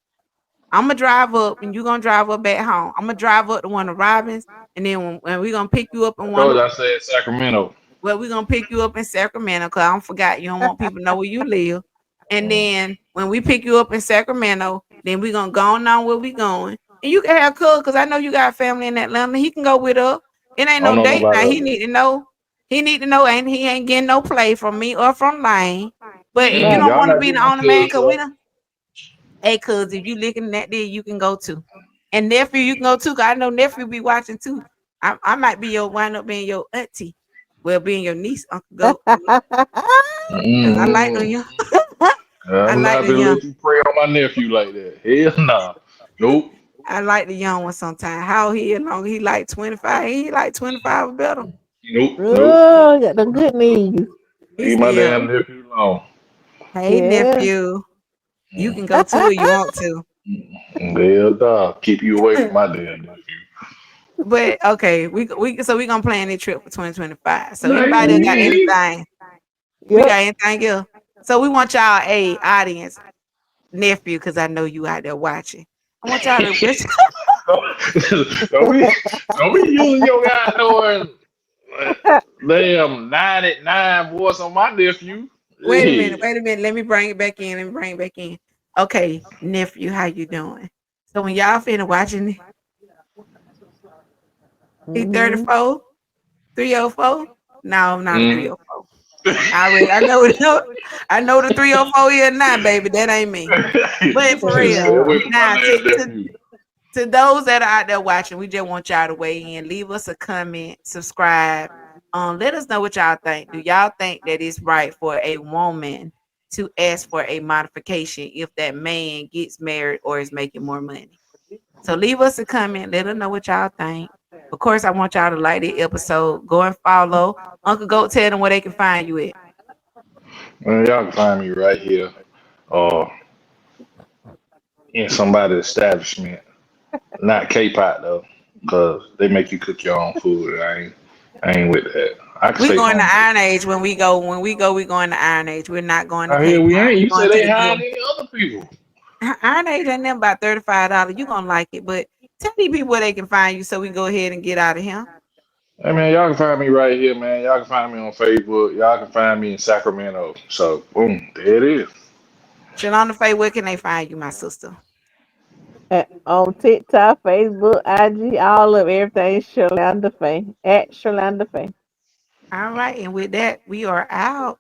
B: I'm gonna drive up and you gonna drive up back home. I'm gonna drive up to one of Robins, and then when we gonna pick you up
D: I
B: in one
D: told
B: of,
D: you I said Sacramento.
B: well, we're gonna pick you up in Sacramento, because I don't forgot you don't want people to know where you live. And then when we pick you up in Sacramento, then we're gonna go on where we going. And you can have Cuz, because I know you got family in Atlanta. He can go with us. It ain't
D: I don't
B: no
D: know
B: date
D: nobody
B: now.
D: up
B: He
D: there.
B: need to know. He need to know, and he ain't getting no play from me or from Lane. But if you
C: Right.
B: don't
D: Y'all
B: want to
D: not
B: be
D: getting
B: the
D: my
B: only man,
D: cuz
B: because we
D: up.
B: don't. Hey, cuz if you looking at there, you can go to. And nephew, you can go too. 'Cause I know nephew be watching too. I might be your wind up being your auntie. Well, being your niece, Uncle Goat. Cause I like them
D: Mm-mm.
B: young. I
D: I'm
B: like
D: not
B: the
D: gonna
B: young.
D: let you prey on my nephew like that. Hell nah. Nope.
B: I like the young one sometimes. How he long he like 25. He like 25 or better.
D: Nope. Nope.
C: Oh, got the good knees.
B: He
D: Leave my
B: still,
D: damn nephew alone.
B: hey
C: Yeah.
B: nephew, you
D: Mm.
B: can go too if you want to.
D: Hell nah. Keep you away from my damn nephew.
B: But okay, we gonna plan a trip for 2025. So
D: Nah,
B: anybody that got
C: Mhm.
B: anything, we
C: Yep.
B: got anything else. So we want y'all a audience nephew, because I know you out there watching. I want y'all to
D: don't be don't be using your goddamn damn 99 voice on my nephew.
B: wait a minute,
D: Yeah.
B: wait a minute. Let me bring it back in. Let me bring it back in. Okay, nephew, how you doing? So when y'all finna watching, he
C: Mhm.
B: 34, 304? No, not a
D: Mm.
B: 304. I know it. I know the 304 is now, baby. That ain't me. But for real,
D: Stay away
C: No.
D: from my
B: now
D: damn nephew.
B: to those that are out there watching, we just want y'all to weigh in. Leave us a comment, subscribe. Let us know what y'all think. Do y'all think that it's right for a woman to ask for a modification if that man gets married or is making more money? So leave us a comment. Let us know what y'all think. Of course, I want y'all to like the episode. Go and follow Uncle Goat. Tell them where they can find you at.
D: Man, y'all can find me right here. Uh, in somebody's establishment. Not K-pop though, because they make you cook your own food. And I ain't with that. I can
B: We
D: stay
B: going to
D: home.
B: Iron Age when we go. When we go, we going to Iron Age. We're not going to
D: I hear we
B: K-pop.
D: ain't.
B: We're
D: You say
B: going to
D: they
B: the
D: hiring
B: gym.
D: any other people.
B: Iron Age ain't them about $35. You gonna like it, but tell these people where they can find you so we can go ahead and get out of here.
D: Hey man, y'all can find me right here, man. Y'all can find me on Facebook. Y'all can find me in Sacramento. So boom, there it is.
B: Shalonda Faye, where can they find you, my sister?
C: On TikTok, Facebook, IG, all of everything. Shalanda Faye at Shalanda Faye.
B: All right, and with that, we are out.